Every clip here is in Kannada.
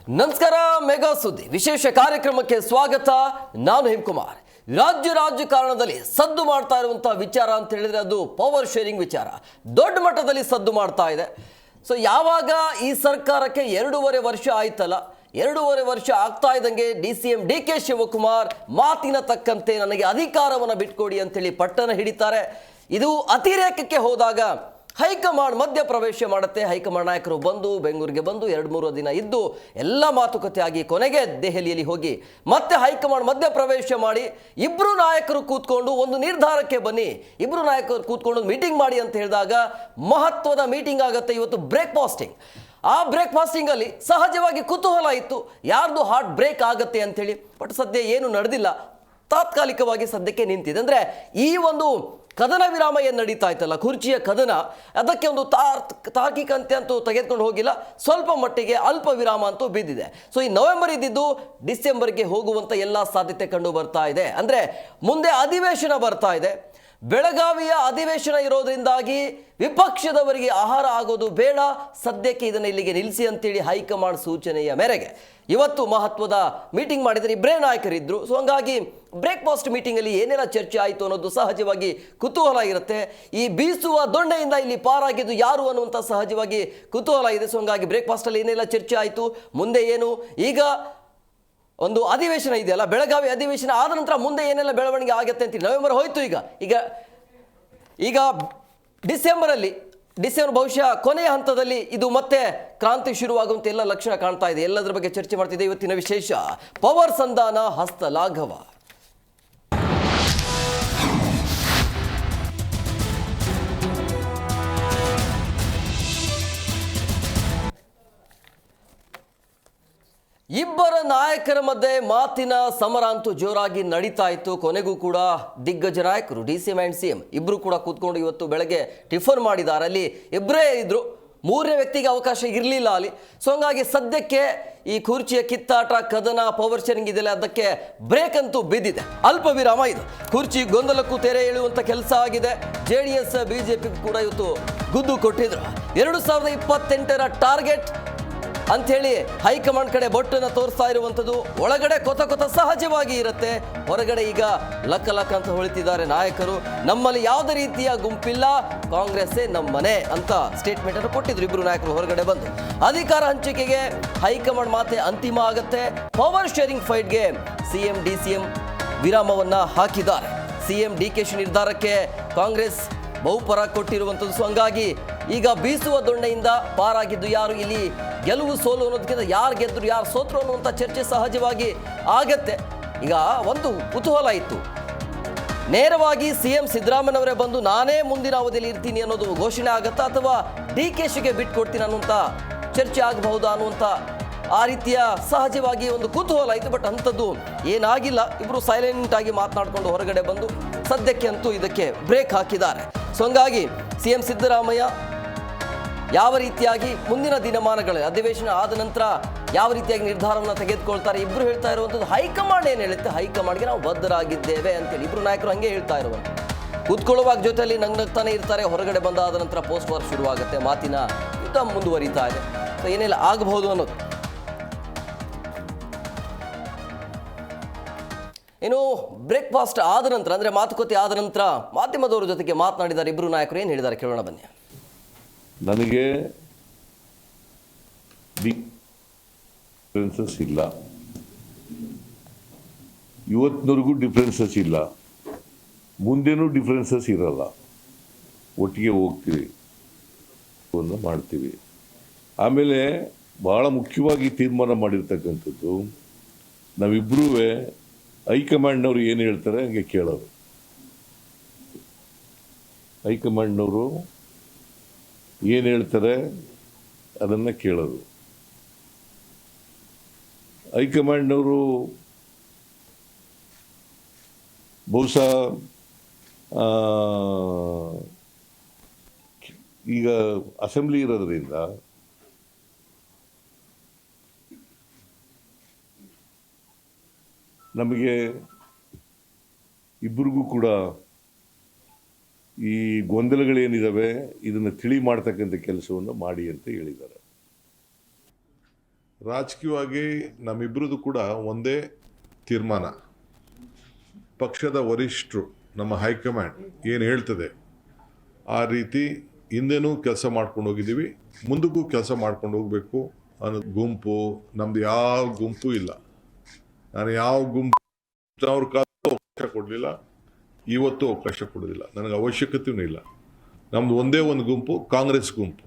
ನಮಸ್ಕಾರ. ಮೆಗಾ ಸುದ್ದಿ ವಿಶೇಷ ಕಾರ್ಯಕ್ರಮಕ್ಕೆ ಸ್ವಾಗತ. ನಾನು ಹೇಮಕುಮಾರ್. ರಾಜಕಾರಣದಲ್ಲಿ ಸದ್ದು ಮಾಡ್ತಾ ಇರುವಂತಹ ವಿಚಾರ ಅಂತ ಹೇಳಿದ್ರೆ ಅದು ಪವರ್ ಶೇರಿಂಗ್ ವಿಚಾರ ದೊಡ್ಡ ಮಟ್ಟದಲ್ಲಿ ಸದ್ದು ಮಾಡ್ತಾ ಇದೆ. ಸೊ ಯಾವಾಗ ಈ ಸರ್ಕಾರಕ್ಕೆ 2.5 ವರ್ಷ ಆಯ್ತಲ್ಲ, 2.5 ವರ್ಷ ಆಗ್ತಾ ಇದ್ದಂಗೆ DCM DK ಶಿವಕುಮಾರ್ ಮಾತಿನ ತಕ್ಕಂತೆ ನನಗೆ ಅಧಿಕಾರವನ್ನು ಬಿಟ್ಕೊಡಿ ಅಂತೇಳಿ ಪಟ್ಟಣ ಹಿಡಿತಾರೆ. ಇದು ಅತಿರೇಕಕ್ಕೆ ಹೋದಾಗ ಹೈಕಮಾಂಡ್ ಮಧ್ಯ ಪ್ರವೇಶ ಮಾಡುತ್ತೆ. ಹೈಕಮಾಂಡ್ ನಾಯಕರು ಬಂದು ಬೆಂಗಳೂರಿಗೆ ಬಂದು 2-3 ದಿನ ಇದ್ದು ಎಲ್ಲ ಮಾತುಕತೆ ಆಗಿ ಕೊನೆಗೆ ದೆಹಲಿಯಲ್ಲಿ ಹೋಗಿ ಮತ್ತೆ ಹೈಕಮಾಂಡ್ ಮಧ್ಯ ಪ್ರವೇಶ ಮಾಡಿ ಇಬ್ಬರು ನಾಯಕರು ಕೂತ್ಕೊಂಡು ಒಂದು ನಿರ್ಧಾರಕ್ಕೆ ಬನ್ನಿ, ಇಬ್ಬರು ನಾಯಕರು ಕೂತ್ಕೊಂಡು ಮೀಟಿಂಗ್ ಮಾಡಿ ಅಂತ ಹೇಳಿದಾಗ ಮಹತ್ವದ ಮೀಟಿಂಗ್ ಆಗುತ್ತೆ ಇವತ್ತು. ಬ್ರೇಕ್ಫಾಸ್ಟಿಂಗ್. ಆ ಬ್ರೇಕ್ಫಾಸ್ಟಿಂಗ್ ಅಲ್ಲಿ ಸಹಜವಾಗಿ ಕುತೂಹಲ ಇತ್ತು, ಯಾರ್ದು ಹಾರ್ಟ್ ಬ್ರೇಕ್ ಆಗುತ್ತೆ ಅಂತೇಳಿ. ಬಟ್ ಸದ್ಯ ಏನು ನಡೆದಿಲ್ಲ, ತಾತ್ಕಾಲಿಕವಾಗಿ ಸದ್ಯಕ್ಕೆ ನಿಂತಿದೆ. ಅಂದರೆ ಈ ಒಂದು ಕದನ ವಿರಾಮ ಏನು ನಡೀತಾ ಇತ್ತಲ್ಲ, ಕುರ್ಚಿಯ ಕದನ, ಅದಕ್ಕೆ ಒಂದು ತಾರ್ಕಿಕ ಅಂತ್ಯ ಅಂತೂ ತೆಗೆದುಕೊಂಡು ಹೋಗಿಲ್ಲ, ಸ್ವಲ್ಪ ಮಟ್ಟಿಗೆ ಅಲ್ಪ ವಿರಾಮ ಅಂತೂ ಬಿದ್ದಿದೆ. ಸೊ ಈ ನವೆಂಬರ್ ಇದ್ದಿದ್ದು ಡಿಸೆಂಬರ್ಗೆ ಹೋಗುವಂಥ ಎಲ್ಲ ಸಾಧ್ಯತೆ ಕಂಡು ಬರ್ತಾ ಇದೆ. ಅಂದರೆ ಮುಂದೆ ಅಧಿವೇಶನ ಬರ್ತಾ ಇದೆ. ಬೆಳಗಾವಿಯ ಅಧಿವೇಶನ ಇರೋದ್ರಿಂದಾಗಿ ವಿಪಕ್ಷದವರಿಗೆ ಆಹಾರ ಆಗೋದು ಬೇಡ, ಸದ್ಯಕ್ಕೆ ಇದನ್ನು ಇಲ್ಲಿಗೆ ನಿಲ್ಲಿಸಿ ಅಂತೇಳಿ ಹೈಕಮಾಂಡ್ ಸೂಚನೆಯ ಮೇರೆಗೆ ಇವತ್ತು ಮಹತ್ವದ ಮೀಟಿಂಗ್ ಮಾಡಿದರೆ ಇಬ್ಬರೇ ನಾಯಕರಿದ್ದರು. ಸೊ ಹಂಗಾಗಿ ಬ್ರೇಕ್ಫಾಸ್ಟ್ ಮೀಟಿಂಗಲ್ಲಿ ಏನೆಲ್ಲ ಚರ್ಚೆ ಆಯಿತು ಅನ್ನೋದು ಸಹಜವಾಗಿ ಕುತೂಹಲ ಇರುತ್ತೆ. ಈ ಬೀಸುವ ದೊಣ್ಣೆಯಿಂದ ಇಲ್ಲಿ ಪಾರಾಗಿದ್ದು ಯಾರು ಅನ್ನುವಂಥ ಸಹಜವಾಗಿ ಕುತೂಹಲ ಇದೆ. ಸೊ ಹಂಗಾಗಿ ಬ್ರೇಕ್ಫಾಸ್ಟಲ್ಲಿ ಏನೆಲ್ಲ ಚರ್ಚೆ ಆಯಿತು, ಮುಂದೆ ಏನು, ಈಗ ಒಂದು ಅಧಿವೇಶನ ಇದೆಯಲ್ಲ, ಬೆಳಗಾವಿ ಅಧಿವೇಶನ ಆದ ನಂತರ ಮುಂದೆ ಏನೆಲ್ಲ ಬೆಳವಣಿಗೆ ಆಗುತ್ತೆ ಅಂತ. ನವೆಂಬರ್ ಹೋಯ್ತು, ಈಗ ಡಿಸೆಂಬರ್ ಬಹುಶಃ ಕೊನೆಯ ಹಂತದಲ್ಲಿ ಇದು ಮತ್ತೆ ಕ್ರಾಂತಿ ಶುರುವಾಗುವಂತೆ ಎಲ್ಲ ಲಕ್ಷಣ ಕಾಣ್ತಾ ಇದೆ. ಎಲ್ಲದರ ಬಗ್ಗೆ ಚರ್ಚೆ ಮಾಡ್ತಿದೆ. ಇವತ್ತಿನ ವಿಶೇಷ ಪವರ್ ಸಂಧಾನ ಹಸ್ತಲಾಘವ. ಇಬ್ಬರ ನಾಯಕರ ಮಧ್ಯೆ ಮಾತಿನ ಸಮರ ಅಂತೂ ಜೋರಾಗಿ ನಡೀತಾ ಇತ್ತು. ಕೊನೆಗೂ ಕೂಡ ದಿಗ್ಗಜ ನಾಯಕರು DCM ಆ್ಯಂಡ್ CM ಇಬ್ಬರು ಕೂಡ ಕೂತ್ಕೊಂಡು ಇವತ್ತು ಬೆಳಗ್ಗೆ ಟಿಫನ್ ಮಾಡಿದ್ದಾರೆ. ಅಲ್ಲಿ ಇಬ್ಬರೇ ಇದ್ರು, ಮೂರನೇ ವ್ಯಕ್ತಿಗೆ ಅವಕಾಶ ಇರಲಿಲ್ಲ ಅಲ್ಲಿ. ಸೊ ಹಂಗಾಗಿ ಸದ್ಯಕ್ಕೆ ಈ ಕುರ್ಚಿಯ ಕಿತ್ತಾಟ, ಕದನ, ಪವರ್ ಶೇರಿಂಗ್ ಇದೆಲ್ಲ ಅದಕ್ಕೆ ಬ್ರೇಕ್ ಅಂತೂ ಬಿದ್ದಿದೆ. ಅಲ್ಪ ವಿರಾಮ ಇದು. ಕುರ್ಚಿ ಗೊಂದಲಕ್ಕೂ ತೆರೆ ಎಳೆಯುವಂಥ ಕೆಲಸ ಆಗಿದೆ. JDS BJP ಕೂಡ ಇವತ್ತು ಗುದ್ದು ಕೊಟ್ಟಿದ್ರು. 2028ರ ಟಾರ್ಗೆಟ್ ಅಂಥೇಳಿ ಹೈಕಮಾಂಡ್ ಕಡೆ ಬೊಟ್ಟನ್ನು ತೋರಿಸ್ತಾ ಇರುವಂಥದ್ದು. ಒಳಗಡೆ ಕೊತ ಸಹಜವಾಗಿ ಇರುತ್ತೆ, ಹೊರಗಡೆ ಈಗ ಲಕ್ಕ ಅಂತ ಹೊಳಿತಿದ್ದಾರೆ ನಾಯಕರು. ನಮ್ಮಲ್ಲಿ ಯಾವುದೇ ರೀತಿಯ ಗುಂಪಿಲ್ಲ, ಕಾಂಗ್ರೆಸ್ಸೇ ನಮ್ಮನೆ ಅಂತ ಸ್ಟೇಟ್ಮೆಂಟ್ ಅನ್ನು ಕೊಟ್ಟಿದ್ರು ಇಬ್ಬರು ನಾಯಕರು ಹೊರಗಡೆ ಬಂದು. ಅಧಿಕಾರ ಹಂಚಿಕೆಗೆ ಹೈಕಮಾಂಡ್ ಮಾತೆ ಅಂತಿಮ ಆಗುತ್ತೆ. ಪವರ್ ಶೇರಿಂಗ್ ಫೈಟ್ಗೆ CM DCM ವಿರಾಮವನ್ನ ಹಾಕಿದ್ದಾರೆ. CM DK ನಿರ್ಧಾರಕ್ಕೆ ಕಾಂಗ್ರೆಸ್ ಬಹುಪರ ಕೊಟ್ಟಿರುವಂಥದ್ದು. ಸೊ ಹಂಗಾಗಿ ಈಗ ಬೀಸುವ ದೊಣ್ಣೆಯಿಂದ ಪಾರಾಗಿದ್ದು ಯಾರು, ಇಲ್ಲಿ ಗೆಲುವು ಸೋಲು ಅನ್ನೋದಕ್ಕಿಂತ ಯಾರು ಗೆದ್ದರು ಯಾರು ಸೋತರು ಅನ್ನುವಂಥ ಚರ್ಚೆ ಸಹಜವಾಗಿ ಆಗತ್ತೆ. ಈಗ ಒಂದು ಕುತೂಹಲ ಇತ್ತು, ನೇರವಾಗಿ CM ಸಿದ್ದರಾಮಯ್ಯನವರೇ ಬಂದು ನಾನೇ ಮುಂದಿನ ಅವಧಿಯಲ್ಲಿ ಇರ್ತೀನಿ ಅನ್ನೋದು ಘೋಷಣೆ ಆಗುತ್ತಾ, ಅಥವಾ DKಶಿಗೆ ಬಿಟ್ಕೊಡ್ತೀನಿ ಅನ್ನುವಂಥ ಚರ್ಚೆ ಆಗಬಹುದಾ ಅನ್ನುವಂಥ ಆ ರೀತಿಯ ಸಹಜವಾಗಿ ಒಂದು ಕುತೂಹಲ ಇತ್ತು. ಬಟ್ ಅಂಥದ್ದು ಏನಾಗಿಲ್ಲ. ಇಬ್ಬರು ಸೈಲೆಂಟ್ ಆಗಿ ಮಾತನಾಡಿಕೊಂಡು ಹೊರಗಡೆ ಬಂದು ಸದ್ಯಕ್ಕೆ ಅಂತೂ ಇದಕ್ಕೆ ಬ್ರೇಕ್ ಹಾಕಿದ್ದಾರೆ. ಸೊ ಹಂಗಾಗಿ CM ಸಿದ್ದರಾಮಯ್ಯ ಯಾವ ರೀತಿಯಾಗಿ ಮುಂದಿನ ದಿನಮಾನಗಳಲ್ಲಿ ಅಧಿವೇಶನ ಆದ ನಂತರ ಯಾವ ರೀತಿಯಾಗಿ ನಿರ್ಧಾರವನ್ನು ತೆಗೆದುಕೊಳ್ತಾರೆ, ಇಬ್ಬರು ಹೇಳ್ತಾ ಇರುವಂಥದ್ದು ಹೈಕಮಾಂಡ್ ಏನು ಹೇಳುತ್ತೆ, ಹೈಕಮಾಂಡ್ಗೆ ನಾವು ಬದ್ಧರಾಗಿದ್ದೇವೆ ಅಂತೇಳಿ ಇಬ್ಬರು ನಾಯಕರು ಹಂಗೆ ಹೇಳ್ತಾ ಇರುವಂಥ. ಕೂತ್ಕೊಳ್ಳುವಾಗ ಜೊತೆಯಲ್ಲಿ ನಗ್ನಗ್ತಾನೆ ಇರ್ತಾರೆ, ಹೊರಗಡೆ ಬಂದಾದ ನಂತರ ಪೋಸ್ಟ್ ವಾರ್ ಶುರುವಾಗುತ್ತೆ, ಮಾತಿನ ಯುದ್ಧ ಮುಂದುವರಿತಾ ಇದೆ. ಸೊ ಏನೆಲ್ಲ ಆಗಬಹುದು ಅನ್ನೋದು. ಇನ್ನು ಬ್ರೇಕ್ಫಾಸ್ಟ್ ಆದ ನಂತರ, ಅಂದರೆ ಮಾತುಕತೆ ಆದ ನಂತರ ಮಾಧ್ಯಮದವರ ಜೊತೆಗೆ ಮಾತನಾಡಿದ್ದಾರೆ ಇಬ್ಬರು ನಾಯಕರು. ಏನು ಹೇಳಿದ್ದಾರೆ ಕೇಳೋಣ ಬನ್ನಿ. ನನಗೆ ಡಿಫ್ರೆನ್ಸಸ್ ಇಲ್ಲ, ಇವತ್ತಿನವರೆಗೂ ಡಿಫ್ರೆನ್ಸಸ್ ಇಲ್ಲ, ಮುಂದೇನೂ ಡಿಫ್ರೆನ್ಸಸ್ ಇರಲ್ಲ. ಒಟ್ಟಿಗೆ ಹೋಗ್ತೀವಿ, ಮಾಡ್ತೀವಿ. ಆಮೇಲೆ ಭಾಳ ಮುಖ್ಯವಾಗಿ ತೀರ್ಮಾನ ಮಾಡಿರ್ತಕ್ಕಂಥದ್ದು, ನಾವಿಬ್ಬರೂ ಹೈಕಮಾಂಡ್ನವ್ರು ಏನು ಹೇಳ್ತಾರೆ ಹಂಗೆ ಕೇಳೋರು. ಹೈಕಮಾಂಡ್ನವರು ಏನು ಹೇಳ್ತಾರೆ ಅದನ್ನು ಕೇಳೋದು. ಹೈಕಮಾಂಡ್ನವರು ಬಹುಶಃ ಈಗ ಅಸೆಂಬ್ಲಿ ಇರೋದ್ರಿಂದ ನಮಗೆ ಇಬ್ಬರಿಗೂ ಕೂಡ ಈ ಗೊಂದಲಗಳೇನಿದ್ದಾವೆ ಇದನ್ನು ತಿಳಿ ಮಾಡ್ತಕ್ಕಂಥ ಕೆಲಸವನ್ನು ಮಾಡಿ ಅಂತ ಹೇಳಿದ್ದಾರೆ. ರಾಜಕೀಯವಾಗಿ ನಮ್ಮಿಬ್ಬರದು ಕೂಡ ಒಂದೇ ತೀರ್ಮಾನ. ಪಕ್ಷದ ವರಿಷ್ಠರು, ನಮ್ಮ ಹೈಕಮಾಂಡ್ ಏನು ಹೇಳ್ತದೆ ಆ ರೀತಿ ಹಿಂದೆನೂ ಕೆಲಸ ಮಾಡ್ಕೊಂಡು ಹೋಗಿದ್ದೀವಿ, ಮುಂದಕ್ಕೂ ಕೆಲಸ ಮಾಡ್ಕೊಂಡು ಹೋಗಬೇಕು ಅನ್ನೋ ಗುಂಪು ನಮ್ದು. ಯಾವ ಗುಂಪು ಇಲ್ಲ. ನಾನು ಯಾವ ಗುಂಪು ಅವ್ರ ಅವಕಾಶ ಕೊಡಲಿಲ್ಲ, ಇವತ್ತು ಅವಕಾಶ ಕೊಡೋದಿಲ್ಲ, ನನಗೆ ಅವಶ್ಯಕತೆಯೂ ಇಲ್ಲ. ನಮ್ದು ಒಂದೇ ಒಂದು ಗುಂಪು, ಕಾಂಗ್ರೆಸ್ ಗುಂಪು.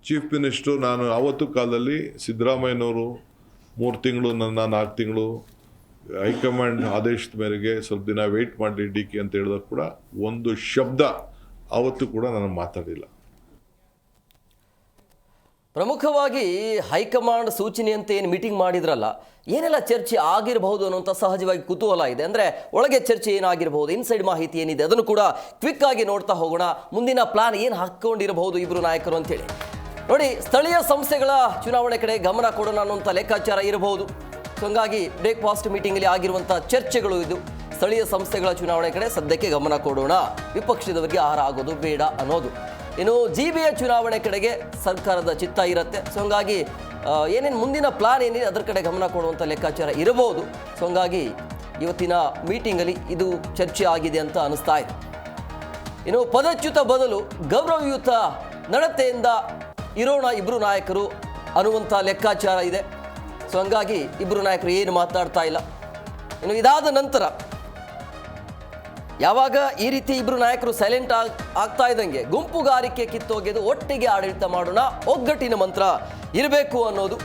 ಚೀಫ್ ಮಿನಿಸ್ಟರ್ ನಾನು ಆವತ್ತು ಕಾಲದಲ್ಲಿ ಸಿದ್ದರಾಮಯ್ಯನವರು 3 ತಿಂಗಳು, ನನ್ನ 4 ತಿಂಗಳು ಹೈಕಮಾಂಡ್ ಆದೇಶದ ಮೇರೆಗೆ ಸ್ವಲ್ಪ ದಿನ ವೆಯ್ಟ್ ಮಾಡಲಿ DK ಅಂತ ಹೇಳಿದಾಗ ಕೂಡ ಒಂದು ಶಬ್ದ ಆವತ್ತು ಕೂಡ ನಾನು ಮಾತಾಡಿಲ್ಲ. ಪ್ರಮುಖವಾಗಿ ಹೈಕಮಾಂಡ್ ಸೂಚನೆಯಂತೆ ಏನು ಮೀಟಿಂಗ್ ಮಾಡಿದ್ರಲ್ಲ, ಏನೆಲ್ಲ ಚರ್ಚೆ ಆಗಿರಬಹುದು ಅನ್ನುವಂಥ ಸಹಜವಾಗಿ ಕುತೂಹಲ ಇದೆ. ಅಂದರೆ ಒಳಗೆ ಚರ್ಚೆ ಏನಾಗಿರಬಹುದು, ಇನ್ಸೈಡ್ ಮಾಹಿತಿ ಏನಿದೆ ಅದನ್ನು ಕೂಡ ಕ್ವಿಕ್ ಆಗಿ ನೋಡ್ತಾ ಹೋಗೋಣ. ಮುಂದಿನ ಪ್ಲಾನ್ ಏನು ಹಾಕ್ಕೊಂಡಿರಬಹುದು ಇಬ್ಬರು ನಾಯಕರು ಅಂತೇಳಿ ನೋಡಿ. ಸ್ಥಳೀಯ ಸಂಸ್ಥೆಗಳ ಚುನಾವಣೆ ಕಡೆ ಗಮನ ಕೊಡೋಣ ಅನ್ನುವಂಥ ಲೆಕ್ಕಾಚಾರ ಇರಬಹುದು. ಸೊ ಹಂಗಾಗಿ ಬ್ರೇಕ್ಫಾಸ್ಟ್ ಮೀಟಿಂಗಲ್ಲಿ ಆಗಿರುವಂಥ ಚರ್ಚೆಗಳು ಇದು. ಸ್ಥಳೀಯ ಸಂಸ್ಥೆಗಳ ಚುನಾವಣೆ ಕಡೆ ಸದ್ಯಕ್ಕೆ ಗಮನ ಕೊಡೋಣ, ವಿಪಕ್ಷದವರಿಗೆ ಆಹಾರ ಆಗೋದು ಬೇಡ ಅನ್ನೋದು. ಇನ್ನು GBA ಚುನಾವಣೆ ಕಡೆಗೆ ಸರ್ಕಾರದ ಚಿತ್ತ ಇರುತ್ತೆ. ಸೊ ಹಂಗಾಗಿ ಏನೇನು ಮುಂದಿನ ಪ್ಲಾನ್ ಏನಿದೆ ಅದರ ಕಡೆ ಗಮನ ಕೊಡುವಂಥ ಲೆಕ್ಕಾಚಾರ ಇರಬಹುದು. ಸೊ ಹಂಗಾಗಿ ಇವತ್ತಿನ ಮೀಟಿಂಗಲ್ಲಿ ಇದು ಚರ್ಚೆ ಆಗಿದೆ ಅಂತ ಅನಿಸ್ತಾ ಇದೆ. ಇನ್ನು ಪದಚ್ಯುತ ಬದಲು ಗೌರವಯುತ ನಡತೆಯಿಂದ ಇರೋಣ ಇಬ್ಬರು ನಾಯಕರು ಅನ್ನುವಂಥ ಲೆಕ್ಕಾಚಾರ ಇದೆ. ಸೊ ಹಂಗಾಗಿ ಇಬ್ಬರು ನಾಯಕರು ಏನು ಮಾತಾಡ್ತಾ ಇಲ್ಲ. ಇನ್ನು ಇದಾದ ನಂತರ ಯಾವಾಗ ಈ ರೀತಿ ಇಬ್ಬರು ನಾಯಕರು ಸೈಲೆಂಟ್ ಆಗ್ತಾ ಇದ್ದಂಗೆ ಗುಂಪುಗಾರಿಕೆ ಕಿತ್ತೋಗೆದು ಒಟ್ಟಿಗೆ ಆಡಳಿತ ಮಾಡೋಣ, ಒಗ್ಗಟ್ಟಿನ ಮಂತ್ರ ಇರಬೇಕು ಅನ್ನೋದು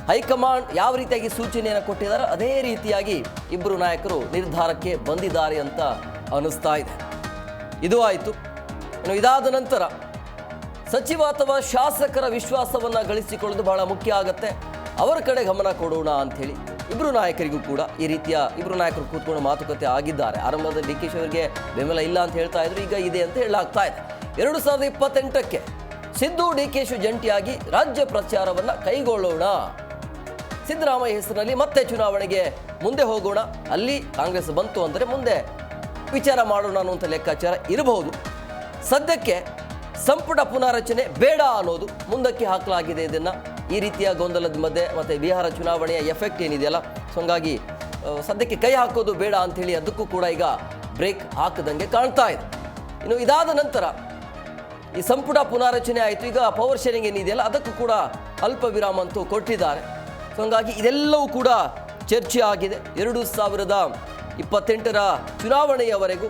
ಹೈಕಮಾಂಡ್ ಯಾವ ರೀತಿಯಾಗಿ ಸೂಚನೆಯನ್ನು ಕೊಟ್ಟಿದ್ದಾರೆ ಅದೇ ರೀತಿಯಾಗಿ ಇಬ್ಬರು ನಾಯಕರು ನಿರ್ಧಾರಕ್ಕೆ ಬಂದಿದ್ದಾರೆ ಅಂತ ಅನಿಸ್ತಾ ಇದೆ. ಇದು ಆಯಿತು. ಇನ್ನು ಇದಾದ ನಂತರ ಸಚಿವ ಅಥವಾ ಶಾಸಕರ ವಿಶ್ವಾಸವನ್ನು ಗಳಿಸಿಕೊಳ್ಳೋದು ಬಹಳ ಮುಖ್ಯ ಆಗುತ್ತೆ. ಅವರ ಕಡೆ ಗಮನ ಕೊಡೋಣ ಅಂಥೇಳಿ ಇಬ್ಬರು ನಾಯಕರಿಗೂ ಕೂಡ ಈ ರೀತಿಯ ಇಬ್ಬರು ನಾಯಕರು ಕೂತ್ಕೊಂಡು ಮಾತುಕತೆ ಆಗಿದ್ದಾರೆ. ಆರಂಭದಲ್ಲಿ DK ಅವರಿಗೆ ಬೆಂಬಲ ಇಲ್ಲ ಅಂತ ಹೇಳ್ತಾ ಇದ್ರು, ಈಗ ಇದೆ ಅಂತ ಹೇಳಲಾಗ್ತಾ ಇದೆ. 2028ಕ್ಕೆ ಸಿದ್ದು DK ಜಂಟಿಯಾಗಿ ರಾಜ್ಯ ಪ್ರಚಾರವನ್ನು ಕೈಗೊಳ್ಳೋಣ, ಸಿದ್ದರಾಮಯ್ಯ ಹೆಸರಿನಲ್ಲಿ ಮತ್ತೆ ಚುನಾವಣೆಗೆ ಮುಂದೆ ಹೋಗೋಣ, ಅಲ್ಲಿ ಕಾಂಗ್ರೆಸ್ ಬಂತು ಅಂದರೆ ಮುಂದೆ ವಿಚಾರ ಮಾಡೋಣ ಅನ್ನುವಂಥ ಲೆಕ್ಕಾಚಾರ ಇರಬಹುದು. ಸದ್ಯಕ್ಕೆ ಸಂಪುಟ ಪುನಾರಚನೆ ಬೇಡ ಅನ್ನೋದು ಮುಂದಕ್ಕೆ ಹಾಕಲಾಗಿದೆ. ಇದನ್ನು ಈ ರೀತಿಯ ಗೊಂದಲದ ಮಧ್ಯೆ ಮತ್ತು ಬಿಹಾರ ಚುನಾವಣೆಯ ಎಫೆಕ್ಟ್ ಏನಿದೆಯಲ್ಲ, ಸೊ ಹಂಗಾಗಿ ಸದ್ಯಕ್ಕೆ ಕೈ ಹಾಕೋದು ಬೇಡ ಅಂಥೇಳಿ ಅದಕ್ಕೂ ಕೂಡ ಈಗ ಬ್ರೇಕ್ ಹಾಕದಂಗೆ ಕಾಣ್ತಾ ಇದೆ. ಇನ್ನು ಇದಾದ ನಂತರ ಈ ಸಂಪುಟ ಪುನಾರಚನೆ ಆಯಿತು, ಈಗ ಪವರ್ ಶೇರಿಂಗ್ ಏನಿದೆಯಲ್ಲ ಅದಕ್ಕೂ ಕೂಡ ಅಲ್ಪ ವಿರಾಮ ಅಂತೂ ಕೊಟ್ಟಿದ್ದಾರೆ. ಸೊ ಹಂಗಾಗಿ ಇದೆಲ್ಲವೂ ಕೂಡ ಚರ್ಚೆ ಆಗಿದೆ. 2028ರ ಚುನಾವಣೆಯವರೆಗೂ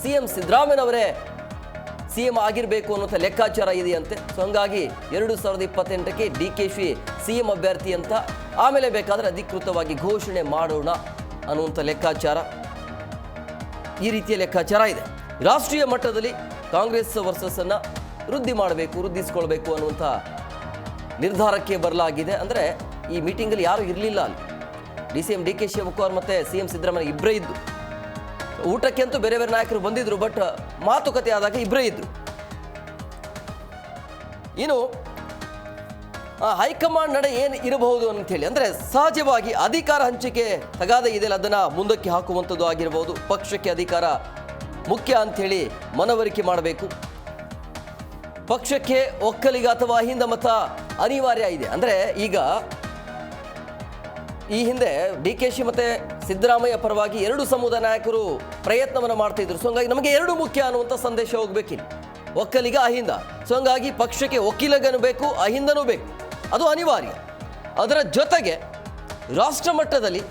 CM ಸಿದ್ದರಾಮಯ್ಯನವರೇ CM ಆಗಿರಬೇಕು ಅನ್ನೋಂಥ ಲೆಕ್ಕಾಚಾರ ಇದೆಯಂತೆ. ಸೊ ಹಂಗಾಗಿ 2028ಕ್ಕೆ DK CM ಅಭ್ಯರ್ಥಿ ಅಂತ ಆಮೇಲೆ ಬೇಕಾದರೆ ಅಧಿಕೃತವಾಗಿ ಘೋಷಣೆ ಮಾಡೋಣ ಅನ್ನುವಂಥ ಲೆಕ್ಕಾಚಾರ, ಈ ರೀತಿಯ ಲೆಕ್ಕಾಚಾರ ಇದೆ. ರಾಷ್ಟ್ರೀಯ ಮಟ್ಟದಲ್ಲಿ ಕಾಂಗ್ರೆಸ್ ವರ್ಸಸ್ಸನ್ನು ವೃದ್ಧಿಸ್ಕೊಳ್ಬೇಕು ಅನ್ನುವಂಥ ನಿರ್ಧಾರಕ್ಕೆ ಬರಲಾಗಿದೆ. ಅಂದರೆ ಈ ಮೀಟಿಂಗಲ್ಲಿ ಯಾರೂ ಇರಲಿಲ್ಲ ಅಲ್ಲಿ. DCM DK ಶಿವಕುಮಾರ್ ಮತ್ತು CM ಸಿದ್ದರಾಮಯ್ಯ ಇಬ್ಬರೇ ಇದ್ದು, ಊಟಕ್ಕೆ ಅಂತೂ ಬೇರೆ ಬೇರೆ ನಾಯಕರು ಬಂದಿದ್ರು, ಬಟ್ ಮಾತುಕತೆ ಆದಾಗ ಇಬ್ಬರೇ ಇದ್ರು. ಇನ್ನು ಹೈಕಮಾಂಡ್ ನಡೆ ಏನು ಇರಬಹುದು ಅಂಥೇಳಿ ಅಂದರೆ ಸಹಜವಾಗಿ ಅಧಿಕಾರ ಹಂಚಿಕೆ ತಗಾದೆ ಇದೆಯಲ್ಲ ಅದನ್ನು ಮುಂದಕ್ಕೆ ಹಾಕುವಂಥದ್ದು ಆಗಿರಬಹುದು. ಪಕ್ಷಕ್ಕೆ ಅಧಿಕಾರ ಮುಖ್ಯ ಅಂಥೇಳಿ ಮನವರಿಕೆ ಮಾಡಬೇಕು. ಪಕ್ಷಕ್ಕೆ ಒಕ್ಕಲಿಗ ಅಥವಾ ಅಹಿಂದ ಮತ ಅನಿವಾರ್ಯ ಇದೆ. ಅಂದರೆ ಈಗ ಈ ಹಿಂದೆ DK ಮತ್ತು ಸಿದ್ದರಾಮಯ್ಯ ಪರವಾಗಿ 2 ಸಮುದಾಯ ನಾಯಕರು ಪ್ರಯತ್ನವನ್ನು ಮಾಡ್ತಾ ಇದ್ರು. ಸೊ ಹಂಗಾಗಿ ನಮಗೆ 2 ಮುಖ್ಯ ಅನ್ನುವಂಥ ಸಂದೇಶ ಹೋಗಬೇಕಿಲ್ಲ, ಒಕ್ಕಲಿಗ ಅಹಿಂದ. ಸೊ ಹಂಗಾಗಿ ಪಕ್ಷಕ್ಕೆ ಒಕ್ಕಲಿಗನೂ ಬೇಕು, ಅಹಿಂದನೂ ಬೇಕು, ಅದು ಅನಿವಾರ್ಯ. ಅದರ ಜೊತೆಗೆ ರಾಷ್ಟ್ರ ಮಟ್ಟದಲ್ಲಿ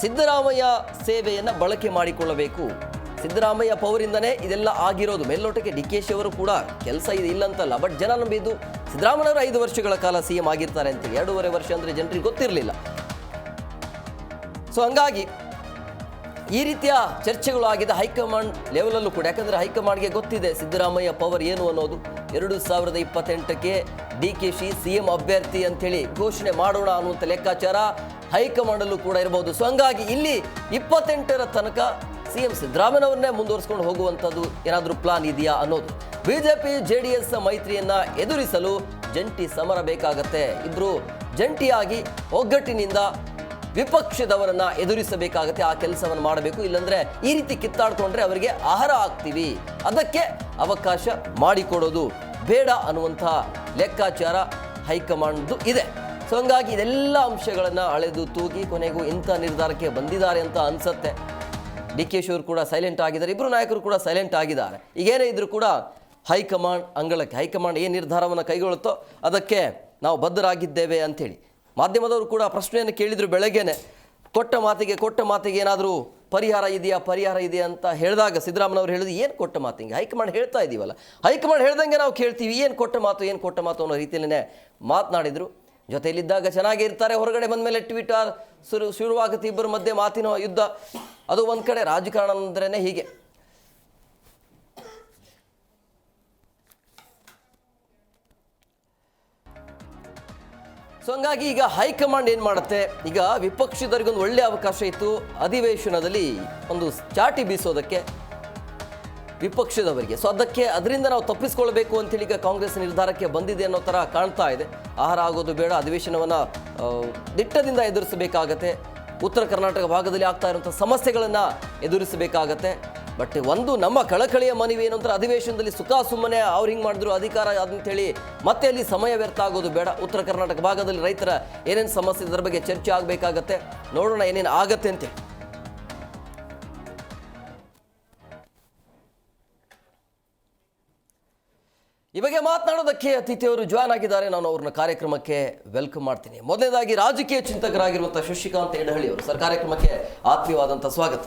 ಸಿದ್ದರಾಮಯ್ಯ ಸೇವೆಯನ್ನು ಬಳಕೆ ಮಾಡಿಕೊಳ್ಳಬೇಕು. ಸಿದ್ದರಾಮಯ್ಯ ಪವರಿಂದನೇ ಇದೆಲ್ಲ ಆಗಿರೋದು. ಮೇಲ್ನೋಟಕ್ಕೆ DK ಅವರು ಕೂಡ ಕೆಲಸ ಇದೆ ಇಲ್ಲ ಅಂತಲ್ಲ, ಬಟ್ ಜನ ನಂಬಿದ್ದು ಸಿದ್ದರಾಮಯ್ಯವರು 5 ವರ್ಷಗಳ ಕಾಲ CM ಆಗಿರ್ತಾರೆ ಅಂತೇಳಿ. 2.5 ವರ್ಷ ಅಂದರೆ ಜನರಿಗೆ ಗೊತ್ತಿರಲಿಲ್ಲ. ಸೊ ಹಂಗಾಗಿ ಈ ರೀತಿಯ ಚರ್ಚೆಗಳು ಆಗಿದೆ ಹೈಕಮಾಂಡ್ ಲೆವೆಲಲ್ಲೂ ಕೂಡ. ಯಾಕಂದರೆ ಹೈಕಮಾಂಡ್ಗೆ ಗೊತ್ತಿದೆ ಸಿದ್ದರಾಮಯ್ಯ ಪವರ್ ಏನು ಅನ್ನೋದು. 2028ಕ್ಕೆ DK CM ಅಭ್ಯರ್ಥಿ ಅಂಥೇಳಿ ಘೋಷಣೆ ಮಾಡೋಣ ಅನ್ನುವಂಥ ಲೆಕ್ಕಾಚಾರ ಹೈಕಮಾಂಡಲ್ಲೂ ಕೂಡ ಇರಬಹುದು. ಸೊ ಹಂಗಾಗಿ ಇಲ್ಲಿ 28ರ ತನಕ CM ಸಿದ್ದರಾಮಯ್ಯನವರನ್ನೇ ಮುಂದುವರಿಸ್ಕೊಂಡು ಹೋಗುವಂಥದ್ದು ಏನಾದರೂ ಪ್ಲಾನ್ ಇದೆಯಾ ಅನ್ನೋದು. BJP JDS ಮೈತ್ರಿಯನ್ನು ಎದುರಿಸಲು ಜಂಟಿ ಸಮರ ಬೇಕಾಗತ್ತೆ. ಇಬ್ಬರು ಜಂಟಿಯಾಗಿ ಒಗ್ಗಟ್ಟಿನಿಂದ ವಿಪಕ್ಷದವರನ್ನ ಎದುರಿಸಬೇಕಾಗತ್ತೆ. ಆ ಕೆಲಸವನ್ನು ಮಾಡಬೇಕು. ಇಲ್ಲಾಂದ್ರೆ ಈ ರೀತಿ ಕಿತ್ತಾಡ್ಕೊಂಡ್ರೆ ಅವರಿಗೆ ಆಹಾರ ಆಗ್ತೀವಿ, ಅದಕ್ಕೆ ಅವಕಾಶ ಮಾಡಿಕೊಡೋದು ಬೇಡ ಅನ್ನುವಂಥ ಲೆಕ್ಕಾಚಾರ ಹೈಕಮಾಂಡ್ದು ಇದೆ. ಸೊ ಹಂಗಾಗಿ ಇದೆಲ್ಲ ಅಂಶಗಳನ್ನು ಅಳೆದು ತೂಗಿ ಕೊನೆಗೂ ಇಂಥ ನಿರ್ಧಾರಕ್ಕೆ ಬಂದಿದ್ದಾರೆ ಅಂತ ಅನ್ಸುತ್ತೆ. ಡಿ ಕೆ ಶಿವರು ಕೂಡ ಸೈಲೆಂಟ್ ಆಗಿದ್ದಾರೆ, ಇಬ್ಬರು ನಾಯಕರು ಕೂಡ ಸೈಲೆಂಟ್ ಆಗಿದ್ದಾರೆ. ಈಗೇನೇ ಇದ್ರೂ ಕೂಡ ಹೈಕಮಾಂಡ್ ಅಂಗಳಕ್ಕೆ ಹೈಕಮಾಂಡ್ ಏನು ನಿರ್ಧಾರವನ್ನು ಕೈಗೊಳ್ಳುತ್ತೋ ಅದಕ್ಕೆ ನಾವು ಬದ್ಧರಾಗಿದ್ದೇವೆ ಅಂಥೇಳಿ ಮಾಧ್ಯಮದವರು ಕೂಡ ಪ್ರಶ್ನೆಯನ್ನು ಕೇಳಿದರು ಬೆಳಗ್ಗೆನೆ. ಕೊಟ್ಟ ಮಾತಿಗೆ ಏನಾದರೂ ಪರಿಹಾರ ಇದೆಯಾ ಅಂತ ಹೇಳಿದಾಗ ಸಿದ್ದರಾಮಯ್ಯವ್ರು ಹೇಳಿದ್ರು, ಏನು ಕೊಟ್ಟ ಮಾತಿಗೆ ಹೈಕಮಾಂಡ್ ಹೇಳ್ತಾ ಇದ್ದೀವಲ್ಲ, ಹೈಕಮಾಂಡ್ ಹೇಳ್ದಂಗೆ ನಾವು ಕೇಳ್ತೀವಿ, ಏನು ಕೊಟ್ಟ ಮಾತು ಅನ್ನೋ ರೀತಿಯಲ್ಲೇ ಮಾತನಾಡಿದರು. ಜೊತೆಯಲ್ಲಿದ್ದಾಗ ಚೆನ್ನಾಗೇ ಇರ್ತಾರೆ, ಹೊರಗಡೆ ಬಂದ ಮೇಲೆ ಟ್ವಿಟರ್ ಶುರುವಾಗುತ್ತೆ ಇಬ್ಬರ ಮಧ್ಯೆ ಮಾತಿನ ಯುದ್ಧ. ಅದು ಒಂದು ಕಡೆ ರಾಜಕಾರಣ ಅಂದ್ರೇ ಹೀಗೆ. ಸೊ ಹಂಗಾಗಿ ಈಗ ಹೈಕಮಾಂಡ್ ಏನು ಮಾಡುತ್ತೆ, ಈಗ ವಿಪಕ್ಷದವರಿಗೊಂದು ಒಳ್ಳೆಯ ಅವಕಾಶ ಇತ್ತು ಅಧಿವೇಶನದಲ್ಲಿ ಒಂದು ಚಾಟಿ ಬೀಸೋದಕ್ಕೆ ವಿಪಕ್ಷದವರಿಗೆ. ಸೊ ಅದರಿಂದ ನಾವು ತಪ್ಪಿಸ್ಕೊಳ್ಬೇಕು ಅಂತೇಳಿ ಈಗ ಕಾಂಗ್ರೆಸ್ ನಿರ್ಧಾರಕ್ಕೆ ಬಂದಿದೆ ಅನ್ನೋ ಥರ ಕಾಣ್ತಾ ಇದೆ. ಆಹಾರ ಆಗೋದು ಬೇಡ, ಅಧಿವೇಶನವನ್ನು ದಿಟ್ಟದಿಂದ ಎದುರಿಸಬೇಕಾಗತ್ತೆ, ಉತ್ತರ ಕರ್ನಾಟಕ ಭಾಗದಲ್ಲಿ ಆಗ್ತಾ ಇರುವಂಥ ಸಮಸ್ಯೆಗಳನ್ನು ಎದುರಿಸಬೇಕಾಗತ್ತೆ. ಬಟ್ ಒಂದು ನಮ್ಮ ಕಳಕಳಿಯ ಮನವಿ ಏನು ಅಂದ್ರೆ ಅಧಿವೇಶನದಲ್ಲಿ ಸುಮ್ಮನೆ ಅವ್ರು ಹಿಂಗೆ ಮಾಡಿದ್ರು ಅಧಿಕಾರ ಅಂತೇಳಿ ಮತ್ತೆ ಅಲ್ಲಿ ಸಮಯ ವ್ಯರ್ಥ ಆಗೋದು ಬೇಡ. ಉತ್ತರ ಕರ್ನಾಟಕ ಭಾಗದಲ್ಲಿ ರೈತರ ಏನೇನು ಸಮಸ್ಯೆ ಇದರ ಬಗ್ಗೆ ಚರ್ಚೆ ಆಗಬೇಕಾಗತ್ತೆ, ನೋಡೋಣ ಏನೇನು ಆಗತ್ತೆ ಅಂತ. ಈ ಬಗ್ಗೆ ಮಾತನಾಡೋದಕ್ಕೆ ಅತಿಥಿಯವರು ಜಾಯ್ನ್ ಆಗಿದ್ದಾರೆ. ನಾನು ಅವ್ರನ್ನ ಕಾರ್ಯಕ್ರಮಕ್ಕೆ ವೆಲ್ಕಮ್ ಮಾಡ್ತೀನಿ. ಮೊದಲನೇದಾಗಿ ರಾಜಕೀಯ ಚಿಂತಕರಾಗಿರುವಂಥ ಶಶಿಕಾಂತ್ ಯಡಹಳ್ಳಿ ಅವರು ಸರ್, ಕಾರ್ಯಕ್ರಮಕ್ಕೆ ಆತ್ಮೀಯವಾದಂಥ ಸ್ವಾಗತ.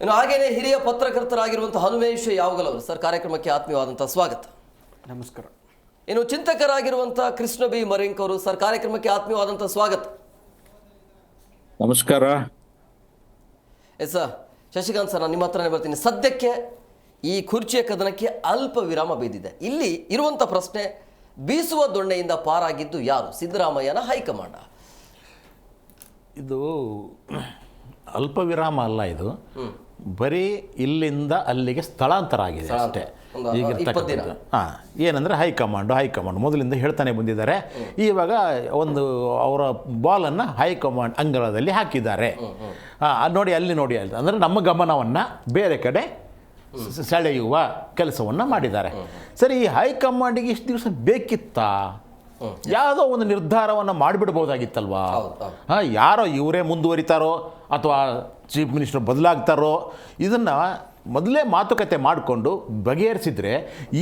ಇನ್ನು ಹಾಗೇನೆ ಹಿರಿಯ ಪತ್ರಕರ್ತರಾಗಿರುವಂಥ ಹನುಮೇಶ್ ಯಾವಗಲ್ ಅವರು ಸರ್, ಕಾರ್ಯಕ್ರಮಕ್ಕೆ ಆತ್ಮೀಯವಾದಂಥ ಸ್ವಾಗತ. ನಮಸ್ಕಾರ. ಇನ್ನು ಚಿಂತಕರಾಗಿರುವಂಥ ಕೃಷ್ಣ ಬಿ ಮರಿಂಕ್ ಅವರು ಸರ್, ಕಾರ್ಯಕ್ರಮಕ್ಕೆ ಆತ್ಮೀಯವಾದಂಥ ಸ್ವಾಗತ. ನಮಸ್ಕಾರ. ಎಸ್ ಸರ್, ಶಶಿಕಾಂತ್ ಸರ್, ನಾನು ನಿಮ್ಮ ಹತ್ರನೇ ಬರ್ತೀನಿ. ಸದ್ಯಕ್ಕೆ ಈ ಕುರ್ಚಿಯ ಕದನಕ್ಕೆ ಅಲ್ಪ ವಿರಾಮ ಬಿದ್ದಿದೆ. ಇಲ್ಲಿ ಇರುವಂಥ ಪ್ರಶ್ನೆ, ಬೀಸುವ ದೊಣ್ಣೆಯಿಂದ ಪಾರಾಗಿದ್ದು ಯಾರು, ಸಿದ್ದರಾಮಯ್ಯನ ಹೈಕಮಾಂಡ? ಇದು ಅಲ್ಪ ವಿರಾಮ ಅಲ್ಲ, ಇದು ಬರೀ ಇಲ್ಲಿಂದ ಅಲ್ಲಿಗೆ ಸ್ಥಳಾಂತರ ಆಗಿದೆ ಅಷ್ಟೇ. ಈಗಿರ್ತಕ್ಕಂಥದ್ದು ಏನಂದರೆ ಹೈಕಮಾಂಡ್ ಮೊದಲಿಂದ ಹೇಳ್ತಾನೆ ಬಂದಿದ್ದಾರೆ. ಇವಾಗ ಒಂದು ಅವರ ಬಾಲನ್ನು ಹೈಕಮಾಂಡ್ ಅಂಗಳದಲ್ಲಿ ಹಾಕಿದ್ದಾರೆ. ನೋಡಿ ಅಲ್ಲಿ ಅಂದರೆ ನಮ್ಮ ಗಮನವನ್ನು ಬೇರೆ ಕಡೆ ಸೆಳೆಯುವ ಕೆಲಸವನ್ನು ಮಾಡಿದ್ದಾರೆ. ಸರಿ, ಈ ಹೈಕಮಾಂಡಿಗೆ ಇಷ್ಟು ದಿವಸ ಬೇಕಿತ್ತಾ? ಯಾವುದೋ ಒಂದು ನಿರ್ಧಾರವನ್ನು ಮಾಡಿಬಿಡ್ಬೋದಾಗಿತ್ತಲ್ವಾ? ಯಾರೋ ಇವರೇ ಮುಂದುವರಿತಾರೋ ಅಥವಾ ಚೀಫ್ ಮಿನಿಸ್ಟರ್ ಬದಲಾಗ್ತಾರೋ, ಇದನ್ನು ಮೊದಲೇ ಮಾತುಕತೆ ಮಾಡಿಕೊಂಡು ಬಗೆಹರಿಸಿದ್ರೆ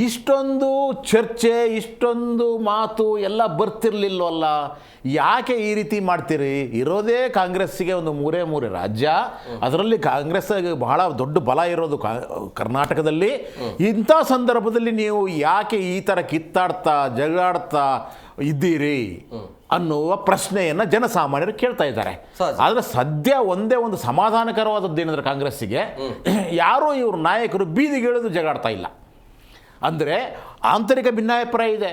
ಇಷ್ಟೊಂದು ಚರ್ಚೆ, ಇಷ್ಟೊಂದು ಮಾತು ಎಲ್ಲ ಬರ್ತಿರ್ಲಿಲ್ವಲ್ಲ. ಯಾಕೆ ಈ ರೀತಿ ಮಾಡ್ತೀರಿ? ಇರೋದೇ ಕಾಂಗ್ರೆಸ್ಸಿಗೆ ಒಂದು ಮೂರೇ ರಾಜ್ಯ, ಅದರಲ್ಲಿ ಕಾಂಗ್ರೆಸ್ ಬಹಳ ದೊಡ್ಡ ಬಲ ಇರೋದು ಕರ್ನಾಟಕದಲ್ಲಿ. ಇಂಥ ಸಂದರ್ಭದಲ್ಲಿ ನೀವು ಯಾಕೆ ಈ ಥರ ಕಿತ್ತಾಡ್ತಾ ಜಗಳಾಡ್ತಾ ಇದ್ದೀರಿ ಅನ್ನುವ ಪ್ರಶ್ನೆಯನ್ನು ಜನಸಾಮಾನ್ಯರು ಕೇಳ್ತಾ ಇದ್ದಾರೆ. ಆದರೆ ಸದ್ಯ ಒಂದೇ ಒಂದು ಸಮಾಧಾನಕರವಾದದ್ದು ಏನಂದ್ರೆ, ಕಾಂಗ್ರೆಸ್ಸಿಗೆ ಯಾರೂ ಇವ್ರ ನಾಯಕರು ಬೀದಿಗಿಳಿದು ಜಗಾಡ್ತಾ ಇಲ್ಲ. ಅಂದರೆ ಆಂತರಿಕ ಭಿನ್ನಾಭಿಪ್ರಾಯ ಇದೆ,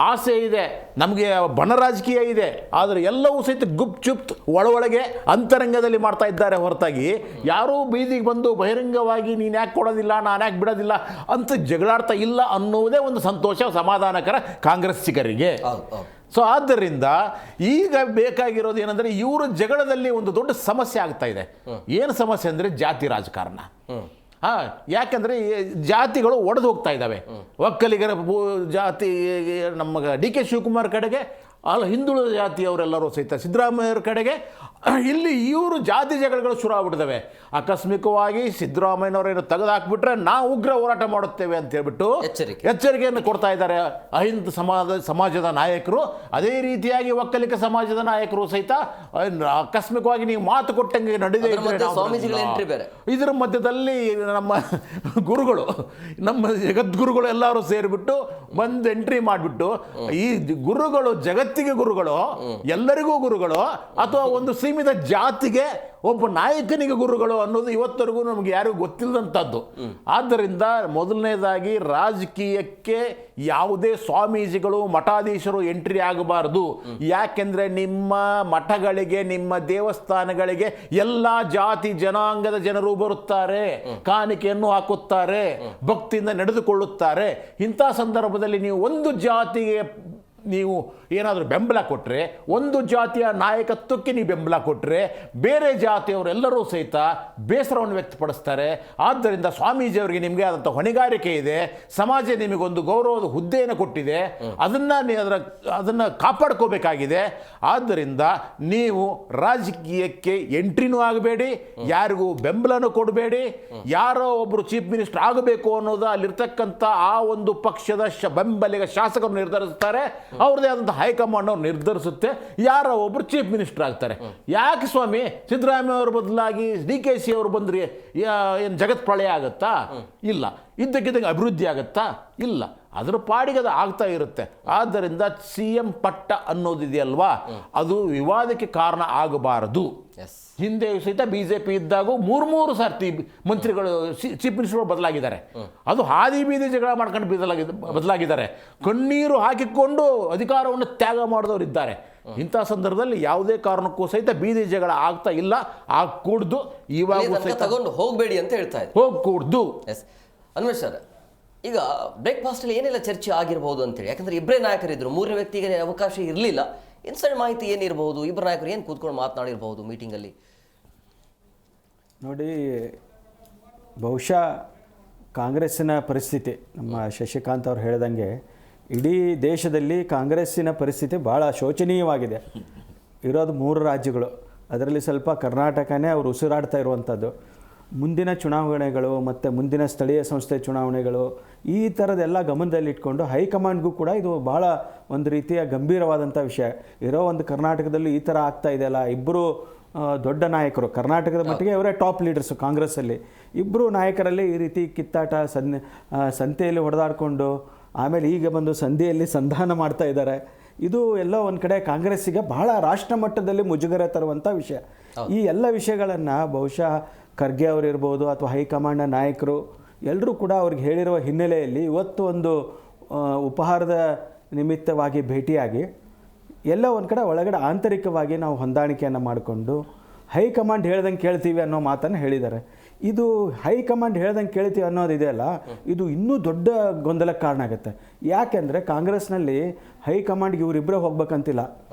ಆಸೆ ಇದೆ, ನಮಗೆ ಬಣ ರಾಜಕೀಯ ಇದೆ, ಆದರೆ ಎಲ್ಲವೂ ಸಹಿತ ಗುಪ್ಚುಪ್ ಒಳಗೆ ಅಂತರಂಗದಲ್ಲಿ ಮಾಡ್ತಾ ಇದ್ದಾರೆ ಹೊರತಾಗಿ ಯಾರೂ ಬೀದಿಗೆ ಬಂದು ಬಹಿರಂಗವಾಗಿ ನೀನು ಯಾಕೆ ಕೊಡೋದಿಲ್ಲ, ನಾನು ಯಾಕೆ ಬಿಡೋದಿಲ್ಲ ಅಂತ ಜಗಳಾಡ್ತಾ ಇಲ್ಲ ಅನ್ನುವುದೇ ಒಂದು ಸಂತೋಷ, ಸಮಾಧಾನಕರ ಕಾಂಗ್ರೆಸ್ಸಿಗರಿಗೆ. ಸೊ ಆದ್ದರಿಂದ ಈಗ ಬೇಕಾಗಿರೋದು ಏನಂದರೆ, ಇವರ ಜಗಳದಲ್ಲಿ ಒಂದು ದೊಡ್ಡ ಸಮಸ್ಯೆ ಆಗ್ತಾ ಇದೆ. ಏನು ಸಮಸ್ಯೆ ಅಂದರೆ ಜಾತಿ ರಾಜಕಾರಣ. ಯಾಕಂದರೆ ಜಾತಿಗಳು ಒಡೆದು ಹೋಗ್ತಾ ಇದ್ದಾವೆ. ಒಕ್ಕಲಿಗರ ಜಾತಿ ನಮ್ಮ ಡಿ ಕೆ ಶಿವಕುಮಾರ್ ಕಡೆಗೆ, ಹಿಂದುಳಿದ ಜಾತಿಯವರೆಲ್ಲರೂ ಸಹಿತ ಸಿದ್ದರಾಮಯ್ಯವ್ರ ಕಡೆಗೆ, ಇಲ್ಲಿ ಇವರು ಜಾತಿ ಜಗಳಗಳು ಶುರು ಆಗ್ಬಿಟ್ಟಿದ್ದಾವೆ. ಆಕಸ್ಮಿಕವಾಗಿ ಸಿದ್ದರಾಮಯ್ಯನವರೇನು ತೆಗೆದುಹಾಕ್ಬಿಟ್ರೆ ನಾವು ಉಗ್ರ ಹೋರಾಟ ಮಾಡುತ್ತೇವೆ ಅಂತ ಹೇಳ್ಬಿಟ್ಟು ಎಚ್ಚರಿಕೆಯನ್ನು ಕೊಡ್ತಾ ಇದ್ದಾರೆ ಅಹಿಂದ ಸಮಾಜದ ನಾಯಕರು. ಅದೇ ರೀತಿಯಾಗಿ ಒಕ್ಕಲಿಗ ಸಮಾಜದ ನಾಯಕರು ಸಹಿತ ಆಕಸ್ಮಿಕವಾಗಿ ನೀವು ಮಾತು ಕೊಟ್ಟಂಗೆ ನಡೆದೇ ಇದರ ಮಧ್ಯದಲ್ಲಿ ನಮ್ಮ ಗುರುಗಳು, ನಮ್ಮ ಜಗದ್ಗುರುಗಳು ಎಲ್ಲರೂ ಸೇರಿಬಿಟ್ಟು ಬಂದು ಎಂಟ್ರಿ ಮಾಡಿಬಿಟ್ಟು, ಈ ಗುರುಗಳು ಜಗತ್ತಿಗೆ ಗುರುಗಳು, ಎಲ್ಲರಿಗೂ ಗುರುಗಳು, ಅಥವಾ ಒಂದು ಸೀಮಿತ ಜಾತಿಗೆ ಒಬ್ಬ ನಾಯಕನಿಗೆ ಗುರುಗಳು ಅನ್ನೋದು ಇವತ್ತರೆಗೂ ನಮಗೆ ಯಾರಿಗೂ ಗೊತ್ತಿಲ್ಲದಂಥದ್ದು. ಆದ್ದರಿಂದ ಮೊದಲನೇದಾಗಿ ರಾಜಕೀಯಕ್ಕೆ ಯಾವುದೇ ಸ್ವಾಮೀಜಿಗಳು ಮಠಾಧೀಶರು ಎಂಟ್ರಿ ಆಗಬಾರದು. ಯಾಕೆಂದರೆ ನಿಮ್ಮ ಮಠಗಳಿಗೆ, ನಿಮ್ಮ ದೇವಸ್ಥಾನಗಳಿಗೆ ಎಲ್ಲ ಜಾತಿ ಜನಾಂಗದ ಜನರು ಬರುತ್ತಾರೆ, ಕಾಣಿಕೆಯನ್ನು ಹಾಕುತ್ತಾರೆ, ಭಕ್ತಿಯಿಂದ ನಡೆದುಕೊಳ್ಳುತ್ತಾರೆ. ಇಂಥ ಸಂದರ್ಭದಲ್ಲಿ ನೀವು ಒಂದು ಜಾತಿಗೆ ನೀವು ಏನಾದರೂ ಬೆಂಬಲ ಕೊಟ್ಟರೆ, ಒಂದು ಜಾತಿಯ ನಾಯಕತ್ವಕ್ಕೆ ನೀವು ಬೆಂಬಲ ಕೊಟ್ಟರೆ ಬೇರೆ ಜಾತಿಯವರೆಲ್ಲರೂ ಸಹಿತ ಬೇಸರವನ್ನು ವ್ಯಕ್ತಪಡಿಸ್ತಾರೆ. ಆದ್ದರಿಂದ ಸ್ವಾಮೀಜಿಯವರಿಗೆ ನಿಮಗೆ ಆದಂಥ ಹೊಣೆಗಾರಿಕೆ ಇದೆ, ಸಮಾಜ ನಿಮಗೊಂದು ಗೌರವದ ಹುದ್ದೆಯನ್ನು ಕೊಟ್ಟಿದೆ, ಅದನ್ನು ಕಾಪಾಡ್ಕೋಬೇಕಾಗಿದೆ. ಆದ್ದರಿಂದ ನೀವು ರಾಜಕೀಯಕ್ಕೆ ಎಂಟ್ರಿನೂ ಆಗಬೇಡಿ, ಯಾರಿಗೂ ಬೆಂಬಲನೂ ಕೊಡಬೇಡಿ. ಯಾರೋ ಒಬ್ಬರು ಚೀಫ್ ಮಿನಿಸ್ಟರ್ ಆಗಬೇಕು ಅನ್ನೋದು ಅಲ್ಲಿರ್ತಕ್ಕಂಥ ಆ ಒಂದು ಪಕ್ಷದ ಬೆಂಬಲಿಗ ಶಾಸಕರು ನಿರ್ಧರಿಸ್ತಾರೆ, ಅವ್ರದ್ದೇ ಆದಂಥ ಹೈಕಮಾಂಡ್ ಅವ್ರು ನಿರ್ಧರಿಸುತ್ತೆ, ಯಾರೋ ಒಬ್ಬರು ಚೀಫ್ ಮಿನಿಸ್ಟರ್ ಆಗ್ತಾರೆ. ಯಾಕೆ ಸ್ವಾಮಿ ಸಿದ್ದರಾಮಯ್ಯ ಅವ್ರ ಬದಲಾಗಿ DKC ಅವರು ಬಂದ್ರೆ ಏನು ಜಗತ್ ಪ್ರಳಯ ಆಗುತ್ತಾ? ಇಲ್ಲ. ಇದ್ದಕ್ಕಿದ್ದಂಗೆ ಅಭಿವೃದ್ಧಿ ಆಗುತ್ತಾ? ಇಲ್ಲ. ಅದರ ಪಾಡಿಗೆ ಅದು ಆಗ್ತಾ ಇರುತ್ತೆ. ಆದ್ದರಿಂದ CM ಪಟ್ಟ ಅನ್ನೋದಿದೆಯಲ್ವಾ, ಅದು ವಿವಾದಕ್ಕೆ ಕಾರಣ ಆಗಬಾರದು. ಹಿಂದೆ ಸಹಿತ BJP ಇದ್ದಾಗ 3 ಸರ್ತಿ ಮಂತ್ರಿಗಳು ಚೀಫ್ ಮಿನಿಸ್ಟರ್ಗಳು ಬದಲಾಗಿದ್ದಾರೆ. ಅದು ಹಾದಿ ಬೀದಿ ಜಗಳ ಮಾಡ್ಕೊಂಡು ಬದಲಾಗಿದ್ದಾರೆ. ಕಣ್ಣೀರು ಹಾಕಿಕೊಂಡು ಅಧಿಕಾರವನ್ನು ತ್ಯಾಗ ಮಾಡಿದವರು ಇದ್ದಾರೆ. ಇಂಥ ಸಂದರ್ಭದಲ್ಲಿ ಯಾವುದೇ ಕಾರಣಕ್ಕೂ ಸಹಿತ ಬೀದಿ ಜಗಳ ಆಗ್ತಾ ಇಲ್ಲ, ಆಗಕೂಡ್ದು. ಇವಾಗ ತಗೊಂಡು ಹೋಗಬೇಡಿ ಅಂತ ಹೇಳ್ತಾ ಇದ್ದಾರೆ. ಹೋಗಕೂಡ್ದು. ಎಸ್ ಅನ್ವೇಷ್ ಸರ್, ಈಗ ಬ್ರೇಕ್ಫಾಸ್ಟಲ್ಲಿ ಏನೆಲ್ಲ ಚರ್ಚೆ ಆಗಿರ್ಬೋದು ಅಂತೇಳಿ, ಯಾಕಂದರೆ ಇಬ್ಬರೇ ನಾಯಕರಿದ್ದರು, ಮೂರನೇ ವ್ಯಕ್ತಿಗೆ ಅವಕಾಶ ಇರಲಿಲ್ಲ. ಇನ್ಸೈಡ್ ಮಾಹಿತಿ ಏನಿರ್ಬೋದು, ಇಬ್ಬರು ನಾಯಕರು ಏನು ಕೂತ್ಕೊಂಡು ಮಾತನಾಡಿರ್ಬೋದು ಮೀಟಿಂಗಲ್ಲಿ? ನೋಡಿ, ಬಹುಶಃ ಕಾಂಗ್ರೆಸ್ಸಿನ ಪರಿಸ್ಥಿತಿ ನಮ್ಮ ಶಶಿಕಾಂತ್ ಅವ್ರು ಹೇಳ್ದಂಗೆ ಇಡೀ ದೇಶದಲ್ಲಿ ಕಾಂಗ್ರೆಸ್ಸಿನ ಪರಿಸ್ಥಿತಿ ಭಾಳ ಶೋಚನೀಯವಾಗಿದೆ. ಇರೋದು 3 ರಾಜ್ಯಗಳು, ಅದರಲ್ಲಿ ಸ್ವಲ್ಪ ಕರ್ನಾಟಕನೇ ಅವರು ಉಸಿರಾಡ್ತಾ ಇರುವಂಥದ್ದು. ಮುಂದಿನ ಚುನಾವಣೆಗಳು ಮತ್ತು ಮುಂದಿನ ಸ್ಥಳೀಯ ಸಂಸ್ಥೆ ಚುನಾವಣೆಗಳು ಈ ಥರದ್ದೆಲ್ಲ ಗಮನದಲ್ಲಿಟ್ಕೊಂಡು ಹೈಕಮಾಂಡ್ಗೂ ಕೂಡ ಇದು ಭಾಳ ಒಂದು ರೀತಿಯ ಗಂಭೀರವಾದಂಥ ವಿಷಯ. ಇರೋ ಒಂದು ಕರ್ನಾಟಕದಲ್ಲಿ ಈ ಥರ ಆಗ್ತಾ ಇದೆಯಲ್ಲ, ಇಬ್ಬರು ದೊಡ್ಡ ನಾಯಕರು ಕರ್ನಾಟಕದ ಮಟ್ಟಿಗೆ ಅವರೇ ಟಾಪ್ ಲೀಡರ್ಸು ಕಾಂಗ್ರೆಸ್ಸಲ್ಲಿ, ಇಬ್ಬರು ನಾಯಕರಲ್ಲಿ ಈ ರೀತಿ ಕಿತ್ತಾಟ ಸಂತೆಯಲ್ಲಿ ಹೊಡೆದಾಡಿಕೊಂಡು ಆಮೇಲೆ ಈಗ ಬಂದು ಸಂಧಿಯಲ್ಲಿ ಸಂಧಾನ ಮಾಡ್ತಾ ಇದ್ದಾರೆ. ಇದು ಎಲ್ಲ ಒಂದು ಕಡೆ ಕಾಂಗ್ರೆಸ್ಸಿಗೆ ಬಹಳ ರಾಷ್ಟ್ರ ಮಟ್ಟದಲ್ಲಿ ಮುಜುಗರ ತರುವಂಥ ವಿಷಯ. ಈ ಎಲ್ಲ ವಿಷಯಗಳನ್ನು ಬಹುಶಃ ಖರ್ಗೆ ಅವರಿರ್ಬೋದು ಅಥವಾ ಹೈಕಮಾಂಡ್ನ ನಾಯಕರು ಎಲ್ಲರೂ ಕೂಡ ಅವ್ರಿಗೆ ಹೇಳಿರುವ ಹಿನ್ನೆಲೆಯಲ್ಲಿ ಇವತ್ತು ಒಂದು ಉಪಹಾರದ ನಿಮಿತ್ತವಾಗಿ ಭೇಟಿಯಾಗಿ ಎಲ್ಲ ಒಂದು ಕಡೆ ಒಳಗಡೆ ಆಂತರಿಕವಾಗಿ ನಾವು ಹೊಂದಾಣಿಕೆಯನ್ನು ಮಾಡಿಕೊಂಡು ಹೈಕಮಾಂಡ್ ಹೇಳ್ದಂಗೆ ಕೇಳ್ತೀವಿ ಅನ್ನೋ ಮಾತನ್ನು ಹೇಳಿದ್ದಾರೆ. ಇದು ಹೈಕಮಾಂಡ್ ಹೇಳ್ದಂಗೆ ಕೇಳ್ತೀವಿ ಅನ್ನೋದಿದೆಯಲ್ಲ, ಇದು ಇನ್ನೂ ದೊಡ್ಡ ಗೊಂದಲಕ್ಕೆ ಕಾರಣ ಆಗುತ್ತೆ. ಯಾಕೆಂದರೆ ಕಾಂಗ್ರೆಸ್ನಲ್ಲಿ ಹೈಕಮಾಂಡ್ಗೆ ಇವರಿಬ್ಬರೇ ಹೋಗ್ಬೇಕಂತಿಲ್ಲ.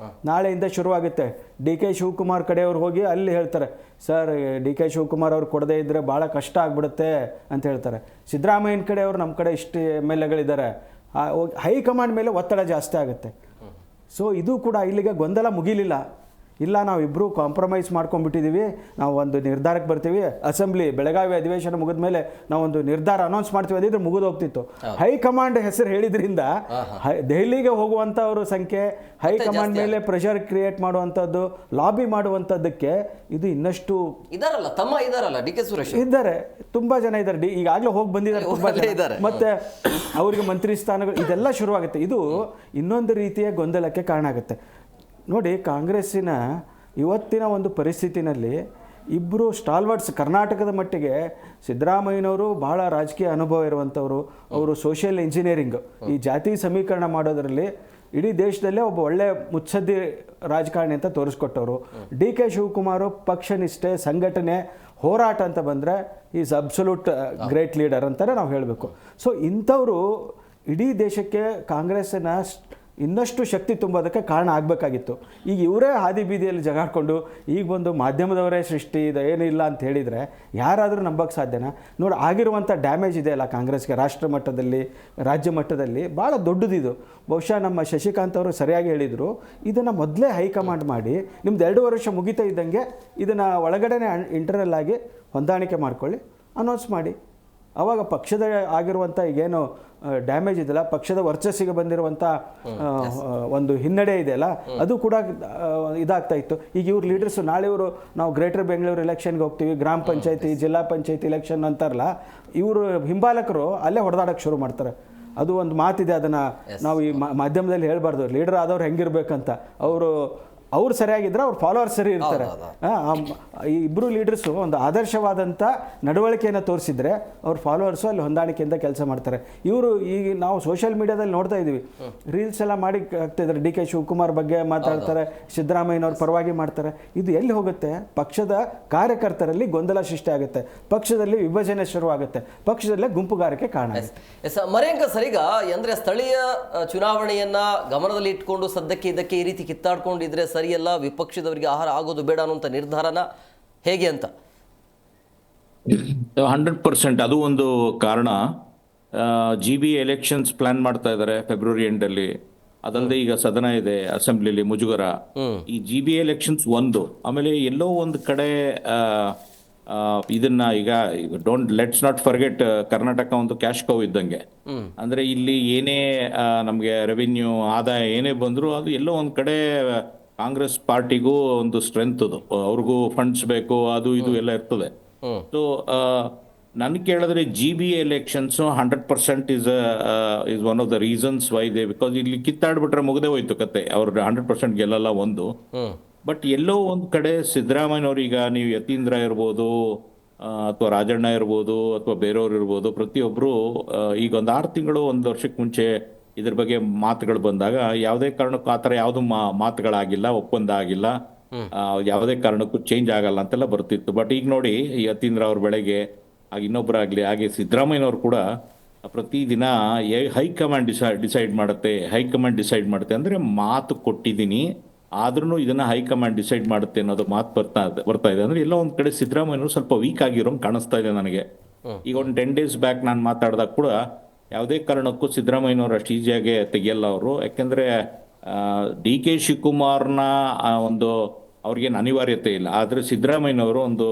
ನಾಳೆಯಿಂದ ಶುರುವಾಗುತ್ತೆ. DK ಶಿವಕುಮಾರ್ ಕಡೆಯವ್ರು ಹೋಗಿ ಅಲ್ಲಿ ಹೇಳ್ತಾರೆ, ಸರ್ DK ಶಿವಕುಮಾರ್ ಅವ್ರು ಕೊಡದೇ ಇದ್ದರೆ ಭಾಳ ಕಷ್ಟ ಆಗಿಬಿಡುತ್ತೆ ಅಂತ ಹೇಳ್ತಾರೆ. ಸಿದ್ದರಾಮಯ್ಯನ ಕಡೆಯವರು ನಮ್ಮ ಕಡೆ ಇಷ್ಟು MLAಗಳಿದ್ದಾರೆ, ಹೈಕಮಾಂಡ್ ಮೇಲೆ ಒತ್ತಡ ಜಾಸ್ತಿ ಆಗುತ್ತೆ. ಸೊ ಇದು ಕೂಡ ಇಲ್ಲಿಗೆ ಗೊಂದಲ ಮುಗಿಲಿಲ್ಲ. ಇಲ್ಲ, ನಾವಿಬ್ಬರು ಕಾಂಪ್ರಮೈಸ್ ಮಾಡ್ಕೊಂಡ್ಬಿಟ್ಟಿದ್ದೀವಿ, ನಾವು ಒಂದು ನಿರ್ಧಾರಕ್ಕೆ ಬರ್ತೀವಿ, ಅಸೆಂಬ್ಲಿ ಬೆಳಗಾವಿ ಅಧಿವೇಶನ ಮುಗಿದ ಮೇಲೆ ನಾವೊಂದು ನಿರ್ಧಾರ ಅನೌನ್ಸ್ ಮಾಡ್ತೀವಿ ಅದಿದ್ರೆ ಮುಗಿದು ಹೋಗ್ತಿತ್ತು. ಹೈಕಮಾಂಡ್ ಹೆಸರು ಹೇಳಿದ್ರಿಂದ ದೆಹಲಿಗೆ ಹೋಗುವಂಥವ್ರ ಸಂಖ್ಯೆ, ಹೈಕಮಾಂಡ್ ಮೇಲೆ ಪ್ರೆಷರ್ ಕ್ರಿಯೇಟ್ ಮಾಡುವಂಥದ್ದು, ಲಾಬಿ ಮಾಡುವಂಥದ್ದಕ್ಕೆ ಇದು ಇನ್ನಷ್ಟು ಇದಾರಲ್ಲ DK ಸುರೇಶ್ ಇದ್ದಾರೆ, ತುಂಬ ಜನ ಇದ್ದಾರೆ. ಈಗಾಗಲೇ ಹೋಗಿ ಬಂದಿದ್ದಾರೆ ತುಂಬ ಜನ. ಮತ್ತೆ ಅವರಿಗೆ ಮಂತ್ರಿ ಸ್ಥಾನಗಳು ಇದೆಲ್ಲ ಶುರುವಾಗುತ್ತೆ. ಇದು ಇನ್ನೊಂದು ರೀತಿಯ ಗೊಂದಲಕ್ಕೆ ಕಾರಣ ಆಗುತ್ತೆ. ನೋಡಿ, ಕಾಂಗ್ರೆಸ್ಸಿನ ಇವತ್ತಿನ ಒಂದು ಪರಿಸ್ಥಿತಿನಲ್ಲಿ ಇಬ್ಬರು ಸ್ಟಾಲ್ವರ್ಡ್ಸ್ ಕರ್ನಾಟಕದ ಮಟ್ಟಿಗೆ ಸಿದ್ದರಾಮಯ್ಯನವರು ಭಾಳ ರಾಜಕೀಯ ಅನುಭವ ಇರುವಂಥವರು, ಅವರು ಸೋಷಿಯಲ್ ಇಂಜಿನಿಯರಿಂಗ್ ಈ ಜಾತಿ ಸಮೀಕರಣ ಮಾಡೋದರಲ್ಲಿ ಇಡೀ ದೇಶದಲ್ಲೇ ಒಬ್ಬ ಒಳ್ಳೆ ಮುತ್ಸದ್ದಿ ರಾಜಕಾರಣಿ ಅಂತ ತೋರಿಸ್ಕೊಟ್ಟವರು. DK ಶಿವಕುಮಾರು ಪಕ್ಷನಿಷ್ಠೆ, ಸಂಘಟನೆ, ಹೋರಾಟ ಅಂತ ಬಂದರೆ ಈಸ್ ಅಬ್ಸಲ್ಯೂಟ್ ಗ್ರೇಟ್ ಲೀಡರ್ ಅಂತಲೇ ನಾವು ಹೇಳಬೇಕು. ಸೊ ಇಂಥವರು ಇಡೀ ದೇಶಕ್ಕೆ ಕಾಂಗ್ರೆಸ್ಸಿನ ಇನ್ನಷ್ಟು ಶಕ್ತಿ ತುಂಬೋದಕ್ಕೆ ಕಾರಣ ಆಗಬೇಕಾಗಿತ್ತು. ಈಗ ಇವರೇ ಹಾದಿ ಬೀದಿಯಲ್ಲಿ ಜಗಾಡ್ಕೊಂಡು ಈಗ ಬಂದು ಮಾಧ್ಯಮದವರೇ ಸೃಷ್ಟಿ ಇದು ಏನಿಲ್ಲ ಅಂತ ಹೇಳಿದರೆ ಯಾರಾದರೂ ನಂಬಕ್ಕೆ ಸಾಧ್ಯನಾ? ನೋಡಿ, ಆಗಿರುವಂಥ ಡ್ಯಾಮೇಜ್ ಇದೆಯಲ್ಲ ಕಾಂಗ್ರೆಸ್ಗೆ ರಾಷ್ಟ್ರ ಮಟ್ಟದಲ್ಲಿ, ರಾಜ್ಯ ಮಟ್ಟದಲ್ಲಿ ಭಾಳ ದೊಡ್ಡದಿದು. ಬಹುಶಃ ನಮ್ಮ ಶಶಿಕಾಂತ್ ಅವರು ಸರಿಯಾಗಿ ಹೇಳಿದರು, ಇದನ್ನು ಮೊದಲೇ ಹೈಕಮಾಂಡ್ ಮಾಡಿ ನಿಮ್ದು 2 ವರ್ಷ ಮುಗಿತಾ ಇದ್ದಂಗೆ ಇದನ್ನು ಒಳಗಡೆನೆ ಇಂಟರ್ನಲ್ ಆಗಿ ಹೊಂದಾಣಿಕೆ ಮಾಡ್ಕೊಳ್ಳಿ, ಅನೌನ್ಸ್ ಮಾಡಿ. ಆವಾಗ ಪಕ್ಷದ ಆಗಿರುವಂಥ ಈಗೇನು ಡ್ಯಾಮೇಜ್ ಇದೆಯಲ್ಲ, ಪಕ್ಷದ ವರ್ಚಸ್ಸಿಗೆ ಬಂದಿರುವಂಥ ಒಂದು ಹಿನ್ನಡೆ ಇದೆಯಲ್ಲ, ಅದು ಕೂಡ ಇದಾಗ್ತಾ ಇತ್ತು. ಈಗ ಇವ್ರು ಲೀಡರ್ಸು ನಾಳೆ ಇವರು ನಾವು ಗ್ರೇಟರ್ ಬೆಂಗಳೂರು ಎಲೆಕ್ಷನ್ಗೆ ಹೋಗ್ತೀವಿ, ಗ್ರಾಮ ಪಂಚಾಯತಿ, ಜಿಲ್ಲಾ ಪಂಚಾಯತಿ ಎಲೆಕ್ಷನ್ ಅಂತಾರಲ್ಲ, ಇವರು ಹಿಂಬಾಲಕರು ಅಲ್ಲೇ ಹೊಡೆದಾಡೋಕ್ಕೆ ಶುರು ಮಾಡ್ತಾರೆ. ಅದು ಒಂದು ಮಾತಿದೆ, ಅದನ್ನು ನಾವು ಈ ಮಾಧ್ಯಮದಲ್ಲಿ ಹೇಳಬಾರ್ದು. ಲೀಡರ್ ಆದವ್ರು ಹೆಂಗಿರ್ಬೇಕಂತ, ಅವರು ಅವ್ರು ಸರಿಯಾಗಿದ್ದರೆ ಅವ್ರ ಫಾಲೋವರ್ಸ್ ಸರಿ ಇರ್ತಾರೆ. ಈ ಇಬ್ಬರು ಲೀಡರ್ಸು ಒಂದು ಆದರ್ಶವಾದಂಥ ನಡವಳಿಕೆಯನ್ನು ತೋರಿಸಿದ್ರೆ ಅವ್ರ ಫಾಲೋವರ್ಸು ಅಲ್ಲಿ ಹೊಂದಾಣಿಕೆಯಿಂದ ಕೆಲಸ ಮಾಡ್ತಾರೆ. ಇವರು ಈಗ ನಾವು ಸೋಷಿಯಲ್ ಮೀಡಿಯಾದಲ್ಲಿ ನೋಡ್ತಾ ಇದ್ದೀವಿ, ರೀಲ್ಸ್ ಎಲ್ಲ ಮಾಡಿ ಆಗ್ತಿದ್ದಾರೆ, ಡಿ ಕೆ ಶಿವಕುಮಾರ್ ಬಗ್ಗೆ ಮಾತಾಡ್ತಾರೆ, ಸಿದ್ದರಾಮಯ್ಯನವ್ರ ಪರವಾಗಿ ಮಾಡ್ತಾರೆ. ಇದು ಎಲ್ಲಿ ಹೋಗುತ್ತೆ? ಪಕ್ಷದ ಕಾರ್ಯಕರ್ತರಲ್ಲಿ ಗೊಂದಲ ಸೃಷ್ಟಿ ಆಗುತ್ತೆ, ಪಕ್ಷದಲ್ಲಿ ವಿಭಜನೆ ಶುರುವಾಗುತ್ತೆ, ಪಕ್ಷದಲ್ಲೇ ಗುಂಪುಗಾರಿಕೆ ಕಾರಣ ಆಗುತ್ತೆ. ಮರಿಯಂಕ ಸರ್, ಈಗ ಅಂದರೆ ಸ್ಥಳೀಯ ಚುನಾವಣೆಯನ್ನ ಗಮನದಲ್ಲಿ ಇಟ್ಕೊಂಡು ಸದ್ಯಕ್ಕೆ ಇದಕ್ಕೆ ಈ ರೀತಿ ಕಿತ್ತಾಡ್ಕೊಂಡಿದ್ರೆ ಸರಿಯಲ್ಲ, ವಿಪಕ್ಷದವರಿಗೆ ಆಹಾರ ಆಗೋದು ಬೇಡ ಅನ್ನುವಂಥ ನಿರ್ಧಾರನ ಹೇಗೆ ಅಂತ? 100% ಅದು ಒಂದು ಕಾರಣ. GB ಎಲೆಕ್ಷನ್ಸ್ ಪ್ಲಾನ್ ಮಾಡ್ತಾ ಇದ್ದಾರೆ ಫೆಬ್ರವರಿ ಎಂಡಲ್ಲಿ. ಅದಲ್ಲದೆ ಈಗ ಸದನ ಇದೆ, ಅಸೆಂಬ್ಲಿಲಿ ಮುಜುಗರ. ಈ GB ಎಲೆಕ್ಷನ್ಸ್ ಒಂದು, ಆಮೇಲೆ ಎಲ್ಲೋ ಒಂದು ಕಡೆ ಇದನ್ನ ಈಗ ಲೆಟ್ಸ್ ನಾಟ್ ಫರ್ಗೆಟ್, ಕರ್ನಾಟಕ ಒಂದು ಕ್ಯಾಶ್ ಕೌ ಇದ್ದಂಗೆ. ಅಂದ್ರೆ ಇಲ್ಲಿ ಏನೇ ನಮಗೆ ರೆವಿನ್ಯೂ ಆದಾಯ ಏನೇ ಬಂದ್ರು ಅದು ಎಲ್ಲೋ ಒಂದ್ ಕಡೆ ಕಾಂಗ್ರೆಸ್ ಪಾರ್ಟಿಗೂ ಒಂದು ಸ್ಟ್ರೆಂತ್, ಅದು ಅವ್ರಿಗೂ ಫಂಡ್ಸ್ ಬೇಕು, ಅದು ಇದು ಎಲ್ಲ ಇರ್ತದೆ. ಸೊ ನನ್ ಕೇಳಿದ್ರೆ GB elections 100% is one of the reasons why they, because ಇಲ್ಲಿ ಕಿತ್ತಾಡ್ಬಿಟ್ರೆ ಮುಗದೆ ಹೋಯ್ತು ಕತೆ, ಅವ್ರು 100% ಗೆಲ್ಲಲ್ಲ ಒಂದು. ಬಟ್ ಎಲ್ಲೋ ಒಂದ್ ಕಡೆ ಸಿದ್ದರಾಮಯ್ಯನವ್ರೀಗ ನೀವು ಯತೀಂದ್ರ ಇರ್ಬೋದು ಅಥವಾ ರಾಜಣ್ಣ ಇರ್ಬೋದು ಅಥವಾ ಬೇರೆಯವ್ರು ಇರ್ಬೋದು, ಪ್ರತಿಯೊಬ್ರು ಈಗ ಒಂದು 6 ತಿಂಗಳು 1 ವರ್ಷಕ್ಕೆ ಮುಂಚೆ ಇದ್ರ ಬಗ್ಗೆ ಮಾತುಗಳು ಬಂದಾಗ ಯಾವುದೇ ಕಾರಣಕ್ಕೂ ಆ ಥರ ಯಾವುದು ಮಾತುಗಳಾಗಿಲ್ಲ, ಒಪ್ಪಂದ ಆಗಿಲ್ಲ, ಯಾವುದೇ ಕಾರಣಕ್ಕೂ ಚೇಂಜ್ ಆಗಲ್ಲ ಅಂತೆಲ್ಲ ಬರ್ತಿತ್ತು. ಬಟ್ ಈಗ ನೋಡಿ, ಯತೀಂದ್ರ ಅವ್ರ ಬೆಳಗ್ಗೆ ಆಗ ಇನ್ನೊಬ್ಬರಾಗಲಿ, ಹಾಗೆ ಸಿದ್ದರಾಮಯ್ಯನವ್ರು ಕೂಡ ಪ್ರತಿದಿನ ಹೈಕಮಾಂಡ್ ಡಿಸೈಡ್ ಮಾಡುತ್ತೆ ಅಂದರೆ ಮಾತು ಕೊಟ್ಟಿದ್ದೀನಿ ಆದ್ರೂ ಇದನ್ನ ಹೈಕಮಾಂಡ್ ಡಿಸೈಡ್ ಮಾಡುತ್ತೆ ಅನ್ನೋದು ಮಾತು ಬರ್ತಾ ಇದೆ. ಅಂದ್ರೆ ಎಲ್ಲ ಒಂದ್ ಕಡೆ ಸಿದ್ದರಾಮಯ್ಯನವರು ಸ್ವಲ್ಪ ವೀಕ್ ಆಗಿರೋಂಗೆ ಕಾಣಿಸ್ತಾ ಇದೆ ನನಗೆ. ಈಗ ಒಂದು 10 days ಬ್ಯಾಕ್ ನಾನು ಮಾತಾಡಿದಾಗ ಕೂಡ ಯಾವುದೇ ಕಾರಣಕ್ಕೂ ಸಿದ್ದರಾಮಯ್ಯನವರು ಅಷ್ಟು ಈಸಿಯಾಗಿ ತೆಗಿಯಲ್ಲ ಅವರು. ಯಾಕೆಂದ್ರೆ DK ಶಿವಕುಮಾರ್ನ ಒಂದು ಅವ್ರಿಗೇನು ಅನಿವಾರ್ಯತೆ ಇಲ್ಲ, ಆದ್ರೆ ಸಿದ್ದರಾಮಯ್ಯನವರು ಒಂದು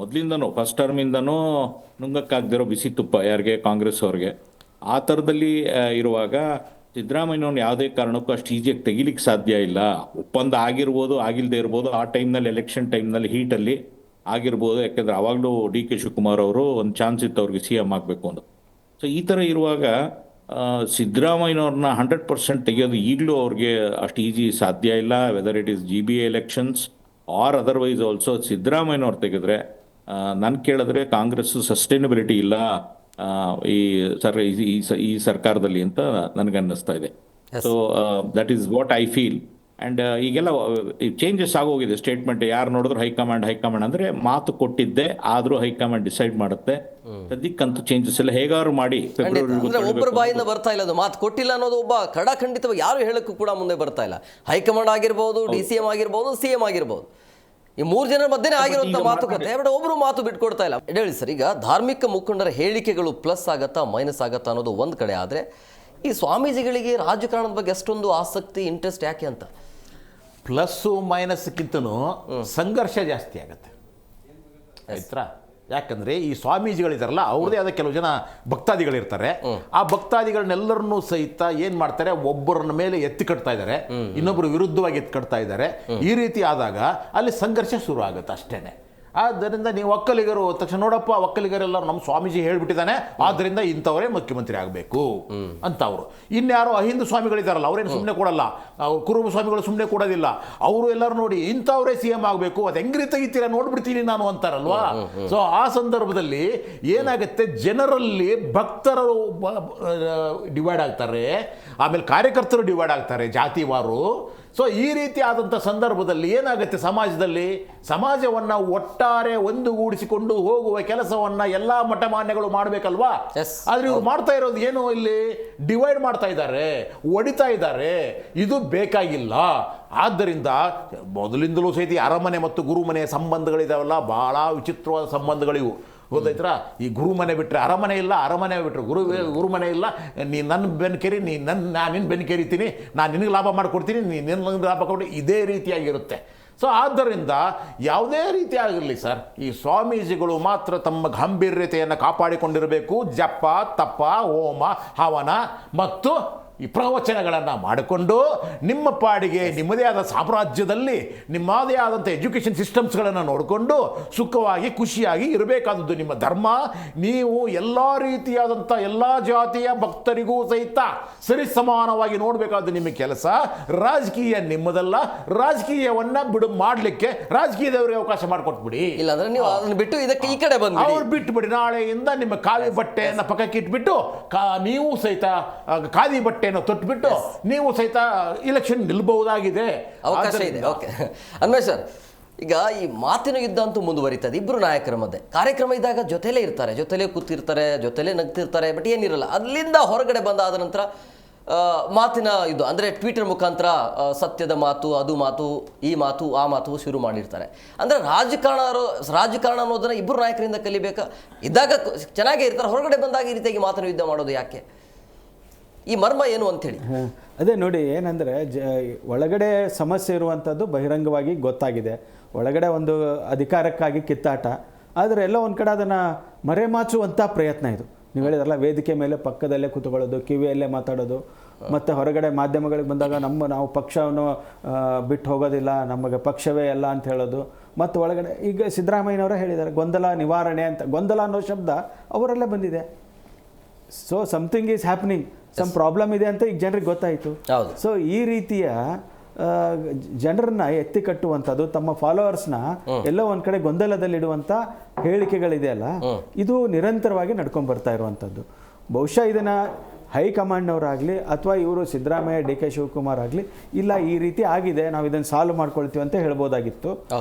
ಮೊದಲಿಂದನೂ ಫಸ್ಟ್ ಟರ್ಮಿಂದನೂ ನುಂಗಕ್ಕಾಗದಿರೋ ಬಿಸಿ ತುಪ್ಪ ಯಾರಿಗೆ, ಕಾಂಗ್ರೆಸ್ ಅವ್ರಿಗೆ. ಆ ಥರದಲ್ಲಿ ಇರುವಾಗ ಸಿದ್ದರಾಮಯ್ಯನವ್ನು ಯಾವುದೇ ಕಾರಣಕ್ಕೂ ಅಷ್ಟು ಈಸಿಯಾಗಿ ತೆಗಿಲಿಕ್ಕೆ ಸಾಧ್ಯ ಇಲ್ಲ. ಒಪ್ಪಂದ ಆಗಿರ್ಬೋದು, ಆಗಿಲ್ಲದೆ ಇರ್ಬೋದು, ಆ ಟೈಮ್ನಲ್ಲಿ ಎಲೆಕ್ಷನ್ ಟೈಮ್ನಲ್ಲಿ ಹೀಟಲ್ಲಿ ಆಗಿರ್ಬೋದು. ಯಾಕೆಂದ್ರೆ ಅವಾಗಲೂ DK ಶಿವಕುಮಾರ್ ಅವರು ಒಂದು ಚಾನ್ಸ್ ಇತ್ತು ಅವ್ರಿಗೆ CM ಆಗಬೇಕು ಅಂತ. ಸೊ ಈ ಥರ ಇರುವಾಗ ಸಿದ್ದರಾಮಯ್ಯನವ್ರನ್ನ 100% ತೆಗೆಯೋದು ಈಗಲೂ ಅವ್ರಿಗೆ ಅಷ್ಟು ಈಸಿ ಸಾಧ್ಯ ಇಲ್ಲ. Whether it is GB elections or otherwise also, ಸಿದ್ದರಾಮಯ್ಯನವ್ರು ತೆಗೆದ್ರೆ ನಾನು ಕೇಳಿದ್ರೆ ಕಾಂಗ್ರೆಸ್ ಸಸ್ಟೈನಬಿಲಿಟಿ ಇಲ್ಲ ಈ ಸರ್ಕಾರದಲ್ಲಿ ಅಂತ ನನಗನ್ನಿಸ್ತಾ ಇದೆ. So that is what I feel. And ಈಗೆಲ್ಲ ಚೇಂಜಸ್ ಆಗೋಗಿದೆ ಸ್ಟೇಟ್ಮೆಂಟ್. ಯಾರು ನೋಡಿದ್ರು ಹೈಕಮಾಂಡ್ ಅಂದರೆ ಮಾತು ಕೊಟ್ಟಿದ್ದೆ, ಆದರೂ ಹೈಕಮಾಂಡ್ ಡಿಸೈಡ್ ಮಾಡುತ್ತೆ. ಸದ್ಯಕ್ಕಂತೂ ಚೇಂಜಸ್ ಎಲ್ಲ ಹೇಗಾದ್ರು ಮಾಡಿ ಒಬ್ಬರ ಬಾಯಿಂದ ಬರ್ತಾ ಇಲ್ಲ, ಅದು ಮಾತು ಕೊಟ್ಟಿಲ್ಲ ಅನ್ನೋದು ಒಬ್ಬ ಖಡಾಖಂಡಿತವಾಗಿ ಯಾರು ಹೇಳಕ್ಕೂ ಕೂಡ ಮುಂದೆ ಬರ್ತಾ ಇಲ್ಲ. ಹೈಕಮಾಂಡ್ ಆಗಿರ್ಬೋದು, DCM ಆಗಿರ್ಬೋದು, CM ಆಗಿರ್ಬೋದು, ಈ 3 ಜನರ ಮಧ್ಯೆ ಆಗಿರುವಂಥ ಮಾತುಕತೆ, ಬಟ್ ಒಬ್ಬರು ಮಾತು ಬಿಟ್ಕೊಡ್ತಾ ಇಲ್ಲ. ಹೇಳಿ ಸರ್, ಈಗ ಧಾರ್ಮಿಕ ಮುಖಂಡರ ಹೇಳಿಕೆಗಳು ಪ್ಲಸ್ ಆಗತ್ತಾ ಮೈನಸ್ ಆಗತ್ತಾ ಅನ್ನೋದು ಒಂದು ಕಡೆ ಆದರೆ, ಈ ಸ್ವಾಮೀಜಿಗಳಿಗೆ ರಾಜಕಾರಣದ ಬಗ್ಗೆ ಅಷ್ಟೊಂದು ಆಸಕ್ತಿ, ಇಂಟ್ರೆಸ್ಟ್ ಯಾಕೆ ಅಂತ? ಪ್ಲಸ್ಸು ಮೈನಸ್ಗಿಂತನೂ ಸಂಘರ್ಷ ಜಾಸ್ತಿ ಆಗುತ್ತೆ ಆಯ್ತಾ. ಯಾಕಂದರೆ ಈ ಸ್ವಾಮೀಜಿಗಳಿದಾರಲ್ಲ, ಅವ್ರದೇ ಆದ ಕೆಲವು ಜನ ಭಕ್ತಾದಿಗಳಿರ್ತಾರೆ. ಆ ಭಕ್ತಾದಿಗಳನ್ನೆಲ್ಲರನ್ನೂ ಸಹಿತ ಏನು ಮಾಡ್ತಾರೆ, ಒಬ್ಬರನ್ನ ಮೇಲೆ ಎತ್ತಿ ಕಟ್ತಾ ಇದ್ದಾರೆ, ಇನ್ನೊಬ್ಬರು ವಿರುದ್ಧವಾಗಿ ಎತ್ತಿ ಕಟ್ತಾ ಇದ್ದಾರೆ. ಈ ರೀತಿ ಆದಾಗ ಅಲ್ಲಿ ಸಂಘರ್ಷ ಶುರು ಆಗುತ್ತೆ ಅಷ್ಟೇನೆ. ಆದ್ದರಿಂದ ನೀವು ಒಕ್ಕಲಿಗರು ತಕ್ಷಣ ನೋಡಪ್ಪ, ಒಕ್ಕಲಿಗರೆಲ್ಲ ನಮ್ಮ ಸ್ವಾಮೀಜಿ ಹೇಳ್ಬಿಟ್ಟಿದ್ದಾನೆ, ಆದ್ದರಿಂದ ಇಂಥವರೇ ಮುಖ್ಯಮಂತ್ರಿ ಆಗಬೇಕು ಅಂತ ಅವರು. ಇನ್ಯಾರೋ ಅಹಿಂದು ಸ್ವಾಮಿಗಳಿದಾರಲ್ಲ, ಅವರೇನು ಸುಮ್ಮನೆ ಕೊಡಲ್ಲ, ಕುರುಬ ಸ್ವಾಮಿಗಳು ಸುಮ್ಮನೆ ಕೊಡೋದಿಲ್ಲ. ಅವರು ಎಲ್ಲರೂ ನೋಡಿ ಇಂಥವರೇ CM ಆಗಬೇಕು, ಅದು ಹೆಂಗ್ರಿ ತೆಗಿತೀರಾ ನೋಡ್ಬಿಡ್ತೀನಿ ನಾನು ಅಂತಾರಲ್ವಾ. ಸೊ ಆ ಸಂದರ್ಭದಲ್ಲಿ ಏನಾಗುತ್ತೆ, ಜನರಲ್ಲಿ ಭಕ್ತರು ಡಿವೈಡ್ ಆಗ್ತಾರೆ, ಆಮೇಲೆ ಕಾರ್ಯಕರ್ತರು ಡಿವೈಡ್ ಆಗ್ತಾರೆ ಜಾತಿವಾರು. ಸೊ ಈ ರೀತಿ ಆದಂಥ ಸಂದರ್ಭದಲ್ಲಿ ಏನಾಗುತ್ತೆ, ಸಮಾಜವನ್ನು ಒಟ್ಟಾರೆ ಒಂದುಗೂಡಿಸಿಕೊಂಡು ಹೋಗುವ ಕೆಲಸವನ್ನು ಎಲ್ಲ ಮಠಮಾನ್ಯಗಳು ಮಾಡಬೇಕಲ್ವಾ. ಆದರೆ ಇವ್ರು ಮಾಡ್ತಾ ಇರೋದು ಏನು, ಇಲ್ಲಿ ಡಿವೈಡ್ ಮಾಡ್ತಾ ಇದ್ದಾರೆ, ಒಡಿತಾ ಇದ್ದಾರೆ. ಇದು ಬೇಕಾಗಿಲ್ಲ. ಆದ್ದರಿಂದ ಮೊದಲಿಂದಲೂ ಸಹಿತ ಅರಮನೆ ಮತ್ತು ಗುರುಮನೆಯ ಸಂಬಂಧಗಳಿದಾವಲ್ಲ, ಬಹಳ ವಿಚಿತ್ರವಾದ ಸಂಬಂಧಗಳಿವು. ಗೊತ್ತಾಯ್ತರ, ಈ ಗುರುಮನೆ ಬಿಟ್ಟರೆ ಅರಮನೆ ಇಲ್ಲ, ಅರಮನೆ ಬಿಟ್ಟರೆ ಗುರುಮನೆ ಇಲ್ಲ. ನೀ ನನ್ನ ಬೆನ್ನು ಕೆರಿ, ನಾನು ನಿನ್ನ ಬೆನ್ನು ಕೆರಿತೀನಿ, ನಾನು ನಿನಗೆ ಲಾಭ ಮಾಡಿಕೊಡ್ತೀನಿ, ನಿನಗೆ ಲಾಭ ಕೊಡ್ತೀನಿ, ಇದೇ ರೀತಿಯಾಗಿರುತ್ತೆ. ಸೊ ಆದ್ದರಿಂದ ಯಾವುದೇ ರೀತಿ ಆಗಿರಲಿ ಸರ್, ಈ ಸ್ವಾಮೀಜಿಗಳು ಮಾತ್ರ ತಮ್ಮ ಗಾಂಭೀರ್ಯತೆಯನ್ನು ಕಾಪಾಡಿಕೊಂಡಿರಬೇಕು. ಜಪ, ತಪ, ಹೋಮ, ಹವನ ಮತ್ತು ಈ ಪ್ರವಚನಗಳನ್ನು ಮಾಡಿಕೊಂಡು ನಿಮ್ಮ ಪಾಡಿಗೆ ನಿಮ್ಮದೇ ಆದ ಸಾಮ್ರಾಜ್ಯದಲ್ಲಿ ನಿಮ್ಮದೇ ಆದಂಥ ಎಜುಕೇಷನ್ ಸಿಸ್ಟಮ್ಸ್ಗಳನ್ನು ನೋಡಿಕೊಂಡು ಸುಖವಾಗಿ ಖುಷಿಯಾಗಿ ಇರಬೇಕಾದದ್ದು ನಿಮ್ಮ ಧರ್ಮ. ನೀವು ಎಲ್ಲ ರೀತಿಯಾದಂಥ ಎಲ್ಲ ಜಾತಿಯ ಭಕ್ತರಿಗೂ ಸಹಿತ ಸರಿ ಸಮಾನವಾಗಿ ನೋಡಬೇಕಾದ್ದು ನಿಮ್ಮ ಕೆಲಸ. ರಾಜಕೀಯ ನಿಮ್ಮದಲ್ಲ. ರಾಜಕೀಯವನ್ನು ಮಾಡಲಿಕ್ಕೆ ರಾಜಕೀಯದವರಿಗೆ ಅವಕಾಶ ಮಾಡಿಕೊಟ್ಬಿಡಿ. ಇಲ್ಲಾಂದ್ರೆ ನೀವು ಅದನ್ನ ಬಿಟ್ಟು ಇದಕ್ಕೆ ಈ ಕಡೆ ಬಂದ್ಬಿಡಿ. ಅವ್ರು ಬಿಟ್ಟುಬಿಡಿ. ನಾಳೆಯಿಂದ ನಿಮ್ಮ ಖಾದಿ ಬಟ್ಟೆಯನ್ನು ಪಕ್ಕಕ್ಕೆ ಇಟ್ಬಿಟ್ಟು ನೀವು ಸಹಿತ ಖಾದಿ ಬಟ್ಟೆಯನ್ನು ತೊಟ್ಬಿಟ್ಟು ನೀವು ಸಹಿತ ಇಲೆಕ್ಷನ್ ನಿಲ್ಬಹುದಾಗಿದೆ, ಅವಕಾಶ ಇದೆ. ಓಕೆ ಅನ್ವೇಷ್ ಸರ್, ಈಗ ಈ ಮಾತಿನ ಯುದ್ಧ ಅಂತೂ ಮುಂದುವರಿತದೆ ಇಬ್ಬರು ನಾಯಕರ ಮಧ್ಯೆ. ಕಾರ್ಯಕ್ರಮ ಇದ್ದಾಗ ಜೊತೆಲೇ ಇರ್ತಾರೆ, ಜೊತೆಲೇ ಕೂತಿರ್ತಾರೆ, ಜೊತೆಲೇ ನಗ್ತಿರ್ತಾರೆ, ಬಟ್ ಏನಿರಲ್ಲ. ಅಲ್ಲಿಂದ ಹೊರಗಡೆ ಬಂದಾದ ನಂತರ ಮಾತಿನ ಯುದ್ಧ ಅಂದರೆ ಟ್ವಿಟರ್ ಮುಖಾಂತರ ಸತ್ಯದ ಮಾತು, ಅದು ಮಾತು, ಈ ಮಾತು, ಆ ಮಾತು ಶುರು ಮಾಡಿರ್ತಾರೆ. ಅಂದರೆ ರಾಜಕಾರಣ ಅನ್ನೋದನ್ನ ಇಬ್ಬರು ನಾಯಕರಿಂದ ಕಲಿಬೇಕಾ? ಇದ್ದಾಗ ಚೆನ್ನಾಗೇ ಇರ್ತಾರೆ, ಹೊರಗಡೆ ಬಂದಾಗ ಈ ರೀತಿಯಾಗಿ ಮಾತಿನ ಯುದ್ಧ ಮಾಡೋದು ಯಾಕೆ? ಈ ಮರ್ಮ ಏನು ಅಂಥೇಳಿ. ಅದೇ ನೋಡಿ, ಏನಂದರೆ ಒಳಗಡೆ ಸಮಸ್ಯೆ ಇರುವಂಥದ್ದು ಬಹಿರಂಗವಾಗಿ ಗೊತ್ತಾಗಿದೆ. ಒಳಗಡೆ ಒಂದು ಅಧಿಕಾರಕ್ಕಾಗಿ ಕಿತ್ತಾಟ, ಆದರೆ ಎಲ್ಲ ಒಂದು ಕಡೆ ಅದನ್ನು ಮರೆಮಾಚುವಂಥ ಪ್ರಯತ್ನ ಇದು. ನೀವು ಹೇಳಿದ್ರಲ್ಲ, ವೇದಿಕೆ ಮೇಲೆ ಪಕ್ಕದಲ್ಲೇ ಕೂತ್ಕೊಳ್ಳೋದು, ಕಿವಿಯಲ್ಲೇ ಮಾತಾಡೋದು, ಮತ್ತು ಹೊರಗಡೆ ಮಾಧ್ಯಮಗಳಿಗೆ ಬಂದಾಗ ನಾವು ಪಕ್ಷವನ್ನು ಬಿಟ್ಟು ಹೋಗೋದಿಲ್ಲ, ನಮಗೆ ಪಕ್ಷವೇ ಎಲ್ಲ ಅಂತ ಹೇಳೋದು. ಮತ್ತು ಒಳಗಡೆ ಈಗ ಸಿದ್ದರಾಮಯ್ಯನವರೇ ಹೇಳಿದ್ದಾರೆ ಗೊಂದಲ ನಿವಾರಣೆ ಅಂತ. ಗೊಂದಲ ಅನ್ನೋ ಶಬ್ದ ಅವರಲ್ಲೇ ಬಂದಿದೆ. So something is happening, some problem ಇದೆ ಅಂತ ಈಗ ಜನರಿಗೆ ಗೊತ್ತಾಯಿತು. ಸೊ ಈ ರೀತಿಯ ಜನರನ್ನ ಎತ್ತಿ ಕಟ್ಟುವಂಥದ್ದು, ತಮ್ಮ ಫಾಲೋವರ್ಸ್ನ ಎಲ್ಲ ಒಂದು ಕಡೆ ಗೊಂದಲದಲ್ಲಿಡುವಂಥ ಹೇಳಿಕೆಗಳಿದೆಯಲ್ಲ, ಇದು ನಿರಂತರವಾಗಿ ನಡ್ಕೊಂಡು ಬರ್ತಾ ಇರುವಂಥದ್ದು. ಬಹುಶಃ ಇದನ್ನು ಹೈಕಮಾಂಡ್ನವರಾಗಲಿ ಅಥವಾ ಇವರು ಸಿದ್ದರಾಮಯ್ಯ, ಡಿ ಕೆ ಶಿವಕುಮಾರ್ ಆಗಲಿ, ಇಲ್ಲ ಈ ರೀತಿ ಆಗಿದೆ, ನಾವು ಇದನ್ನು ಸಾಲ್ವ್ ಮಾಡ್ಕೊಳ್ತೀವಿ ಅಂತ ಹೇಳ್ಬೋದಾಗಿತ್ತು.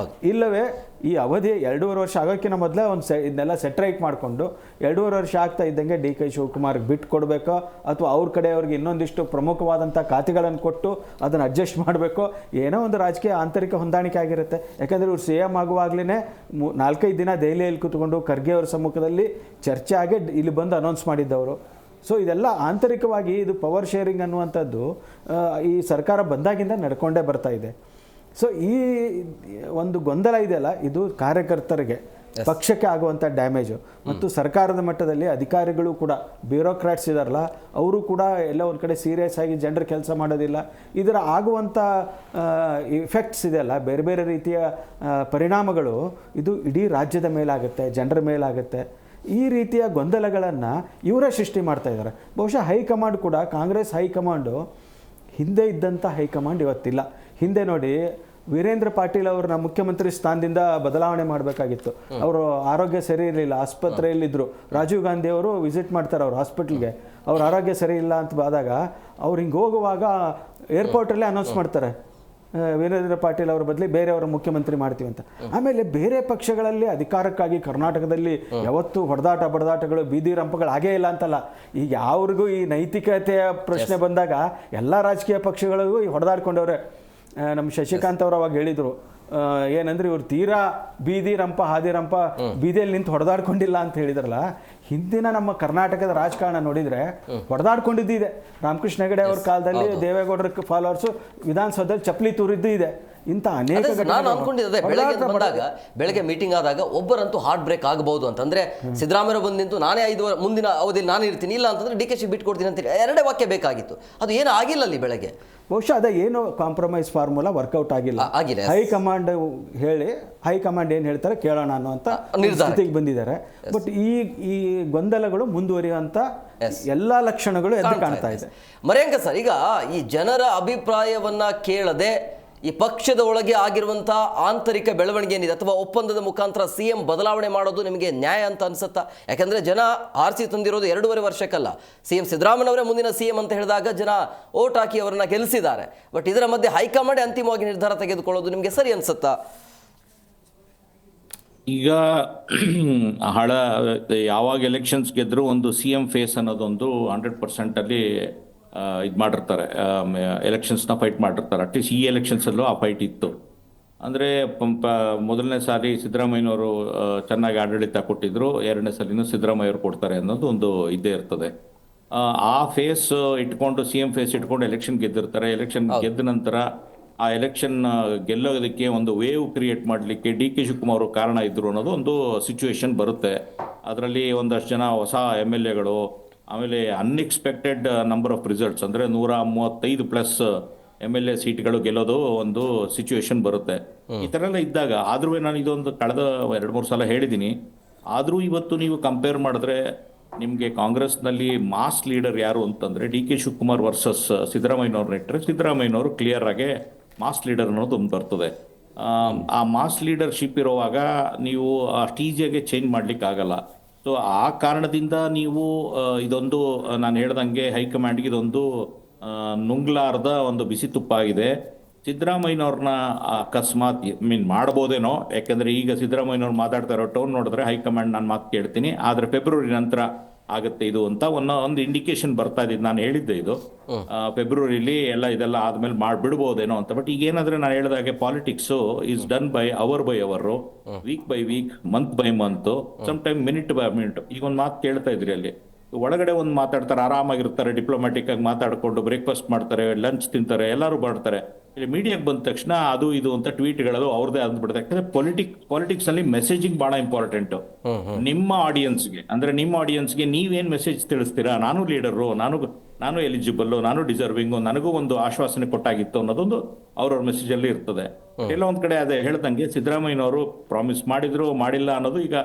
ಇಲ್ಲವೇ ಈ ಅವಧಿ 2.5 ವರ್ಷ ಆಗೋಕ್ಕಿಂತ ಮೊದಲೇ ಇದನ್ನೆಲ್ಲ ಸೆಟ್ರೈಟ್ ಮಾಡಿಕೊಂಡು 2.5 ವರ್ಷ ಆಗ್ತಾ ಇದ್ದಂಗೆ ಡಿ ಕೆ ಶಿವಕುಮಾರ್ಗೆ ಬಿಟ್ಟು ಕೊಡಬೇಕೋ ಅಥವಾ ಅವ್ರ ಕಡೆಯವ್ರಿಗೆ ಇನ್ನೊಂದಿಷ್ಟು ಪ್ರಮುಖವಾದಂಥ ಖಾತೆಗಳನ್ನು ಕೊಟ್ಟು ಅದನ್ನು ಅಡ್ಜಸ್ಟ್ ಮಾಡಬೇಕೋ, ಏನೋ ಒಂದು ರಾಜಕೀಯ ಆಂತರಿಕ ಹೊಂದಾಣಿಕೆ ಆಗಿರುತ್ತೆ. ಯಾಕಂದರೆ ಇವ್ರು ಸಿ ಎಮ್ ಆಗುವಾಗಲೇ 4-5 ದಿನ ದೆಹಲಿಯಲ್ಲಿ ಕೂತ್ಕೊಂಡು ಖರ್ಗೆ ಅವ್ರ ಸಮ್ಮುಖದಲ್ಲಿ ಚರ್ಚೆ ಆಗಿ ಇಲ್ಲಿ ಬಂದು ಅನೌನ್ಸ್ ಮಾಡಿದ್ದವರು. ಸೊ ಇದೆಲ್ಲ ಆಂತರಿಕವಾಗಿ ಇದು ಪವರ್ ಶೇರಿಂಗ್ ಅನ್ನುವಂಥದ್ದು ಈ ಸರ್ಕಾರ ಬಂದಾಗಿಂದ ನಡ್ಕೊಂಡೇ ಬರ್ತಾ ಇದೆ. ಸೊ ಈ ಒಂದು ಗೊಂದಲ ಇದೆಯಲ್ಲ, ಇದು ಕಾರ್ಯಕರ್ತರಿಗೆ, ಪಕ್ಷಕ್ಕೆ ಆಗುವಂಥ ಡ್ಯಾಮೇಜು. ಮತ್ತು ಸರ್ಕಾರದ ಮಟ್ಟದಲ್ಲಿ ಅಧಿಕಾರಿಗಳು ಕೂಡ, ಬ್ಯೂರೋಕ್ರಾಟ್ಸ್ ಇದಾರಲ್ಲ, ಅವರು ಕೂಡ ಎಲ್ಲ ಒಂದು ಕಡೆ ಸೀರಿಯಸ್ ಆಗಿ ಜನರ ಕೆಲಸ ಮಾಡೋದಿಲ್ಲ. ಇದರ ಆಗುವಂಥ ಇಫೆಕ್ಟ್ಸ್ ಇದೆಯಲ್ಲ, ಬೇರೆ ಬೇರೆ ರೀತಿಯ ಪರಿಣಾಮಗಳು ಇದು ಇಡೀ ರಾಜ್ಯದ ಮೇಲಾಗುತ್ತೆ, ಜನರ ಮೇಲಾಗುತ್ತೆ. ಈ ರೀತಿಯ ಗೊಂದಲಗಳನ್ನು ಇವರೇ ಸೃಷ್ಟಿ ಮಾಡ್ತಾ ಇದ್ದಾರೆ. ಬಹುಶಃ ಹೈಕಮಾಂಡ್ ಕೂಡ, ಕಾಂಗ್ರೆಸ್ ಹೈಕಮಾಂಡು ಹಿಂದೆ ಇದ್ದಂಥ ಹೈಕಮಾಂಡ್ ಇವತ್ತಿಲ್ಲ. ಹಿಂದೆ ನೋಡಿ, ವೀರೇಂದ್ರ ಪಾಟೀಲ್ ಅವ್ರನ್ನ ಮುಖ್ಯಮಂತ್ರಿ ಸ್ಥಾನದಿಂದ ಬದಲಾವಣೆ ಮಾಡಬೇಕಾಗಿತ್ತು. ಅವರು ಆರೋಗ್ಯ ಸರಿ ಇರಲಿಲ್ಲ, ಆಸ್ಪತ್ರೆಯಲ್ಲಿದ್ದರು. ರಾಜೀವ್ ಗಾಂಧಿ ಅವರು ವಿಸಿಟ್ ಮಾಡ್ತಾರೆ ಅವ್ರ ಹಾಸ್ಪಿಟ್ಲ್ಗೆ. ಅವ್ರ ಆರೋಗ್ಯ ಸರಿ ಇಲ್ಲ ಅಂತ ಆದಾಗ ಅವ್ರು ಹಿಂಗೆ ಹೋಗುವಾಗ ಏರ್ಪೋರ್ಟಲ್ಲೇ ಅನೌನ್ಸ್ ಮಾಡ್ತಾರೆ, ವೀರೇಂದ್ರ ಪಾಟೀಲ್ ಅವರ ಬದಲಿ ಬೇರೆಯವರು ಮುಖ್ಯಮಂತ್ರಿ ಮಾಡ್ತೀವಿ ಅಂತ. ಆಮೇಲೆ ಬೇರೆ ಪಕ್ಷಗಳಲ್ಲಿ ಅಧಿಕಾರಕ್ಕಾಗಿ ಕರ್ನಾಟಕದಲ್ಲಿ ಯಾವತ್ತೂ ಬಡದಾಟಗಳು, ಬೀದಿ ರಂಪಗಳು ಆಗೇ ಇಲ್ಲ ಅಂತಲ್ಲ. ಈಗ ಯಾವ್ರಿಗೂ ಈ ನೈತಿಕತೆಯ ಪ್ರಶ್ನೆ ಬಂದಾಗ ಎಲ್ಲ ರಾಜಕೀಯ ಪಕ್ಷಗಳಿಗೂ ಹೊಡೆದಾಡ್ಕೊಂಡವ್ರೆ. ನಮ್ಮ ಶಶಿಕಾಂತ್ ಅವರು ಅವಾಗ ಹೇಳಿದರು, ಏನಂದ್ರೆ ಇವ್ರು ತೀರಾ ಬೀದಿ ರಂಪ ಹಾದಿರಂಪ ಬೀದಿಯಲ್ಲಿ ನಿಂತು ಹೊಡೆದಾಡ್ಕೊಂಡಿಲ್ಲ ಅಂತ ಹೇಳಿದ್ರಲ್ಲ. ಹಿಂದಿನ ನಮ್ಮ ಕರ್ನಾಟಕದ ರಾಜಕಾರಣ ನೋಡಿದ್ರೆ ಹೊಡೆದಾಡ್ಕೊಂಡಿದ್ದಿದೆ. ರಾಮಕೃಷ್ಣ ಹೆಗಡೆ ಅವ್ರ ಕಾಲದಲ್ಲಿ ದೇವೇಗೌಡರ ಫಾಲೋವರ್ಸು ವಿಧಾನಸೌಧದಲ್ಲಿ ಚಪ್ಪಲಿ ತೂರಿದ್ದು ಇದೆ. ಇಂಥ ಅನೇಕ ನಾನು ಅನ್ಕೊಂಡಿದ್ದೆ ಬೆಳಗ್ಗೆ ಮೀಟಿಂಗ್ ಆದಾಗ ಒಬ್ಬರಂತೂ ಹಾರ್ಟ್ ಬ್ರೇಕ್ ಆಗಬಹುದು ಅಂತಂದ್ರೆ ಸಿದ್ದರಾಮಯ್ಯ ಬಂದು ನಿಂತು ನಾನೇ 5 ಮುಂದಿನ ಅವಧಿಯಲ್ಲಿ ನಾನು ಇರ್ತೀನಿ, ಇಲ್ಲ ಅಂತಂದ್ರೆ ಡಿ ಕೆ ಶಿ ಬಿಟ್ಟು ಕೊಡ್ತೀನಿ ಅಂತ 2 ವಾಕ್ಯ ಬೇಕಾಗಿತ್ತು. ಅದು ಏನು ಆಗಿಲ್ಲ ಅಲ್ಲಿ ಬೆಳಗ್ಗೆ. ಬಹುಶಃ ಅದೇ ಏನು ಕಾಂಪ್ರಮೈಸ್ ಫಾರ್ಮುಲಾ ವರ್ಕೌಟ್ ಆಗಿಲ್ಲ. ಹೈಕಮಾಂಡ್ ಹೈಕಮಾಂಡ್ ಏನು ಹೇಳ್ತಾರೆ ಕೇಳೋಣ ಅನ್ನುವಂಥ ಸ್ಥಿತಿಗೆ ಬಂದಿದ್ದಾರೆ. ಬಟ್ ಈ ಗೊಂದಲಗಳು ಮುಂದುವರಿಯುವಂಥ ಎಲ್ಲ ಲಕ್ಷಣಗಳು ಎದ್ದು ಕಾಣ್ತಾ ಇದೆ. ಮರಿಯಂಕ ಸರ್, ಈಗ ಈ ಜನರ ಅಭಿಪ್ರಾಯವನ್ನ ಕೇಳದೆ ಈ ಪಕ್ಷದ ಒಳಗೆ ಆಗಿರುವಂತಹ ಆಂತರಿಕ ಬೆಳವಣಿಗೆ ಏನಿದೆ ಅಥವಾ ಒಪ್ಪಂದದ ಮುಖಾಂತರ CM ಬದಲಾವಣೆ ಮಾಡೋದು ನಿಮಗೆ ನ್ಯಾಯ ಅಂತ ಅನ್ಸುತ್ತಾ? ಯಾಕಂದ್ರೆ ಜನ ಆರಿಸಿ ತಂದಿರೋದು 2.5 ವರ್ಷಕ್ಕಲ್ಲ. CM ಸಿದ್ದರಾಮಯ್ಯನವರೇ ಮುಂದಿನ CM ಅಂತ ಹೇಳಿದಾಗ ಜನ ಓಟ್ ಹಾಕಿ ಅವರನ್ನ ಗೆಲ್ಲಿಸಿದ್ದಾರೆ. ಬಟ್ ಇದರ ಮಧ್ಯೆ ಹೈಕಮಾಂಡ್ ಅಂತಿಮವಾಗಿ ನಿರ್ಧಾರ ತೆಗೆದುಕೊಳ್ಳೋದು ನಿಮಗೆ ಸರಿ ಅನ್ಸುತ್ತಾ? ಈಗ ಯಾವಾಗ ಎಲೆಕ್ಷನ್ಸ್ ಗೆದ್ರು ಒಂದು CM ಫೇಸ್ ಅನ್ನೋದೊಂದು 100% ಅಲ್ಲಿ ಇದು ಮಾಡಿರ್ತಾರೆ, ಎಲೆಕ್ಷನ್ಸ್ನ ಫೈಟ್ ಮಾಡಿರ್ತಾರೆ. ಅಟ್ಲೀಸ್ಟ್ ಈ ಎಲೆಕ್ಷನ್ಸಲ್ಲೂ ಆ ಫೈಟ್ ಇತ್ತು. ಅಂದರೆ ಮೊದಲನೇ ಸಾರಿ ಸಿದ್ದರಾಮಯ್ಯನವರು ಚೆನ್ನಾಗಿ ಆಡಳಿತ ಕೊಟ್ಟಿದ್ರು, 2ನೇ ಸಾಲಿನೂ ಸಿದ್ದರಾಮಯ್ಯವರು ಕೊಡ್ತಾರೆ ಅನ್ನೋದು ಒಂದು ಇದ್ದೇ ಇರ್ತದೆ. ಆ ಫೇಸ್ ಇಟ್ಕೊಂಡು CM ಫೇಸ್ ಇಟ್ಕೊಂಡು ಎಲೆಕ್ಷನ್ ಗೆದ್ದಿರ್ತಾರೆ. ಎಲೆಕ್ಷನ್ ಗೆದ್ದ ನಂತರ ಆ ಎಲೆಕ್ಷನ್ ಗೆಲ್ಲೋದಕ್ಕೆ ಒಂದು ವೇವ್ ಕ್ರಿಯೇಟ್ ಮಾಡಲಿಕ್ಕೆ ಡಿ ಕೆ ಶಿವಕುಮಾರ್ ಅವರು ಕಾರಣ ಇದ್ರು ಅನ್ನೋದು ಒಂದು ಸಿಚುವೇಶನ್ ಬರುತ್ತೆ. ಅದರಲ್ಲಿ ಒಂದಷ್ಟು ಜನ ಹೊಸ MLAಗಳು ಆಮೇಲೆ ಅನ್ಎಕ್ಸ್ಪೆಕ್ಟೆಡ್ ನಂಬರ್ ಆಫ್ ರಿಸಲ್ಟ್ಸ್, ಅಂದರೆ 135+ MLA ಸೀಟ್ಗಳು ಗೆಲ್ಲೋದು ಒಂದು ಸಿಚುವೇಶನ್ ಬರುತ್ತೆ. ಈ ಥರ ಎಲ್ಲ ಇದ್ದಾಗ ಆದ್ರೂ ನಾನು ಇದೊಂದು ಕಳೆದ 2-3 ಸಲ ಹೇಳಿದ್ದೀನಿ. ಆದರೂ ಇವತ್ತು ನೀವು ಕಂಪೇರ್ ಮಾಡಿದ್ರೆ ನಿಮಗೆ ಕಾಂಗ್ರೆಸ್ನಲ್ಲಿ ಮಾಸ್ ಲೀಡರ್ ಯಾರು ಅಂತಂದರೆ DK ಶಿವಕುಮಾರ್ ವರ್ಸಸ್ ಸಿದ್ದರಾಮಯ್ಯನವ್ರನ್ನ ಇಟ್ಟರೆ ಸಿದ್ದರಾಮಯ್ಯನವರು ಕ್ಲಿಯರ್ ಆಗಿ ಮಾಸ್ ಲೀಡರ್ ಅನ್ನೋದು ಒಂದು ಬರ್ತದೆ. ಆ ಮಾಸ್ ಲೀಡರ್ಶಿಪ್ ಇರುವಾಗ ನೀವು ಅಷ್ಟು ಈಸಿಯಾಗಿ ಚೇಂಜ್ ಮಾಡ್ಲಿಕ್ಕೆ ಆಗಲ್ಲ. ಸೊ ಆ ಕಾರಣದಿಂದ ನೀವು ಇದೊಂದು ನಾನು ಹೇಳ್ದಂಗೆ ಹೈಕಮಾಂಡ್ಗೆ ಇದೊಂದು ನುಂಗ್ಲಾರ್ದ ಒಂದು ಬಿಸಿ ತುಪ್ಪ ಆಗಿದೆ. ಸಿದ್ದರಾಮಯ್ಯನವ್ರನ್ನ ಅಕಸ್ಮಾತ್ ಮಾಡ್ಬೋದೇನೋ, ಯಾಕೆಂದರೆ ಈಗ ಸಿದ್ದರಾಮಯ್ಯನವ್ರು ಮಾತಾಡ್ತಾ ಇರೋ ಟೋನ್ ನೋಡಿದ್ರೆ ಹೈಕಮಾಂಡ್ ನಾನು ಮಾತು ಕೇಳ್ತೀನಿ, ಆದರೆ ಫೆಬ್ರವರಿ ನಂತರ ಆಗುತ್ತೆ ಇದು ಅಂತ ಒಂದು ಇಂಡಿಕೇಶನ್ ಬರ್ತಾ ಇದ್ದಿದ್ದು. ನಾನು ಹೇಳಿದ್ದೆ ಇದು ಫೆಬ್ರವರಿಲಿ ಎಲ್ಲ ಇದೆಲ್ಲ ಆದ್ಮೇಲೆ ಮಾಡಿಬಿಡ್ಬೋದೇನೋ ಅಂತ. ಬಟ್ ಈಗ ಏನಾದ್ರೆ ನಾನು ಹೇಳಿದಾಗೆ politics is done by hour, week by week, month by month, some time minute by minute. ಈಗ ಒಂದು ಮಾತು ಕೇಳ್ತಾ ಇದ್ರಿ, ಅಲ್ಲಿ ಒಳಗಡೆ ಒಂದು ಮಾತಾಡ್ತಾರೆ, ಆರಾಮಾಗಿರ್ತಾರೆ, ಡಿಪ್ಲೊಮ್ಯಾಟಿಕ್ ಆಗಿ ಮಾತಾಡ್ಕೊಂಡು ಬ್ರೇಕ್ಫಾಸ್ಟ್ ಮಾಡ್ತಾರೆ, ಲಂಚ್ ತಿಂತಾರೆ, ಎಲ್ಲರೂ ಮಾಡ್ತಾರೆ. ಇಲ್ಲಿ ಮೀಡಿಯಾಗೆ ಬಂದ ತಕ್ಷಣ ಅದು ಇದು ಅಂತ ಟ್ವೀಟ್ಗಳು ಅವ್ರದ್ದೇ ಅಂದ್ಬಿಡುತ್ತೆ. ಯಾಕಂದ್ರೆ ಪಾಲಿಟಿಕ್ಸ್ ಅಲ್ಲಿ ಮೆಸೇಜಿಂಗ್ ಬಹಳ ಇಂಪಾರ್ಟೆಂಟ್. ನಿಮ್ಮ ಆಡಿಯನ್ಸ್ಗೆ ನೀವೇನ್ ಮೆಸೇಜ್ ತಿಳಿಸ್ತೀರಾ, ನಾನು ಲೀಡರು, ನಾನು ಎಲಿಜಿಬಲ್, ನಾನು ಡಿಸರ್ವಿಂಗು, ನನಗೂ ಒಂದು ಆಶ್ವಾಸನೆ ಕೊಟ್ಟಾಗಿತ್ತು ಅನ್ನೋದೊಂದು ಅವ್ರವ್ರ ಮೆಸೇಜ್ ಅಲ್ಲಿ ಇರ್ತದೆ. ಎಲ್ಲ ಒಂದ್ ಕಡೆ ಅದೇ ಹೇಳ್ದಂಗೆ ಸಿದ್ದರಾಮಯ್ಯನವರು ಪ್ರಾಮಿಸ್ ಮಾಡಿದ್ರು ಮಾಡಿಲ್ಲ ಅನ್ನೋದು ಈಗ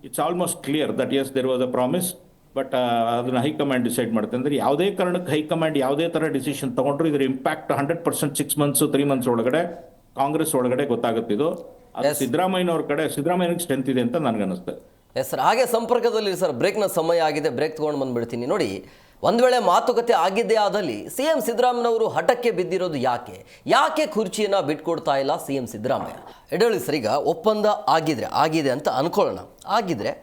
it's almost clear that as there was a promise. But ಅದನ್ನ ಹೈಕಮಾಂಡ್ ಡಿಸೈಡ್ ಮಾಡುತ್ತೆ. ಅಂದ್ರೆ ಯಾವುದೇ ಕಾರಣಕ್ಕೆ ಹೈಕಮಾಂಡ್ ಯಾವುದೇ ತರ ಡಿಸಿಷನ್ ತಗೊಂಡ್ರು ಇದರ ಇಂಪ್ಯಾಕ್ಟ್ 100% 6 months 3 months ಒಳಗಡೆ ಕಾಂಗ್ರೆಸ್ ಒಳಗಡೆ ಗೊತ್ತಾಗುತ್ತಿದ್ದು. ಅದು ಸಿದ್ದರಾಮಯ್ಯನವ್ರ ಕಡೆ ಸಿದ್ದರಾಮಯ್ಯನಿಗೆ ಸ್ಟ್ರೆಂತ್ ಇದೆ ಅಂತ ನನಗನ್ನಿಸ್ತದೆ. ಎಸ್ ಸರ್, ಹಾಗೆ ಸಂಪರ್ಕದಲ್ಲಿ ಸರ್, ಬ್ರೇಕ್ನ ಸಮಯ ಆಗಿದೆ, ಬ್ರೇಕ್ ತೊಗೊಂಡು ಬಂದ್ಬಿಡ್ತೀನಿ. ನೋಡಿ, ಒಂದು ವೇಳೆ ಮಾತುಕತೆ ಆಗಿದ್ದೇ ಆದಲ್ಲಿ CM ಸಿದ್ದರಾಮಯ್ಯನವರು ಹಠಕ್ಕೆ ಬಿದ್ದಿರೋದು ಯಾಕೆ ಕುರ್ಚಿಯನ್ನು ಬಿಟ್ಕೊಡ್ತಾ ಇಲ್ಲ CM ಸಿದ್ದರಾಮಯ್ಯ? ಎಡಳಿ ಸರ್, ಈಗ ಒಪ್ಪಂದ ಆಗಿದೆ ಅಂತ ಅನ್ಕೊಳ್ಳೋಣ, ಆಗಿದ್ರೆ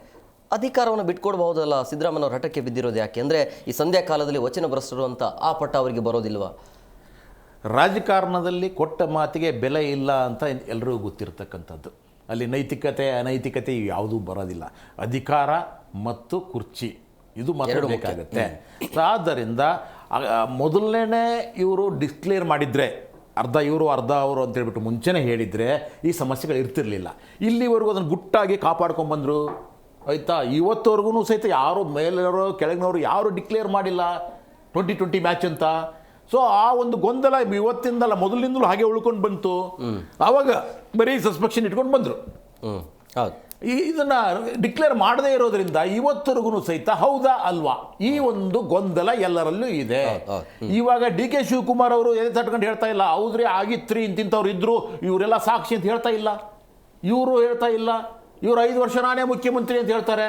ಅಧಿಕಾರವನ್ನು ಬಿಟ್ಕೊಡ್ಬಹುದಲ್ಲ? ಸಿದ್ದರಾಮಯ್ಯನವರು ಹಠಕ್ಕೆ ಬಿದ್ದಿರೋದು ಯಾಕೆ? ಅಂದರೆ ಈ ಸಂಧ್ಯಾ ಕಾಲದಲ್ಲಿ ವಚನ ಭ್ರಷ್ಟರು ಅಂತ ಆ ಪಟ್ಟ ಅವರಿಗೆ ಬರೋದಿಲ್ವಾ? ರಾಜಕಾರಣದಲ್ಲಿ ಕೊಟ್ಟ ಮಾತಿಗೆ ಬೆಲೆ ಇಲ್ಲ ಅಂತ ಎಲ್ಲರಿಗೂ ಗೊತ್ತಿರತಕ್ಕಂಥದ್ದು. ಅಲ್ಲಿ ನೈತಿಕತೆ ಅನೈತಿಕತೆ ಯಾವುದೂ ಬರೋದಿಲ್ಲ. ಅಧಿಕಾರ ಮತ್ತು ಕುರ್ಚಿ ಇದು ಮಾತ್ರ ಬೇಕಾಗುತ್ತೆ. ಆದ್ದರಿಂದ ಮೊದಲನೇ ಇವರು ಡಿಕ್ಲೇರ್ ಮಾಡಿದರೆ ಅರ್ಧ ಇವರು ಅರ್ಧ ಅವರು ಅಂತೇಳ್ಬಿಟ್ಟು ಮುಂಚೆನೇ ಹೇಳಿದರೆ ಈ ಸಮಸ್ಯೆಗಳು ಇರ್ತಿರಲಿಲ್ಲ. ಇಲ್ಲಿವರೆಗೂ ಅದನ್ನು ಗುಟ್ಟಾಗಿ ಕಾಪಾಡ್ಕೊಂಡ್ಬಂದರು. ಆಯಿತಾ, ಇವತ್ತವರೆಗೂ ಸಹಿತ ಯಾರು ಮೇಲಿನವರು ಕೆಳಗಿನವರು ಯಾರು ಡಿಕ್ಲೇರ್ ಮಾಡಿಲ್ಲ 2020 ಮ್ಯಾಚ್ ಅಂತ. ಸೊ ಆ ಒಂದು ಗೊಂದಲ ಇವತ್ತಿಂದಲ್ಲ, ಮೊದಲಿಂದಲೂ ಹಾಗೆ ಉಳ್ಕೊಂಡು ಬಂತು. ಆವಾಗ ಬರೀ ಸಸ್ಪೆಕ್ಷನ್ ಇಟ್ಕೊಂಡು ಬಂದರು. ಹೌದು, ಇದನ್ನು ಡಿಕ್ಲೇರ್ ಮಾಡದೇ ಇರೋದ್ರಿಂದ ಇವತ್ತರೆಗೂ ಸಹಿತ ಹೌದಾ ಅಲ್ವಾ ಈ ಒಂದು ಗೊಂದಲ ಎಲ್ಲರಲ್ಲೂ ಇದೆ. ಇವಾಗ DK ಶಿವಕುಮಾರ್ ಅವರು ಎದೆ ತಟ್ಕೊಂಡು ಹೇಳ್ತಾ ಇಲ್ಲ, ಹೌದ್ರಿ ಆಗಿತ್ರಿ ಇಂತಿಂಥವ್ರು ಇದ್ರು, ಇವರೆಲ್ಲ ಸಾಕ್ಷಿ ಅಂತ ಹೇಳ್ತಾ ಇಲ್ಲ. ಇವರು ಹೇಳ್ತಾ ಇಲ್ಲ, ಇವರು 5 ವರ್ಷ ನಾನೇ ಮುಖ್ಯಮಂತ್ರಿ ಅಂತ ಹೇಳ್ತಾರೆ.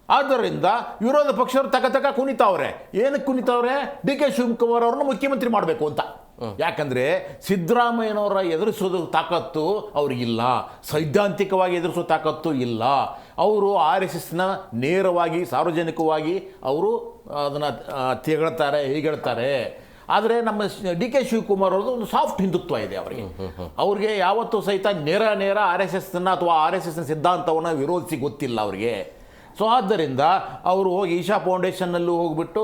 ಆದ್ದರಿಂದ ವಿರೋಧ ಪಕ್ಷವರು ತಕ ಕುಣಿತಾವ್ರೆ. ಏನಕ್ಕೆ ಕುಣಿತಾವ್ರೆ? DK ಶಿವಕುಮಾರ್ ಅವ್ರನ್ನ ಮುಖ್ಯಮಂತ್ರಿ ಮಾಡಬೇಕು ಅಂತ. ಯಾಕಂದ್ರೆ ಸಿದ್ದರಾಮಯ್ಯನವರ ಎದುರಿಸೋದು ತಾಕತ್ತು ಅವ್ರಿಗಿಲ್ಲ, ಸೈದ್ಧಾಂತಿಕವಾಗಿ ಎದುರಿಸೋ ತಾಕತ್ತು ಇಲ್ಲ. ಅವರು RSSನ ನೇರವಾಗಿ ಸಾರ್ವಜನಿಕವಾಗಿ ಅವರು ಅದನ್ನು ತೆಗಳ್ತಾರೆ, ಹೀಗೆಳ್ತಾರೆ. ಆದರೆ ನಮ್ಮ DK ಶಿವಕುಮಾರ್ ಅವ್ರದ್ದು ಒಂದು ಸಾಫ್ಟ್ ಹಿಂದುತ್ವ ಇದೆ ಅವ್ರಿಗೆ ಯಾವತ್ತೂ ಸಹಿತ ನೇರ RSSನ ಅಥವಾ RSSನ ಸಿದ್ಧಾಂತವನ್ನು ವಿರೋಧಿಸಿ ಗೊತ್ತಿಲ್ಲ ಅವ್ರಿಗೆ. ಸೊ ಆದ್ದರಿಂದ ಅವರು ಹೋಗಿ ಈಶಾ ಫೌಂಡೇಶನ್ನಲ್ಲೂ ಹೋಗ್ಬಿಟ್ಟು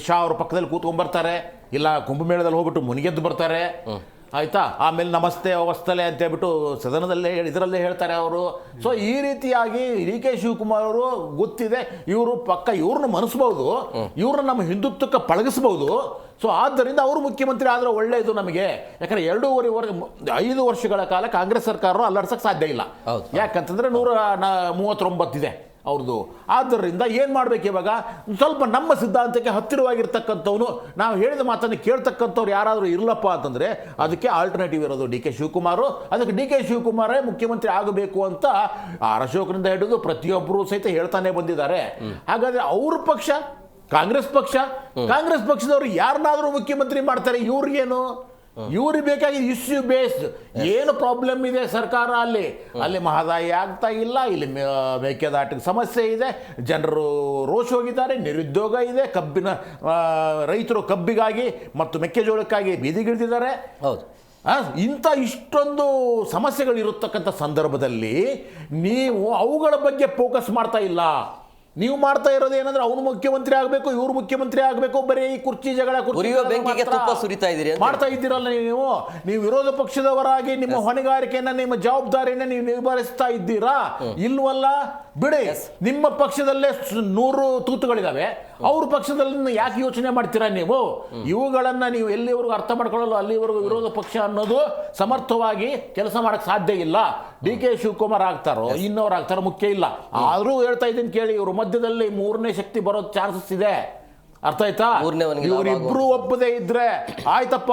ಶಾ ಅವ್ರ ಪಕ್ಕದಲ್ಲಿ ಕೂತ್ಕೊಂಡ್ಬರ್ತಾರೆ, ಇಲ್ಲ ಕುಂಭಮೇಳದಲ್ಲಿ ಹೋಗ್ಬಿಟ್ಟು ಮುನಿಗೆದ್ದು ಬರ್ತಾರೆ. ಆಯಿತಾ, ಆಮೇಲೆ ನಮಸ್ತೆ ಅವಸ್ಥಲೆ ಅಂತ ಹೇಳ್ಬಿಟ್ಟು ಸದನದಲ್ಲೇ ಇದರಲ್ಲೇ ಹೇಳ್ತಾರೆ ಅವರು. ಸೊ ಈ ರೀತಿಯಾಗಿ DK ಶಿವಕುಮಾರ್ ಅವರು ಗೊತ್ತಿದೆ, ಇವರು ಪಕ್ಕ ಇವ್ರನ್ನ ಮನಸ್ಬೋದು, ಇವ್ರನ್ನ ನಮ್ಮ ಹಿಂದುತ್ವಕ್ಕೆ ಪಳಗಿಸ್ಬೋದು. ಸೊ ಆದ್ದರಿಂದ ಅವರು ಮುಖ್ಯಮಂತ್ರಿ ಆದರೆ ಒಳ್ಳೆಯದು ನಮಗೆ. ಯಾಕಂದರೆ 5 ವರ್ಷಗಳ ಕಾಲ ಕಾಂಗ್ರೆಸ್ ಸರ್ಕಾರ ಅಲ್ಲಾಡ್ಸಕ್ಕೆ ಸಾಧ್ಯ ಇಲ್ಲ. ಯಾಕಂತಂದರೆ 139 ಇದೆ ಅವ್ರದ್ದು. ಆದ್ದರಿಂದ ಏನು ಮಾಡಬೇಕು ಇವಾಗ? ಸ್ವಲ್ಪ ನಮ್ಮ ಸಿದ್ಧಾಂತಕ್ಕೆ ಹತ್ತಿರವಾಗಿರ್ತಕ್ಕಂಥವ್ನು, ನಾವು ಹೇಳಿದ ಮಾತನ್ನು ಕೇಳ್ತಕ್ಕಂಥವ್ರು ಯಾರಾದರೂ ಇರಲಪ್ಪ ಅಂತಂದರೆ ಅದಕ್ಕೆ ಆಲ್ಟರ್ನೇಟಿವ್ ಇರೋದು DK ಶಿವಕುಮಾರು. ಅದಕ್ಕೆ DK ಶಿವಕುಮಾರೇ ಮುಖ್ಯಮಂತ್ರಿ ಆಗಬೇಕು ಅಂತ ಅಶೋಕನಿಂದ ಹಿಡಿದು ಪ್ರತಿಯೊಬ್ಬರು ಸಹಿತ ಹೇಳ್ತಾನೆ ಬಂದಿದ್ದಾರೆ. ಹಾಗಾದರೆ ಅವ್ರ ಪಕ್ಷ ಕಾಂಗ್ರೆಸ್ ಪಕ್ಷದವರು ಯಾರನ್ನಾದರೂ ಮುಖ್ಯಮಂತ್ರಿ ಮಾಡ್ತಾರೆ. ಇವ್ರಿಗೇನು? ಇವ್ರಿಗೆ ಬೇಕಾಗಿ ಇಶ್ಯೂ ಬೇಸ್ಡ್ ಏನು ಪ್ರಾಬ್ಲಮ್ ಇದೆ ಸರ್ಕಾರ, ಅಲ್ಲಿ ಮಹದಾಯಿ ಆಗ್ತಾ ಇಲ್ಲ, ಇಲ್ಲಿ ಮೇಕೆದಾಟಿಗೆ ಸಮಸ್ಯೆ ಇದೆ, ಜನರು ರೋಷ ಹೋಗಿದ್ದಾರೆ, ನಿರುದ್ಯೋಗ ಇದೆ, ರೈತರು ಕಬ್ಬಿಗಾಗಿ ಮತ್ತು ಮೆಕ್ಕೆಜೋಳಕ್ಕಾಗಿ ಬೀದಿಗಿಳಿದಿದ್ದಾರೆ. ಹೌದು, ಇಷ್ಟೊಂದು ಸಮಸ್ಯೆಗಳಿರತಕ್ಕಂಥ ಸಂದರ್ಭದಲ್ಲಿ ನೀವು ಅವುಗಳ ಬಗ್ಗೆ ಫೋಕಸ್ ಮಾಡ್ತಾ ಇಲ್ಲ. ನೀವು ಮಾಡ್ತಾ ಇರೋದು ಏನಂದ್ರೆ ಅವನು ಮುಖ್ಯಮಂತ್ರಿ ಆಗಬೇಕು, ಇವ್ರು ಮುಖ್ಯಮಂತ್ರಿ ಆಗಬೇಕು, ಬರೀ ಈ ಕುರ್ಚಿ ಜಗಳ ಉರಿಯೋ ಬೆಂಕಿಗೆ ತುಪ್ಪ ಸುರಿತಾ ಇದ್ದೀರಿ ಅಂತ ಮಾಡ್ತಾ ಇದ್ದೀರಲ್ಲ ನೀವು ವಿರೋಧ ಪಕ್ಷದವರಾಗಿ ನಿಮ್ಮ ಹೊಣೆಗಾರಿಕೆಯನ್ನ, ನಿಮ್ಮ ಜವಾಬ್ದಾರಿಯನ್ನ ನೀವು ನಿಭಾಯಿಸ್ತಾ ಇದ್ದೀರಾ ಇಲ್ವಲ್ಲ? ಬಿಡಿ, ನಿಮ್ಮ ಪಕ್ಷದಲ್ಲೇ 100 ತೂತುಗಳಿದಾವೆ, ಅವ್ರ ಪಕ್ಷದಲ್ಲಿ ಯಾಕೆ ಯೋಚನೆ ಮಾಡ್ತೀರಾ ನೀವು? ಇವುಗಳನ್ನ ನೀವು ಎಲ್ಲಿವರೆಗೂ ಅರ್ಥ ಮಾಡ್ಕೊಳ್ಳಲು ಅಲ್ಲಿವರೆಗೂ ವಿರೋಧ ಪಕ್ಷ ಅನ್ನೋದು ಸಮರ್ಥವಾಗಿ ಕೆಲಸ ಮಾಡಕ್ ಸಾಧ್ಯ ಇಲ್ಲ. DK ಶಿವಕುಮಾರ್ ಆಗ್ತಾರೋ ಇನ್ನೋರು ಆಗ್ತಾರೋ ಮುಖ್ಯ ಇಲ್ಲ. ಆದ್ರೂ ಹೇಳ್ತಾ ಇದ್ದೀನಿ ಕೇಳಿ, ಇವ್ರ ಮಧ್ಯದಲ್ಲಿ 3ನೇ ಶಕ್ತಿ ಬರೋ ಚಾನ್ಸಸ್ ಇದೆ. ಅರ್ಥ ಆಯ್ತಾ? ಇವರಿಬ್ರು ಒಪ್ಪದೆ ಇದ್ರೆ ಆಯ್ತಪ್ಪ,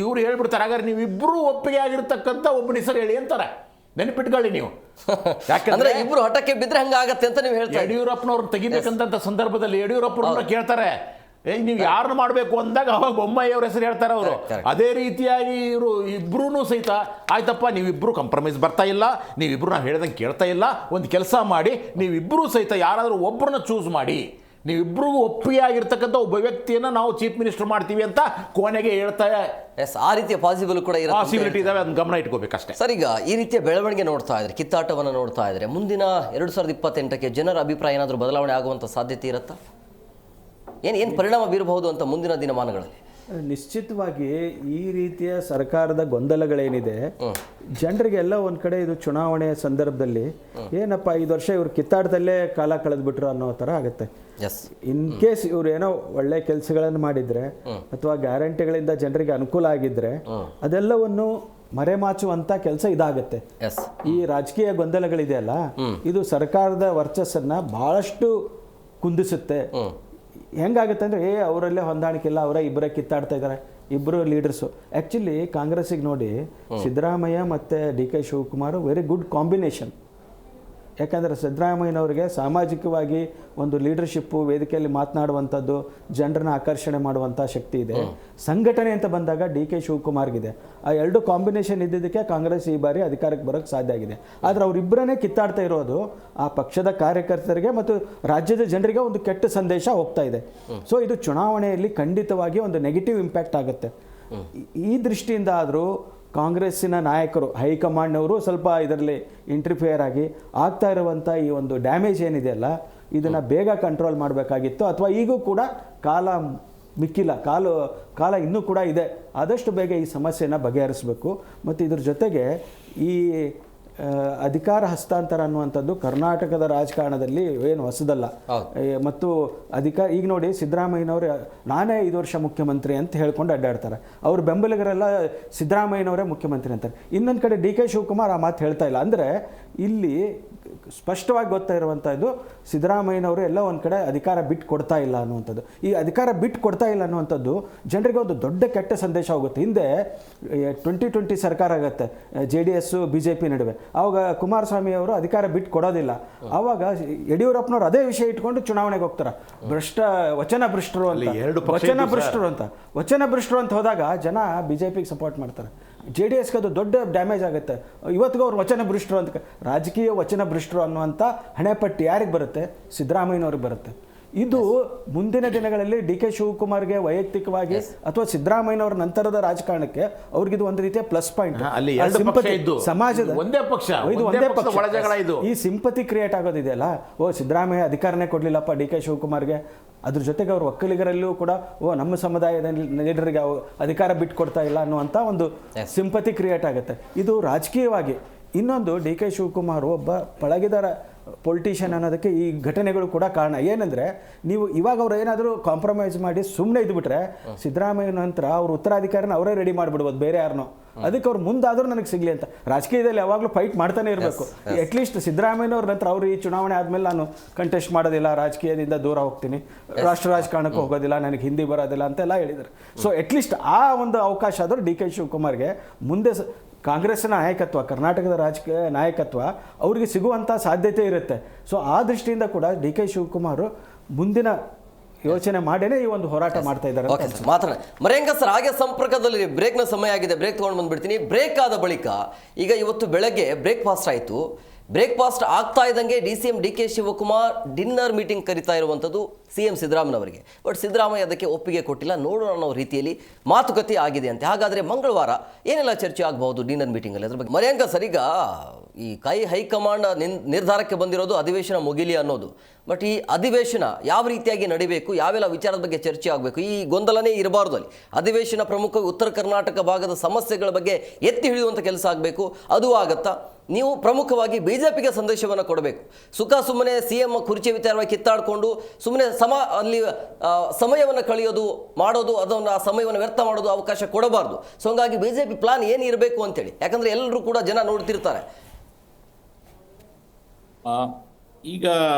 ಇವ್ರು ಹೇಳ್ಬಿಡ್ತಾರೆ, ಹಾಗಾದ್ರೆ ನೀವಿಬ್ರು ಒಪ್ಪಿಗೆ ಆಗಿರ್ತಕ್ಕಂಥ ಒಬ್ಬನ ಹೆಸರು ಹೇಳಿ ಅಂತಾರೆ. ನೆನಪಿಟ್ಕೊಳ್ಳಿ ನೀವು. ಯಾಕಂದ್ರೆ ಇಬ್ರು ಹಠಕ್ಕೆ ಬಿದ್ರೆ ಹಂಗಾಗತ್ತೆ ಅಂತ ನೀವು ಹೇಳ್ತಾ ಯಡಿಯೂರಪ್ಪನವ್ರು ತೆಗಿಬೇಕಂತ ಸಂದರ್ಭದಲ್ಲಿ ಯಡಿಯೂರಪ್ಪನವ್ರ ಕೇಳ್ತಾರೆ, ನೀವು ಯಾರನ್ನ ಮಾಡಬೇಕು ಅಂದಾಗ ಅವಾಗ ಬೊಮ್ಮಾಯಿ ಅವ್ರ ಹೆಸರು ಹೇಳ್ತಾರೆ ಅವರು. ಅದೇ ರೀತಿಯಾಗಿ ಇವರು ಇಬ್ರು ಸಹಿತ ಆಯ್ತಪ್ಪ ನೀವಿಬ್ರು ಕಾಂಪ್ರಮೈಸ್ ಬರ್ತಾ ಇಲ್ಲ, ನೀವಿಬ್ರು ನಾವು ಹೇಳ್ದಂಗೆ ಕೇಳ್ತಾ ಇಲ್ಲ, ಒಂದು ಕೆಲಸ ಮಾಡಿ ನೀವಿಬ್ರು ಸಹಿತ ಯಾರಾದರೂ ಒಬ್ಬರನ್ನ ಚೂಸ್ ಮಾಡಿ, ನೀವಿಬ್ರಿಗೂ ಒಪ್ಪಿಗೆ ಆಗಿರ್ತಕ್ಕಂಥ ಒಬ್ಬ ವ್ಯಕ್ತಿಯನ್ನ ನಾವು ಚೀಫ್ ಮಿನಿಸ್ಟರ್ ಮಾಡ್ತೀವಿ ಅಂತ ಕೊನೆಗೆ ಹೇಳ್ತಾರೆ. ಆ ರೀತಿಯ ಪಾಸಿಬಲ್ ಕೂಡ ಪಾಸಿಬಿಲಿಟಿ ಇದಾವೆ, ಅದನ್ನ ಗಮನ ಇಟ್ಕೋಬೇಕಷ್ಟೇ. ಸರ್, ಈಗ ಈ ರೀತಿಯ ಬೆಳವಣಿಗೆ ನೋಡ್ತಾ ಇದ್ರೆ, ಕಿತ್ತಾಟವನ್ನು ನೋಡ್ತಾ ಇದ್ರೆ, ಮುಂದಿನ 2028ಕ್ಕೆ ಜನರ ಅಭಿಪ್ರಾಯ ಏನಾದರೂ ಬದಲಾವಣೆ ಆಗುವಂಥ ಸಾಧ್ಯತೆ ಇರುತ್ತಾ? ಏನು ಪರಿಣಾಮ ಬೀರಬಹುದು ಅಂತ ಮುಂದಿನ ದಿನಮಾನಗಳಲ್ಲಿ? ನಿಶ್ಚಿತವಾಗಿ ಈ ರೀತಿಯ ಸರ್ಕಾರದ ಗೊಂದಲಗಳೇನಿದೆ, ಜನರಿಗೆಲ್ಲ ಒಂದು ಕಡೆ ಇದು ಚುನಾವಣೆಯ ಸಂದರ್ಭದಲ್ಲಿ ಏನಪ್ಪ 5 ವರ್ಷ ಇವ್ರು ಕಿತ್ತಾಟದಲ್ಲೇ ಕಾಲ ಕಳೆದ್ಬಿಟ್ರು ಅನ್ನೋ ಥರ ಆಗುತ್ತೆ. ಇನ್ ಕೇಸ್ ಇವ್ರು ಏನೋ ಒಳ್ಳೆ ಕೆಲಸಗಳನ್ನು ಮಾಡಿದ್ರೆ ಅಥವಾ ಗ್ಯಾರಂಟಿಗಳಿಂದ ಜನರಿಗೆ ಅನುಕೂಲ ಆಗಿದ್ರೆ ಅದೆಲ್ಲವನ್ನು ಮರೆಮಾಚುವಂತ ಕೆಲಸ ಇದಾಗುತ್ತೆ. ಈ ರಾಜಕೀಯ ಗೊಂದಲಗಳಿದೆಯಲ್ಲ, ಇದು ಸರ್ಕಾರದ ವರ್ಚಸ್ಸನ್ನ ಬಹಳಷ್ಟು ಕುಂದಿಸುತ್ತೆ. ಹೆಂಗಾಗುತ್ತೆ ಅಂದರೆ ಅವರಲ್ಲೇ ಹೊಂದಾಣಿಕೆ ಇಲ್ಲ, ಅವರೇ ಇಬ್ಬರೇ ಕಿತ್ತಾಡ್ತಾ ಇದ್ದಾರೆ, ಇಬ್ಬರು ಲೀಡರ್ಸು. ಆ್ಯಕ್ಚುಲಿ ಕಾಂಗ್ರೆಸ್ಸಿಗೆ ನೋಡಿ, ಸಿದ್ದರಾಮಯ್ಯ ಮತ್ತು DK Shivakumar very good combination. ಯಾಕಂದರೆ ಸಿದ್ದರಾಮಯ್ಯನವ್ರಿಗೆ ಸಾಮಾಜಿಕವಾಗಿ ಒಂದು ಲೀಡರ್ಶಿಪ್ಪು, ವೇದಿಕೆಯಲ್ಲಿ ಮಾತನಾಡುವಂಥದ್ದು, ಜನರನ್ನ ಆಕರ್ಷಣೆ ಮಾಡುವಂಥ ಶಕ್ತಿ ಇದೆ. ಸಂಘಟನೆ ಅಂತ ಬಂದಾಗ DK ಶಿವಕುಮಾರ್ಗಿದೆ. ಆ 2 ಕಾಂಬಿನೇಷನ್ ಇದ್ದಿದ್ದಕ್ಕೆ ಕಾಂಗ್ರೆಸ್ ಈ ಬಾರಿ ಅಧಿಕಾರಕ್ಕೆ ಬರೋಕ್ಕೆ ಸಾಧ್ಯ ಆಗಿದೆ. ಆದರೆ ಅವರಿಬ್ಬರನ್ನೇ ಕಿತ್ತಾಡ್ತಾ ಇರೋದು ಆ ಪಕ್ಷದ ಕಾರ್ಯಕರ್ತರಿಗೆ ಮತ್ತು ರಾಜ್ಯದ ಜನರಿಗೆ ಒಂದು ಕೆಟ್ಟ ಸಂದೇಶ ಹೋಗ್ತಾ ಇದೆ. ಸೊ ಇದು ಚುನಾವಣೆಯಲ್ಲಿ ಖಂಡಿತವಾಗಿ ಒಂದು ನೆಗೆಟಿವ್ ಇಂಪ್ಯಾಕ್ಟ್ ಆಗುತ್ತೆ. ಈ ದೃಷ್ಟಿಯಿಂದ ಆದರೂ ಕಾಂಗ್ರೆಸ್ಸಿನ ನಾಯಕರು, ಹೈಕಮಾಂಡ್ನವರು ಸ್ವಲ್ಪ ಇದರಲ್ಲಿ ಇಂಟರ್ಫಿಯರ್ ಆಗಿ ಆಗ್ತಾ ಇರುವಂಥ ಈ ಒಂದು ಡ್ಯಾಮೇಜ್ ಏನಿದೆಯಲ್ಲ, ಇದನ್ನು ಬೇಗ ಕಂಟ್ರೋಲ್ ಮಾಡಬೇಕಾಗಿತ್ತು. ಅಥವಾ ಈಗೂ ಕೂಡ ಕಾಲ ಮಿಕ್ಕಿಲ್ಲ, ಕಾಲ ಇನ್ನೂ ಕೂಡ ಇದೆ. ಆದಷ್ಟು ಬೇಗ ಈ ಸಮಸ್ಯೆನ ಬಗೆಹರಿಸಬೇಕು. ಮತ್ತು ಇದ್ರ ಜೊತೆಗೆ ಈ ಅಧಿಕಾರ ಹಸ್ತಾಂತರ ಅನ್ನುವಂಥದ್ದು ಕರ್ನಾಟಕದ ರಾಜಕಾರಣದಲ್ಲಿ ಏನು ಹೊಸದಲ್ಲ. ಮತ್ತು ಈಗ ನೋಡಿ, ಸಿದ್ದರಾಮಯ್ಯನವರು ನಾನೇ 5 ವರ್ಷ ಮುಖ್ಯಮಂತ್ರಿ ಅಂತ ಹೇಳ್ಕೊಂಡು ಅಡ್ಡಾಡ್ತಾರೆ. ಅವ್ರ ಬೆಂಬಲಿಗರೆಲ್ಲ ಸಿದ್ದರಾಮಯ್ಯನವರೇ ಮುಖ್ಯಮಂತ್ರಿ ಅಂತಾರೆ. ಇನ್ನೊಂದು ಕಡೆ DK ಶಿವಕುಮಾರ್ ಆ ಮಾತು ಹೇಳ್ತಾ ಇಲ್ಲ. ಅಂದರೆ ಇಲ್ಲಿ ಸ್ಪಷ್ಟವಾಗಿ ಗೊತ್ತಾ ಇರುವಂಥದ್ದು, ಸಿದ್ದರಾಮಯ್ಯನವರು ಎಲ್ಲ ಒಂದು ಕಡೆ ಅಧಿಕಾರ ಬಿಟ್ಟು ಕೊಡ್ತಾ ಇಲ್ಲ ಅನ್ನುವಂಥದ್ದು. ಈ ಅಧಿಕಾರ ಬಿಟ್ಟು ಕೊಡ್ತಾ ಇಲ್ಲ ಅನ್ನುವಂಥದ್ದು ಜನರಿಗೆ ಒಂದು ದೊಡ್ಡ ಕೆಟ್ಟ ಸಂದೇಶ ಹೋಗುತ್ತೆ. ಹಿಂದೆ 2020 ಸರ್ಕಾರ ಆಗುತ್ತೆ JDS BJP ನಡುವೆ. ಆವಾಗ ಕುಮಾರಸ್ವಾಮಿ ಅವರು ಅಧಿಕಾರ ಬಿಟ್ಟು ಕೊಡೋದಿಲ್ಲ. ಆವಾಗ ಯಡಿಯೂರಪ್ಪನವರು ಅದೇ ವಿಷಯ ಇಟ್ಕೊಂಡು ಚುನಾವಣೆಗೆ ಹೋಗ್ತಾರೆ. ವಚನ ಭ್ರಷ್ಟರು ಅಂತ ಹೋದಾಗ ಜನ BJPಗೆ ಸಪೋರ್ಟ್ ಮಾಡ್ತಾರೆ. JDSಗೆ ಅದು ದೊಡ್ಡ ಡ್ಯಾಮೇಜ್ ಆಗುತ್ತೆ. ಇವತ್ತಿಗೂ ಅವ್ರು ವಚನ ಭ್ರಷ್ಟರು ಅಂತ, ರಾಜಕೀಯ ವಚನ ಭ್ರಷ್ಟರು ಅನ್ನುವಂಥ ಹಣೆಪಟ್ಟಿ ಯಾರಿಗೆ ಬರುತ್ತೆ? ಸಿದ್ದರಾಮಯ್ಯನವ್ರಿಗೆ ಬರುತ್ತೆ. ಇದು ಮುಂದಿನ ದಿನಗಳಲ್ಲಿ DK ಶಿವಕುಮಾರ್ಗೆ ವೈಯಕ್ತಿಕವಾಗಿ ಅಥವಾ ಸಿದ್ದರಾಮಯ್ಯನವರ ನಂತರದ ರಾಜಕಾರಣಕ್ಕೆ ಅವ್ರಿಗಿದು ಒಂದು ರೀತಿಯ ಪ್ಲಸ್ ಪಾಯಿಂಟ್. ಸಮಾಜದ ಒಂದೇ ಪಕ್ಷ ಈ ಸಿಂಪತಿ ಕ್ರಿಯೇಟ್ ಆಗೋದಿದೆಯಲ್ಲ, ಸಿದ್ದರಾಮಯ್ಯ ಅಧಿಕಾರನೇ ಕೊಡ್ಲಿಲ್ಲಪ್ಪ DK ಶಿವಕುಮಾರ್ಗೆ, ಅದ್ರ ಜೊತೆಗೆ ಅವರು ಒಕ್ಕಲಿಗರಲ್ಲೂ ಕೂಡ ನಮ್ಮ ಸಮುದಾಯದ ಲೀಡರ್ಗೆ ಅಧಿಕಾರ ಬಿಟ್ಟು ಕೊಡ್ತಾ ಇಲ್ಲ ಅನ್ನುವಂಥ ಒಂದು ಸಿಂಪತಿ ಕ್ರಿಯೇಟ್ ಆಗುತ್ತೆ. ಇದು ರಾಜಕೀಯವಾಗಿ. ಇನ್ನೊಂದು, DK ಶಿವಕುಮಾರ್ ಒಬ್ಬ ಪಳಗಿದರ ಪೊಲಿಟಿಷಿಯನ್ ಅನ್ನೋದಕ್ಕೆ ಈ ಘಟನೆಗಳು ಕೂಡ ಕಾರಣ. ಏನಂದರೆ, ನೀವು ಇವಾಗ ಅವ್ರು ಏನಾದರೂ ಕಾಂಪ್ರಮೈಸ್ ಮಾಡಿ ಸುಮ್ಮನೆ ಇದ್ಬಿಟ್ರೆ ಸಿದ್ದರಾಮಯ್ಯ ನಂತರ ಅವ್ರ ಉತ್ತರಾಧಿಕಾರಿನ ಅವರೇ ರೆಡಿ ಮಾಡಿಬಿಡ್ಬೋದು, ಬೇರೆ ಯಾರನ್ನೋ. ಅದಕ್ಕೆ ಅವ್ರು ಮುಂದಾದರೂ ನನಗೆ ಸಿಗಲಿ ಅಂತ ರಾಜಕೀಯದಲ್ಲಿ ಯಾವಾಗಲೂ ಫೈಟ್ ಮಾಡ್ತಾನೆ ಇರಬೇಕು. ಅಟ್ಲೀಸ್ಟ್ ಸಿದ್ದರಾಮಯ್ಯನವ್ರ ನಂತರ ಅವರು ಈ ಚುನಾವಣೆ ಆದಮೇಲೆ ನಾನು ಕಂಟೆಸ್ಟ್ ಮಾಡೋದಿಲ್ಲ, ರಾಜಕೀಯದಿಂದ ದೂರ ಹೋಗ್ತೀನಿ, ರಾಷ್ಟ್ರ ರಾಜಕಾರಣಕ್ಕೆ ಹೋಗೋದಿಲ್ಲ, ನನಗೆ ಹಿಂದಿ ಬರೋದಿಲ್ಲ ಅಂತೆಲ್ಲ ಹೇಳಿದ್ದಾರೆ. ಸೊ ಅಟ್ಲೀಸ್ಟ್ ಆ ಒಂದು ಅವಕಾಶ ಆದರೂ DK ಶಿವಕುಮಾರ್ಗೆ ಮುಂದೆ ಕಾಂಗ್ರೆಸ್ನ ನಾಯಕತ್ವ, ಕರ್ನಾಟಕದ ರಾಜಕೀಯ ನಾಯಕತ್ವ ಅವರಿಗೆ ಸಿಗುವಂಥ ಸಾಧ್ಯತೆ ಇರುತ್ತೆ. ಸೊ ಆ ದೃಷ್ಟಿಯಿಂದ ಕೂಡ DK ಶಿವಕುಮಾರ್ ಮುಂದಿನ ಯೋಚನೆ ಮಾಡೇನೆ ಈ ಒಂದು ಹೋರಾಟ ಮಾಡ್ತಾ ಇದ್ದಾರೆ. ಮಾತ್ರ ಮರೆಯಂಗ ಸರ್, ಹಾಗೆ ಸಂಪರ್ಕದಲ್ಲಿ ಬ್ರೇಕ್ನ ಸಮಯ ಆಗಿದೆ, ಬ್ರೇಕ್ ತೊಗೊಂಡು ಬಂದ್ಬಿಡ್ತೀನಿ. ಬ್ರೇಕ್ ಆದ ಬಳಿಕ ಈಗ ಇವತ್ತು ಬೆಳಗ್ಗೆ ಬ್ರೇಕ್ಫಾಸ್ಟ್ ಆಯಿತು, ಬ್ರೇಕ್ಫಾಸ್ಟ್ ಆಗ್ತಾ ಇದ್ದಂಗೆ DCM DK Shivakumar dinner meeting ಕರಿತಾ ಇರುವಂಥದ್ದು CM ಸಿದ್ದರಾಮಯ್ಯನವರಿಗೆ. ಬಟ್ ಸಿದ್ದರಾಮಯ್ಯ ಅದಕ್ಕೆ ಒಪ್ಪಿಗೆ ಕೊಟ್ಟಿಲ್ಲ. ನೋಡೋಣ ಅನ್ನೋ ರೀತಿಯಲ್ಲಿ ಮಾತುಕತೆ ಆಗಿದೆ ಅಂತೆ. ಹಾಗಾದರೆ ಮಂಗಳವಾರ ಏನೆಲ್ಲ ಚರ್ಚೆ ಆಗಬಹುದು ಡಿನ್ನರ್ ಮೀಟಿಂಗಲ್ಲಿ, ಅದ್ರ ಬಗ್ಗೆ ಮರ್ಯಾಂಕ ಸರ್, ಈಗ ಈ ಹೈಕಮಾಂಡ್ ನಿರ್ಧಾರಕ್ಕೆ ಬಂದಿರೋದು ಅಧಿವೇಶನ ಮುಗಿಲಿ ಅನ್ನೋದು. ಬಟ್ ಈ ಅಧಿವೇಶನ ಯಾವ ರೀತಿಯಾಗಿ ನಡಿಬೇಕು, ಯಾವೆಲ್ಲ ವಿಚಾರದ ಬಗ್ಗೆ ಚರ್ಚೆ ಆಗಬೇಕು, ಈ ಗೊಂದಲನೇ ಇರಬಾರ್ದು. ಅಲ್ಲಿ ಅಧಿವೇಶನ ಪ್ರಮುಖವಾಗಿ ಉತ್ತರ ಕರ್ನಾಟಕ ಭಾಗದ ಸಮಸ್ಯೆಗಳ ಬಗ್ಗೆ ಎತ್ತಿ ಹಿಡಿಯುವಂಥ ಕೆಲಸ ಆಗಬೇಕು. ಅದು ಆಗತ್ತಾ? ನೀವು ಪ್ರಮುಖವಾಗಿ BJPಗೆ ಸಂದೇಶವನ್ನು ಕೊಡಬೇಕು. ಸುಮ್ಮನೆ CM ಕುರ್ಚಿ ವಿಚಾರವಾಗಿ ಕಿತ್ತಾಡಿಕೊಂಡು ಸುಮ್ಮನೆ ಅಲ್ಲಿ ಸಮಯವನ್ನು ಕಳೆಯೋದು ಮಾಡೋದು, ಅದನ್ನು ಆ ಸಮಯವನ್ನು ವ್ಯರ್ಥ ಮಾಡೋದು ಅವಕಾಶ ಕೊಡಬಾರ್ದು. ಸೊ ಹಂಗಾಗಿ BJP ಪ್ಲಾನ್ ಏನು ಇರಬೇಕು ಅಂತೇಳಿ, ಯಾಕಂದರೆ ಎಲ್ಲರೂ ಕೂಡ ಜನ ನೋಡ್ತಿರ್ತಾರೆ. ಈಗ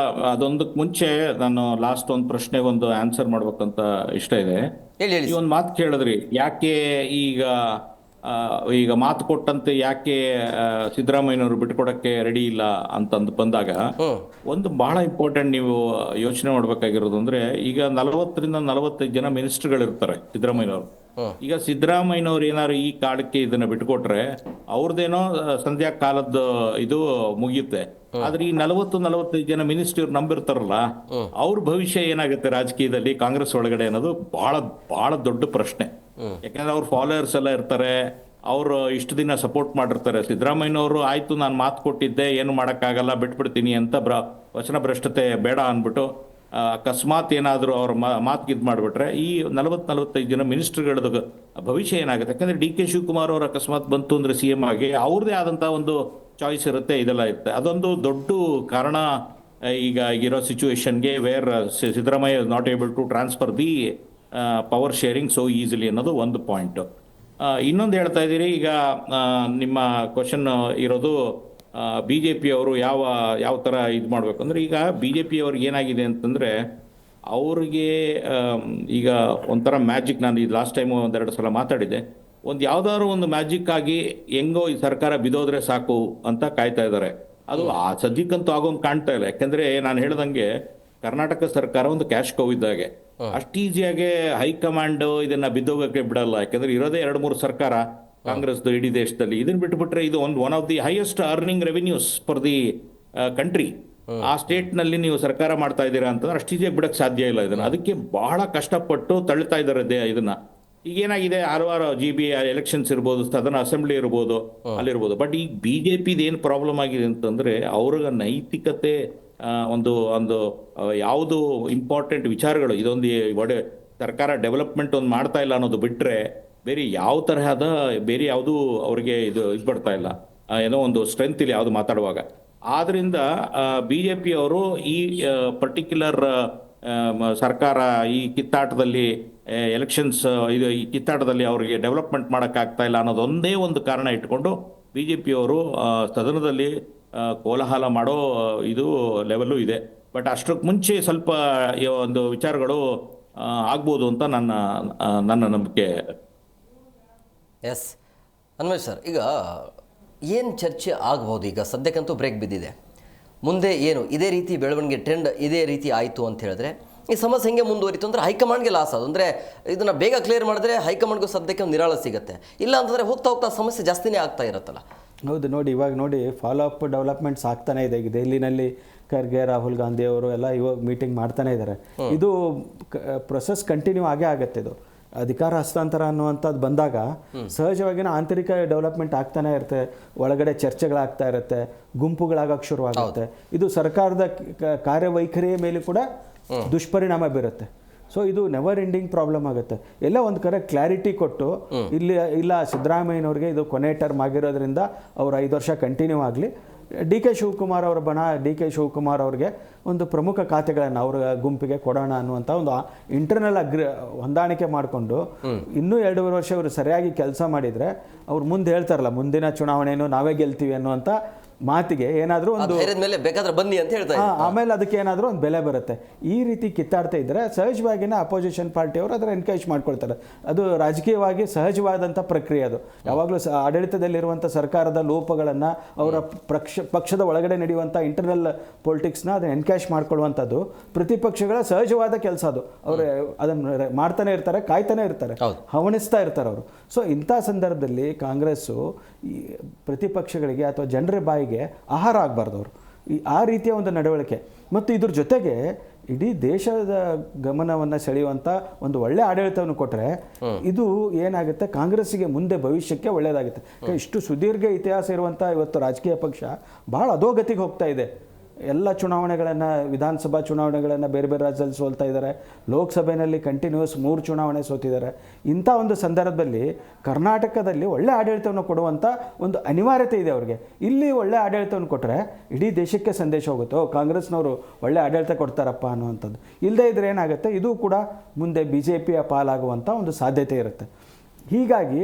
ಅದೊಂದಕ್ಕೆ ಮುಂಚೆ ನಾನು ಲಾಸ್ಟ್ ಒಂದು ಪ್ರಶ್ನೆಗೆ ಒಂದು ಆನ್ಸರ್ ಮಾಡ್ಬೇಕಂತ ಇಷ್ಟ ಇದೆ. ಹೇಳಿ. ಈ ಒಂದು ಮಾತು ಕೇಳಿದ್ರಿ, ಯಾಕೆ ಈಗ ಮಾತು ಕೊಟ್ಟಂತೆ ಯಾಕೆ ಸಿದ್ದರಾಮಯ್ಯನವರು ಬಿಟ್ಕೊಡಕ್ಕೆ ರೆಡಿ ಇಲ್ಲ ಅಂತಂದು ಬಂದಾಗ ಒಂದು ಬಹಳ ಇಂಪಾರ್ಟೆಂಟ್ ನೀವು ಯೋಚನೆ ಮಾಡ್ಬೇಕಾಗಿರೋದು ಅಂದ್ರೆ, ಈಗ 40ರಿಂದ 45 ಜನ ಮಿನಿಸ್ಟರ್ಗಳು ಇರ್ತಾರೆ ಸಿದ್ದರಾಮಯ್ಯನವರು. ಈಗ ಸಿದ್ದರಾಮಯ್ಯನವ್ರು ಏನಾದ್ರು ಈ ಕಾಲಕ್ಕೆ ಇದನ್ನ ಬಿಟ್ಕೊಟ್ರೆ ಅವ್ರದ್ದೇನೋ ಸಂಧ್ಯಾ ಕಾಲದ ಇದು ಮುಗಿಯುತ್ತೆ. ಆದ್ರೆ ಈ 40-45 ಜನ ಮಿನಿಸ್ಟರ್ ನಂಬಿರ್ತಾರಲ್ಲ, ಅವ್ರ ಭವಿಷ್ಯ ಏನಾಗುತ್ತೆ ರಾಜಕೀಯದಲ್ಲಿ ಕಾಂಗ್ರೆಸ್ ಒಳಗಡೆ ಅನ್ನೋದು ಬಹಳ ಬಹಳ ದೊಡ್ಡ ಪ್ರಶ್ನೆ. ಯಾಕಂದ್ರೆ ಅವ್ರ ಫಾಲೋವರ್ಸ್ ಎಲ್ಲ ಇರ್ತಾರೆ, ಅವರು ಇಷ್ಟು ದಿನ ಸಪೋರ್ಟ್ ಮಾಡಿರ್ತಾರೆ. ಸಿದ್ದರಾಮಯ್ಯನವರು ಆಯ್ತು ನಾನು ಮಾತು ಕೊಟ್ಟಿದ್ದೆ, ಏನು ಮಾಡೋಕ್ಕಾಗಲ್ಲ ಬಿಟ್ಬಿಡ್ತೀನಿ ಅಂತ ವಚನ ಭ್ರಷ್ಟತೆ ಬೇಡ ಅಂದ್ಬಿಟ್ಟು ಅಕಸ್ಮಾತ್ ಏನಾದರೂ ಅವ್ರ ಮಾತಿಗೆ ಇದು ಮಾಡಿಬಿಟ್ರೆ ಈ 40-45 ಜನ ಮಿನಿಸ್ಟರ್ಗಳದ್ದು ಭವಿಷ್ಯ ಏನಾಗುತ್ತೆ. ಯಾಕಂದ್ರೆ DK ಶಿವಕುಮಾರ್ ಅವರು ಅಕಸ್ಮಾತ್ ಬಂತು ಅಂದ್ರೆ CM ಆಗಿ ಅವ್ರದ್ದೇ ಆದಂಥ ಒಂದು ಚಾಯ್ಸ್ ಇರುತ್ತೆ, ಇದೆಲ್ಲ ಇರುತ್ತೆ. ಅದೊಂದು ದೊಡ್ಡ ಕಾರಣ ಈಗ ಇರೋ ಸಿಚುವೇಶನ್ಗೆ, where Siddaramaiah not able to transfer the power sharing so easily ಅನ್ನೋದು ಒಂದು ಪಾಯಿಂಟು. ಇನ್ನೊಂದು ಹೇಳ್ತಾ ಇದ್ದೀರಿ, ಈಗ ನಿಮ್ಮ ಕ್ವಶನ್ ಇರೋದು BJP ಅವರು ಯಾವ ಥರ ಇದು ಮಾಡಬೇಕು ಅಂದರೆ, ಈಗ BJP ಅವ್ರಿಗೆ ಏನಾಗಿದೆ ಅಂತಂದರೆ, ಅವ್ರಿಗೆ ಈಗ ಒಂಥರ ಮ್ಯಾಜಿಕ್, ನಾನು ಇದು ಲಾಸ್ಟ್ ಟೈಮು 1-2 ಸಲ ಮಾತಾಡಿದೆ, ಯಾವ್ದಾದ್ರು ಒಂದು ಮ್ಯಾಜಿಕ್ ಆಗಿ ಹೆಂಗೋ ಈ ಸರ್ಕಾರ ಬಿದ್ದೋದ್ರೆ ಸಾಕು ಅಂತ ಕಾಯ್ತಾ ಇದ್ದಾರೆ. ಅದು ಆ ಸದ್ಯಕ್ಕಂತೂ ಆಗೋಂಗೆ ಕಾಣ್ತಾ ಇಲ್ಲ. ಯಾಕೆಂದ್ರೆ ನಾನು ಹೇಳ್ದಂಗೆ ಕರ್ನಾಟಕ ಸರ್ಕಾರ ಒಂದು ಕ್ಯಾಶ್ ಕೌ ಇದ್ದಾಗೆ, ಅಷ್ಟು ಈಸಿಯಾಗಿ ಹೈಕಮಾಂಡ್ ಇದನ್ನ ಬಿದ್ದೋಗಕ್ಕೆ ಬಿಡಲ್ಲ. ಯಾಕಂದ್ರೆ ಇರೋದೇ 2-3 ಸರ್ಕಾರ ಕಾಂಗ್ರೆಸ್ದು ಇಡೀ ದೇಶದಲ್ಲಿ. ಇದನ್ನ ಬಿಟ್ಬಿಟ್ರೆ ಇದು one of the highest earning revenues for the country. ಆ ಸ್ಟೇಟ್ ನಲ್ಲಿ ನೀವು ಸರ್ಕಾರ ಮಾಡ್ತಾ ಇದ್ದೀರಾ ಅಂತಂದ್ರೆ ಅಷ್ಟು ಈಸಿಯಾಗಿ ಬಿಡಕ್ಕೆ ಸಾಧ್ಯ ಇಲ್ಲ ಇದನ್ನ. ಅದಕ್ಕೆ ಬಹಳ ಕಷ್ಟಪಟ್ಟು ತಳ್ತಾ ಇದ್ದಾರೆ ಇದನ್ನ. ಈಗ ಏನಾಗಿದೆ, ಹಲವಾರು GB ಎಲೆಕ್ಷನ್ಸ್ ಇರ್ಬೋದು, ಸದನ ಅಸೆಂಬ್ಲಿ ಇರ್ಬೋದು, ಅಲ್ಲಿರ್ಬೋದು. ಬಟ್ ಈಗ BJPದು ಏನು ಪ್ರಾಬ್ಲಮ್ ಆಗಿದೆ ಅಂತಂದ್ರೆ, ಅವ್ರ ನೈತಿಕತೆ ಒಂದು ಯಾವುದು ಇಂಪಾರ್ಟೆಂಟ್ ವಿಚಾರಗಳು, ಇದೊಂದು ಸರ್ಕಾರ ಡೆವಲಪ್ಮೆಂಟ್ ಒಂದು ಮಾಡ್ತಾ ಇಲ್ಲ ಅನ್ನೋದು ಬಿಟ್ರೆ ಬೇರೆ ಯಾವ ತರಹದ ಬೇರೆ ಯಾವುದು ಅವ್ರಿಗೆ ಇದು ಬರ್ತಾ ಇಲ್ಲ, ಏನೋ ಒಂದು ಸ್ಟ್ರೆಂತ್ ಇಲ್ಲ ಯಾವುದು ಮಾತಾಡುವಾಗ. ಆದ್ರಿಂದ BJP ಅವರು ಈ ಪರ್ಟಿಕ್ಯುಲರ್ ಸರ್ಕಾರ ಈ ಕಿತ್ತಾಟದಲ್ಲಿ ಎಲೆಕ್ಷನ್ಸ್ ಈ ಕಿತ್ತಾಟದಲ್ಲಿ ಅವರಿಗೆ ಡೆವಲಪ್ಮೆಂಟ್ ಮಾಡೋಕ್ಕಾಗ್ತಾ ಇಲ್ಲ ಅನ್ನೋದೊಂದೇ ಒಂದು ಕಾರಣ ಇಟ್ಕೊಂಡು BJP ಅವರು ಸದನದಲ್ಲಿ ಕೋಲಾಹಲ ಮಾಡೋ ಇದು ಲೆವೆಲ್ಲು ಇದೆ. ಬಟ್ ಅಷ್ಟಕ್ಕೆ ಮುಂಚೆ ಸ್ವಲ್ಪ ಒಂದು ವಿಚಾರಗಳು ಆಗ್ಬೋದು ಅಂತ ನನ್ನ ನಂಬಿಕೆ. ಎಸ್ ಅನ್ವೇಷ್ ಸರ್, ಈಗ ಏನು ಚರ್ಚೆ ಆಗ್ಬೋದು? ಈಗ ಸದ್ಯಕ್ಕಂತೂ ಬ್ರೇಕ್ ಬಿದ್ದಿದೆ, ಮುಂದೆ ಏನು ಇದೇ ರೀತಿ ಬೆಳವಣಿಗೆ ಟ್ರೆಂಡ್ ಇದೇ ರೀತಿ ಆಯಿತು ಅಂತ ಹೇಳಿದ್ರೆ ಈ ಸಮಸ್ಯೆ ಹೆಂಗೆ ಮುಂದುವರಿತು ಅಂದರೆ ಹೈಕಮಾಂಡ್ಗೆ ಲಾಸ್ ಅದು. ಅಂದರೆ ಇದನ್ನು ಬೇಗ ಕ್ಲಿಯರ್ ಮಾಡಿದ್ರೆ ಹೈಕಮಾಂಡ್ಗೂ ಸದ್ಯಕ್ಕೆ ಒಂದು ನಿರಾಳ ಸಿಗುತ್ತೆ. ಇಲ್ಲ ಅಂತಂದರೆ ಹೋಗ್ತಾ ಸಮಸ್ಯೆ ಜಾಸ್ತಿನೇ ಆಗ್ತಾ ಇರುತ್ತಲ್ಲ. ಹೌದು, ಇವಾಗ ನೋಡಿ ಫಾಲೋ ಅಪ್ ಡೆವಲಪ್ಮೆಂಟ್ಸ್ ಆಗ್ತಾನೆ ಇದೆ. ಈಗ ದೆಹಲಿನಲ್ಲಿ ಖರ್ಗೆ, ರಾಹುಲ್ ಗಾಂಧಿ ಅವರು ಎಲ್ಲ ಇವಾಗ ಮೀಟಿಂಗ್ ಮಾಡ್ತಾನೆ ಇದ್ದಾರೆ. ಇದು ಪ್ರೊಸೆಸ್ ಕಂಟಿನ್ಯೂ ಆಗೇ ಆಗುತ್ತೆ. ಇದು ಅಧಿಕಾರ ಹಸ್ತಾಂತರ ಅನ್ನುವಂಥದ್ದು ಬಂದಾಗ ಸಹಜವಾಗಿನ ಆಂತರಿಕ ಡೆವಲಪ್ಮೆಂಟ್ ಆಗ್ತಾನೆ ಇರುತ್ತೆ, ಒಳಗಡೆ ಚರ್ಚೆಗಳಾಗ್ತಾ ಇರುತ್ತೆ, ಗುಂಪುಗಳಾಗಕ್ಕೆ ಶುರುವಾಗುತ್ತೆ. ಇದು ಸರ್ಕಾರದ ಕಾರ್ಯವೈಖರಿಯ ಮೇಲೆ ಕೂಡ ದುಷ್ಪರಿಣಾಮ ಬೀರುತ್ತೆ. ಸೊ ಇದು ನೆವರ್ ಎಂಡಿಂಗ್ ಪ್ರಾಬ್ಲಮ್ ಆಗುತ್ತೆ. ಎಲ್ಲ ಒಂದು ಕಡೆ ಕ್ಲಾರಿಟಿ ಕೊಟ್ಟು ಇಲ್ಲ ಸಿದ್ದರಾಮಯ್ಯನವ್ರಿಗೆ ಇದು ಕೊನೆ ಟರ್ಮ್ ಆಗಿರೋದ್ರಿಂದ ಅವ್ರು 5 ವರ್ಷ ಕಂಟಿನ್ಯೂ ಆಗಲಿ, DK ಶಿವಕುಮಾರ್ ಅವರ DK ಶಿವಕುಮಾರ್ ಅವ್ರಿಗೆ ಒಂದು ಪ್ರಮುಖ ಖಾತೆಗಳನ್ನು ಅವರ ಗುಂಪಿಗೆ ಕೊಡೋಣ ಅನ್ನುವಂಥ ಒಂದು ಇಂಟರ್ನಲ್ ಹೊಂದಾಣಿಕೆ ಮಾಡಿಕೊಂಡು ಇನ್ನೂ 2.5 ವರ್ಷ ಇವರು ಸರಿಯಾಗಿ ಕೆಲಸ ಮಾಡಿದರೆ ಅವ್ರು ಮುಂದೆ ಹೇಳ್ತಾರಲ್ಲ, ಮುಂದಿನ ಚುನಾವಣೆಯನ್ನು ನಾವೇ ಗೆಲ್ತೀವಿ ಅನ್ನುವಂಥ ಮಾತಿಗೆ ಏನಾದರೂ ಒಂದು ಬೇಕಾದ್ರೆ ಬನ್ನಿ ಅಂತ ಹೇಳ್ತಾರೆ. ಆಮೇಲೆ ಅದಕ್ಕೆ ಏನಾದರೂ ಒಂದು ಬೆಲೆ ಬರುತ್ತೆ. ಈ ರೀತಿ ಕಿತ್ತಾಡ್ತಾ ಇದ್ದರೆ ಸಹಜವಾಗಿನ ಅಪೋಸಿಷನ್ ಪಾರ್ಟಿಯವರು ಅದರ ಎನ್ಕರೇಜ್ ಮಾಡ್ಕೊಳ್ತಾರೆ. ಅದು ರಾಜಕೀಯವಾಗಿ ಸಹಜವಾದಂಥ ಪ್ರಕ್ರಿಯೆ. ಅದು ಯಾವಾಗಲೂ ಆಡಳಿತದಲ್ಲಿರುವಂಥ ಸರ್ಕಾರದ ಲೋಪಗಳನ್ನು, ಅವರ ಪಕ್ಷದ ಒಳಗಡೆ ನಡೆಯುವಂಥ ಇಂಟರ್ನಲ್ ಪೊಲಿಟಿಕ್ಸ್ನ ಅದನ್ನು ಎನ್ಕರೇಜ್ ಮಾಡ್ಕೊಳ್ಳುವಂಥದ್ದು ಪ್ರತಿಪಕ್ಷಗಳ ಸಹಜವಾದ ಕೆಲಸ. ಅದು ಅವರು ಅದನ್ನು ಮಾಡ್ತಾನೆ ಇರ್ತಾರೆ, ಕಾಯ್ತಾನೆ ಇರ್ತಾರೆ, ಹವಣಿಸ್ತಾ ಇರ್ತಾರೆ ಅವರು. ಸೊ ಇಂಥ ಸಂದರ್ಭದಲ್ಲಿ ಕಾಂಗ್ರೆಸ್ಸು ಪ್ರತಿಪಕ್ಷಗಳಿಗೆ ಅಥವಾ ಜನರ ಬಾಯಿಗೆ ಕಾಲಿಗೆ ಆಹಾರ ಆಗಬಾರ್ದು ಅವರು. ಆ ರೀತಿಯ ಒಂದು ನಡವಳಿಕೆ ಮತ್ತು ಇದ್ರ ಜೊತೆಗೆ ಇಡೀ ದೇಶದ ಗಮನವನ್ನು ಸೆಳೆಯುವಂಥ ಒಂದು ಒಳ್ಳೆ ಆಡಳಿತವನ್ನು ಕೊಟ್ಟರೆ ಇದು ಏನಾಗುತ್ತೆ, ಕಾಂಗ್ರೆಸ್ಸಿಗೆ ಮುಂದೆ ಭವಿಷ್ಯಕ್ಕೆ ಒಳ್ಳೆಯದಾಗುತ್ತೆ. ಇಷ್ಟು ಸುದೀರ್ಘ ಇತಿಹಾಸ ಇರುವಂಥ ಇವತ್ತು ರಾಜಕೀಯ ಪಕ್ಷ ಭಾಳ ಅಧೋಗತಿಗೆ ಹೋಗ್ತಾ ಇದೆ. ಎಲ್ಲ ಚುನಾವಣೆಗಳನ್ನು, ವಿಧಾನಸಭಾ ಚುನಾವಣೆಗಳನ್ನು ಬೇರೆ ಬೇರೆ ರಾಜ್ಯದಲ್ಲಿ ಸೋಲ್ತಾ ಇದ್ದಾರೆ. ಲೋಕಸಭೆಯಲ್ಲಿ ಕಂಟಿನ್ಯೂಸ್ 3 ಚುನಾವಣೆ ಸೋತಿದ್ದಾರೆ. ಇಂಥ ಒಂದು ಸಂದರ್ಭದಲ್ಲಿ ಕರ್ನಾಟಕದಲ್ಲಿ ಒಳ್ಳೆ ಆಡಳಿತವನ್ನು ಕೊಡುವಂಥ ಒಂದು ಅನಿವಾರ್ಯತೆ ಇದೆ ಅವರಿಗೆ. ಇಲ್ಲಿ ಒಳ್ಳೆ ಆಡಳಿತವನ್ನು ಕೊಟ್ಟರೆ ಇಡೀ ದೇಶಕ್ಕೆ ಸಂದೇಶ ಹೋಗುತ್ತೆ, ಕಾಂಗ್ರೆಸ್ನವರು ಒಳ್ಳೆ ಆಡಳಿತ ಕೊಡ್ತಾರಪ್ಪ ಅನ್ನುವಂಥದ್ದು. ಇಲ್ಲದೇ ಇದ್ರೆ ಏನಾಗುತ್ತೆ, ಇದು ಕೂಡ ಮುಂದೆ BJPಯ ಪಾಲಾಗುವಂಥ ಒಂದು ಸಾಧ್ಯತೆ ಇರುತ್ತೆ. ಹೀಗಾಗಿ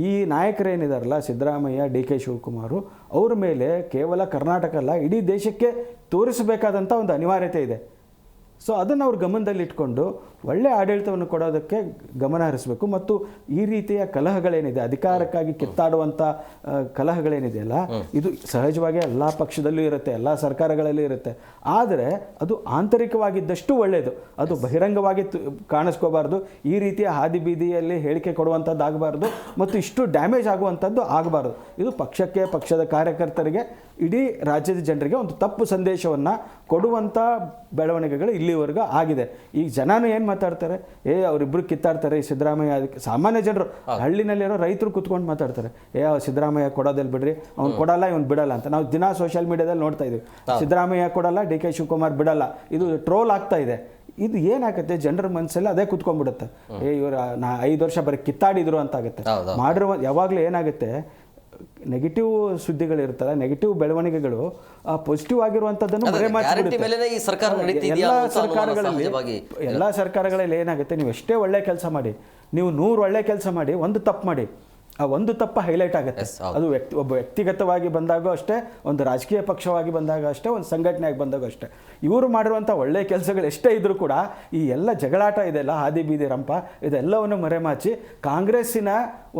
ಈ ನಾಯಕರೇನಿದಾರಲ್ಲ, ಸಿದ್ದರಾಮಯ್ಯ, DK ಶಿವಕುಮಾರ್, ಅವ್ರ ಮೇಲೆ ಕೇವಲ ಕರ್ನಾಟಕ ಅಲ್ಲ ಇಡೀ ದೇಶಕ್ಕೆ ತೋರಿಸಬೇಕಾದಂಥ ಒಂದು ಅನಿವಾರ್ಯತೆ ಇದೆ. ಸೊ ಅದನ್ನು ಅವ್ರು ಗಮನದಲ್ಲಿಟ್ಕೊಂಡು ಒಳ್ಳೆಯ ಆಡಳಿತವನ್ನು ಕೊಡೋದಕ್ಕೆ ಗಮನ ಹರಿಸಬೇಕು. ಮತ್ತು ಈ ರೀತಿಯ ಕಲಹಗಳೇನಿದೆ, ಅಧಿಕಾರಕ್ಕಾಗಿ ಕಿತ್ತಾಡುವಂಥ ಕಲಹಗಳೇನಿದೆಯಲ್ಲ, ಇದು ಸಹಜವಾಗಿ ಎಲ್ಲ ಪಕ್ಷದಲ್ಲೂ ಇರುತ್ತೆ, ಎಲ್ಲ ಸರ್ಕಾರಗಳಲ್ಲೂ ಇರುತ್ತೆ. ಆದರೆ ಅದು ಆಂತರಿಕವಾಗಿದ್ದಷ್ಟು ಒಳ್ಳೆಯದು, ಅದು ಬಹಿರಂಗವಾಗಿ ಕಾಣಿಸ್ಕೋಬಾರ್ದು. ಈ ರೀತಿಯ ಹಾದಿ ಬೀದಿಯಲ್ಲಿ ಹೇಳಿಕೆ ಕೊಡುವಂಥದ್ದು ಆಗಬಾರ್ದು ಮತ್ತು ಇಷ್ಟು ಡ್ಯಾಮೇಜ್ ಆಗುವಂಥದ್ದು ಆಗಬಾರ್ದು. ಇದು ಪಕ್ಷಕ್ಕೆ, ಪಕ್ಷದ ಕಾರ್ಯಕರ್ತರಿಗೆ, ಇಡೀ ರಾಜ್ಯದ ಜನರಿಗೆ ಒಂದು ತಪ್ಪು ಸಂದೇಶವನ್ನು ಕೊಡುವಂಥ ಬೆಳವಣಿಗೆಗಳು ಇಲ್ಲಿವರೆಗೂ ಆಗಿದೆ. ಈಗ ಜನನೂ ಏನು ಮಾತಾಡ್ತಾರೆ, ಅವರಿಬ್ಬರು ಕಿತ್ತಾಡ್ತಾರೆ, ಸಿದ್ದರಾಮಯ್ಯ. ಅದಕ್ಕೆ ಸಾಮಾನ್ಯ ಜನರು, ಹಳ್ಳಿನಲ್ಲಿರೋ ರೈತರು ಕುತ್ಕೊಂಡು ಮಾತಾಡ್ತಾರೆ, ಸಿದ್ದರಾಮಯ್ಯ ಕೊಡೋದಲ್ಲಿ ಬಿಡ್ರಿ, ಅವ್ನು ಕೊಡಲ್ಲ, ಇವ್ನು ಬಿಡಲ್ಲ ಅಂತ. ನಾವು ದಿನ ಸೋಷಿಯಲ್ ಮೀಡಿಯಾದಲ್ಲಿ ನೋಡ್ತಾ ಇದ್ದೀವಿ, ಸಿದ್ದರಾಮಯ್ಯ ಕೊಡಲ್ಲ, DK ಶಿವಕುಮಾರ್ ಬಿಡಲ್ಲ. ಇದು ಟ್ರೋಲ್ ಆಗ್ತಾ ಇದೆ. ಇದು ಏನಾಗುತ್ತೆ, ಜನರ ಮನಸ್ಸಲ್ಲಿ ಅದೇ ಕುತ್ಕೊಂಡ್ಬಿಡುತ್ತೆ, ಇವರು 5 ವರ್ಷ ಬರೀ ಕಿತ್ತಾಡಿದ್ರು ಅಂತ ಆಗುತ್ತೆ. ಮಾಡಿರುವ ಯಾವಾಗಲೂ ಏನಾಗುತ್ತೆ, ನೆಗೆಟಿವ್ ಸುದ್ದಿಗಳಿರ್ತಲ್ಲ, ನೆಗೆಟಿವ್ ಬೆಳವಣಿಗೆಗಳು ಪಾಸಿಟಿವ್ ಆಗಿರುವಂಥದ್ದನ್ನು ಎಲ್ಲ ಸರ್ಕಾರಗಳಲ್ಲಿ ಏನಾಗುತ್ತೆ, ನೀವು ಎಷ್ಟೇ ಒಳ್ಳೆ ಕೆಲಸ ಮಾಡಿ, ನೀವು 100 ಒಳ್ಳೆ ಕೆಲಸ ಮಾಡಿ, ಒಂದು ತಪ್ಪು ಮಾಡಿ, ಆ ಒಂದು ತಪ್ಪ ಹೈಲೈಟ್ ಆಗುತ್ತೆ. ಅದು ಒಬ್ಬ ವ್ಯಕ್ತಿಗತವಾಗಿ ಬಂದಾಗ ಅಷ್ಟೇ, ಒಂದು ರಾಜಕೀಯ ಪಕ್ಷವಾಗಿ ಬಂದಾಗ ಅಷ್ಟೇ, ಒಂದು ಸಂಘಟನೆಯಾಗಿ ಬಂದಾಗ ಅಷ್ಟೇ. ಇವರು ಮಾಡಿರುವಂಥ ಒಳ್ಳೆಯ ಕೆಲಸಗಳು ಎಷ್ಟೇ ಇದ್ದರೂ ಕೂಡ ಈ ಎಲ್ಲ ಜಗಳಾಟ ಇದೆಯಲ್ಲ, ಹಾದಿ ಬೀದಿ ರಂಪ, ಇದೆಲ್ಲವನ್ನು ಮರೆಮಾಚಿ ಕಾಂಗ್ರೆಸ್ಸಿನ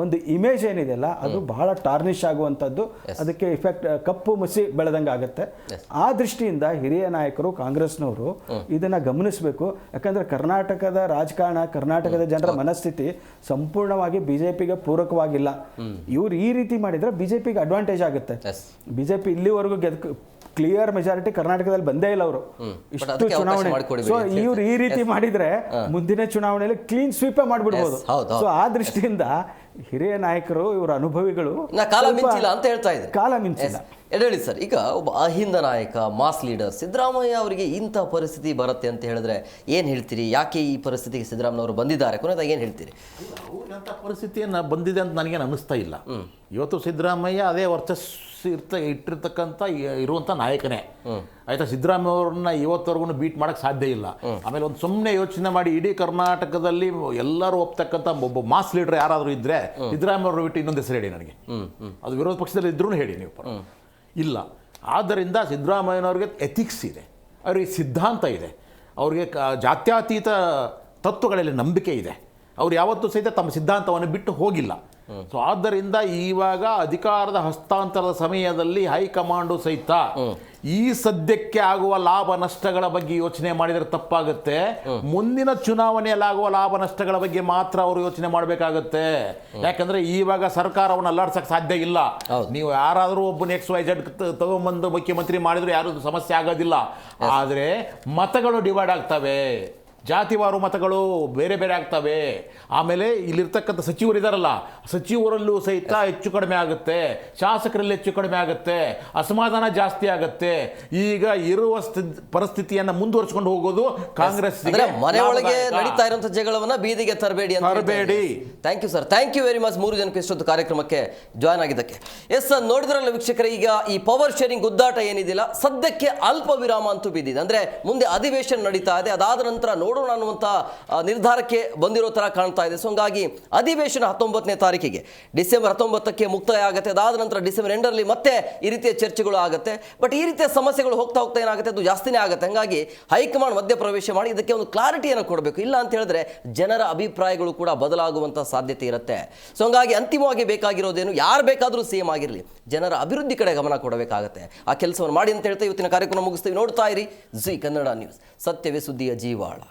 ಒಂದು ಇಮೇಜ್ ಏನಿದೆಯಲ್ಲ ಅದು ಬಹಳ ಟಾರ್ನಿಷ್ ಆಗುವಂಥದ್ದು, ಅದಕ್ಕೆ ಇಫೆಕ್ಟ್ ಕಪ್ಪು ಮುಸಿ ಬೆಳೆದಂಗೆ ಆಗುತ್ತೆ. ಆ ದೃಷ್ಟಿಯಿಂದ ಹಿರಿಯ ನಾಯಕರು, ಕಾಂಗ್ರೆಸ್ನವರು ಇದನ್ನು ಗಮನಿಸಬೇಕು. ಯಾಕಂದರೆ ಕರ್ನಾಟಕದ ರಾಜಕಾರಣ, ಕರ್ನಾಟಕದ ಜನರ ಮನಸ್ಥಿತಿ ಸಂಪೂರ್ಣವಾಗಿ BJPಗೆ ಪೂರಕವಾಗಿಲ್ಲ. ಇವ್ರು ಈ ರೀತಿ ಮಾಡಿದ್ರೆ BJPಗೆ ಅಡ್ವಾಂಟೇಜ್ ಆಗುತ್ತೆ. BJP ಇಲ್ಲಿವರೆಗೂ ಕ್ಲಿಯರ್ ಮೆಜಾರಿಟಿ ಕರ್ನಾಟಕದಲ್ಲಿ ಬಂದೇ ಇಲ್ಲ ಅವರು ಇಷ್ಟು ಚುನಾವಣೆ. ಸೊ ಇವ್ರು ಈ ರೀತಿ ಮಾಡಿದ್ರೆ ಮುಂದಿನ ಚುನಾವಣೆಯಲ್ಲಿ ಕ್ಲೀನ್ ಸ್ವೀಪೇ ಮಾಡಿಬಿಡ್ಬೋದು. ಸೊ ಆ ದೃಷ್ಟಿಯಿಂದ ಹಿರಿಯ ನಾಯಕರು, ಇವರ ಅನುಭವಿಗಳು ಕಾಲ ಮಿಂಚಿಲ್ಲ ಅಂತ ಹೇಳ್ತಾ ಇದ್ದಾರೆ. ಕಾಲ ಮಿಂಚಿಲ್ಲ. ಹೇಳಿ ಸರ್, ಈಗ ಒಬ್ಬ ಅಹಿಂದ ನಾಯಕ, ಮಾಸ್ ಲೀಡರ್ ಸಿದ್ದರಾಮಯ್ಯ ಅವರಿಗೆ ಇಂಥ ಪರಿಸ್ಥಿತಿ ಬರುತ್ತೆ ಅಂತ ಹೇಳಿದ್ರೆ ಏನು ಹೇಳ್ತೀರಿ? ಯಾಕೆ ಈ ಪರಿಸ್ಥಿತಿಗೆ ಸಿದ್ದರಾಮಯ್ಯ ಅವರು ಬಂದಿದ್ದಾರೆ? ಕೊನೆಯದಾಗಿ ಏನು ಹೇಳ್ತೀರಿ? ಅವ್ರಿಗಂಥ ಪರಿಸ್ಥಿತಿಯನ್ನು ಬಂದಿದೆ ಅಂತ ನನಗೇನು ಅನ್ನಿಸ್ತಾ ಇಲ್ಲ. ಇವತ್ತು ಸಿದ್ದರಾಮಯ್ಯ ಅದೇ ವರ್ಚಸ್ಸು ಇಟ್ಟಿರ್ತಕ್ಕಂಥ ಇರುವಂಥ ನಾಯಕನೇ ಆಯಿತಾ. ಸಿದ್ದರಾಮಯ್ಯ ಅವ್ರನ್ನ ಇವತ್ತವರೆಗೂ ಬೀಟ್ ಮಾಡೋಕ್ಕೆ ಸಾಧ್ಯ ಇಲ್ಲ. ಆಮೇಲೆ ಒಂದು ಸುಮ್ಮನೆ ಯೋಚನೆ ಮಾಡಿ, ಇಡೀ ಕರ್ನಾಟಕದಲ್ಲಿ ಎಲ್ಲರೂ ಒಪ್ತಕ್ಕಂಥ ಒಬ್ಬ ಮಾಸ್ ಲೀಡರ್ ಯಾರಾದರೂ ಇದ್ದರೆ ಸಿದ್ದರಾಮಯ್ಯ ಅವರು ಬಿಟ್ಟು ಇನ್ನೊಂದು ಹೆಸರು ಹೇಳಿ ನನಗೆ. ಅದು ವಿರೋಧ ಪಕ್ಷದಲ್ಲಿ ಇದ್ರೂ ಹೇಳಿ ನೀವು. ಇಲ್ಲ. ಆದ್ದರಿಂದ ಸಿದ್ದರಾಮಯ್ಯನವ್ರಿಗೆ ಎಥಿಕ್ಸ್ ಇದೆ, ಅವ್ರಿಗೆ ಸಿದ್ಧಾಂತ ಇದೆ, ಅವ್ರಿಗೆ ಜಾತ್ಯತೀತ ತತ್ವಗಳಲ್ಲಿ ನಂಬಿಕೆ ಇದೆ. ಅವ್ರು ಯಾವತ್ತೂ ಸಹಿತ ತಮ್ಮ ಸಿದ್ಧಾಂತವನ್ನು ಬಿಟ್ಟು ಹೋಗಿಲ್ಲ. ಸೊ ಆದ್ದರಿಂದ ಇವಾಗ ಅಧಿಕಾರದ ಹಸ್ತಾಂತರದ ಸಮಯದಲ್ಲಿ ಹೈಕಮಾಂಡು ಸಹಿತ ಈ ಸದ್ಯಕ್ಕೆ ಆಗುವ ಲಾಭ ನಷ್ಟಗಳ ಬಗ್ಗೆ ಯೋಚನೆ ಮಾಡಿದರೆ ತಪ್ಪಾಗುತ್ತೆ. ಮುಂದಿನ ಚುನಾವಣೆಯಲ್ಲಿ ಆಗುವ ಲಾಭ ನಷ್ಟಗಳ ಬಗ್ಗೆ ಮಾತ್ರ ಅವರು ಯೋಚನೆ ಮಾಡಬೇಕಾಗತ್ತೆ. ಯಾಕಂದ್ರೆ ಇವಾಗ ಸರ್ಕಾರವನ್ನು ಅಲ್ಲಾಡ್ಸಕ್ಕೆ ಸಾಧ್ಯ ಇಲ್ಲ. ನೀವು ಯಾರಾದರೂ ಒಬ್ಬ XYZ ತಗೊಂಬಂದು ಮುಖ್ಯಮಂತ್ರಿ ಮಾಡಿದ್ರು ಯಾರು ಸಮಸ್ಯೆ ಆಗೋದಿಲ್ಲ. ಆದರೆ ಮತಗಳು ಡಿವೈಡ್ ಆಗ್ತವೆ, ಜಾತಿವಾರು ಮತಗಳು ಬೇರೆ ಬೇರೆ ಆಗ್ತವೆ. ಆಮೇಲೆ ಇಲ್ಲಿರ್ತಕ್ಕಂಥ ಸಚಿವರು ಇದ್ದಾರಲ್ಲ, ಸಚಿವರಲ್ಲೂ ಸಹಿತ ಹೆಚ್ಚು ಕಡಿಮೆ ಆಗುತ್ತೆ, ಶಾಸಕರಲ್ಲಿ ಹೆಚ್ಚು ಕಡಿಮೆ ಆಗುತ್ತೆ, ಅಸಮಾಧಾನ ಜಾಸ್ತಿ ಆಗುತ್ತೆ. ಈಗ ಇರುವ ಪರಿಸ್ಥಿತಿಯನ್ನು ಮುಂದುವರಿಸಿಕೊಂಡು ಹೋಗೋದು ಕಾಂಗ್ರೆಸ್. ಮನೆ ಒಳಗೆ ನಡೀತಾ ಇರುವಂತಹ ಜಗಳವನ್ನ ಬೀದಿಗೆ ತರಬೇಡಿ. Thank you sir, thank you very much. 3 ಜನಕ್ಕೆ ಇಷ್ಟೊತ್ತು ಕಾರ್ಯಕ್ರಮಕ್ಕೆ ಜಾಯ್ನ್ ಆಗಿದ್ದಕ್ಕೆ. ಎಸ್ ಸರ್, ನೋಡಿದ್ರಲ್ಲ ವೀಕ್ಷಕರೇ, ಈಗ ಈ ಪವರ್ ಶೇರಿಂಗ್ ಗುದ್ದಾಟ ಏನಿದೆಯಲ್ಲ ಸದ್ಯಕ್ಕೆ ಅಲ್ಪ ವಿರಾಮ ಅಂತೂ ಬಿದ್ದಿದೆ. ಅಂದ್ರೆ ಮುಂದೆ ಅಧಿವೇಶನ ನಡೀತಾ ಇದೆ, ಅದಾದ ನಂತರ ನೋಡೋಣ ಅನ್ನುವಂಥ ನಿರ್ಧಾರಕ್ಕೆ ಬಂದಿರೋ ಥರ ಕಾಣ್ತಾ ಇದೆ. ಸೊ ಹಂಗಾಗಿ ಅಧಿವೇಶನ 19ನೇ ತಾರೀಕಿಗೆ, ಡಿಸೆಂಬರ್ 19ಕ್ಕೆ ಮುಕ್ತಾಯ ಆಗುತ್ತೆ. ಅದಾದ ನಂತರ ಡಿಸೆಂಬರ್ 8ರಲ್ಲಿ ಮತ್ತೆ ಈ ರೀತಿಯ ಚರ್ಚೆಗಳು ಆಗುತ್ತೆ. ಬಟ್ ಈ ರೀತಿಯ ಸಮಸ್ಯೆಗಳು ಹೋಗ್ತಾ ಹೋಗ್ತಾ ಏನಾಗುತ್ತೆ, ಅದು ಜಾಸ್ತಿನೇ ಆಗುತ್ತೆ. ಹಂಗಾಗಿ ಹೈಕಮಾಂಡ್ ಮಧ್ಯ ಪ್ರವೇಶ ಮಾಡಿ ಇದಕ್ಕೆ ಒಂದು ಕ್ಲಾರಿಟಿಯನ್ನು ಕೊಡಬೇಕು. ಇಲ್ಲ ಅಂತ ಹೇಳಿದ್ರೆ ಜನರ ಅಭಿಪ್ರಾಯಗಳು ಕೂಡ ಬದಲಾಗುವಂಥ ಸಾಧ್ಯತೆ ಇರುತ್ತೆ. ಸೊ ಹಂಗಾಗಿ ಅಂತಿಮವಾಗಿ ಬೇಕಾಗಿರೋದೇನು, ಯಾರು ಬೇಕಾದರೂ CM ಆಗಿರಲಿ, ಜನರ ಅಭಿವೃದ್ಧಿ ಕಡೆ ಗಮನ ಕೊಡಬೇಕಾಗತ್ತೆ. ಆ ಕೆಲಸವನ್ನು ಮಾಡಿ ಅಂತ ಹೇಳ್ತಾ ಇವತ್ತಿನ ಕಾರ್ಯಕ್ರಮ ಮುಗಿಸ್ತೀವಿ. ನೋಡ್ತಾ ಇರಿ ಜಿ ಕನ್ನಡ ನ್ಯೂಸ್, ಸತ್ಯವೇ ಸುದ್ದಿಯ ಜೀವಾಳ.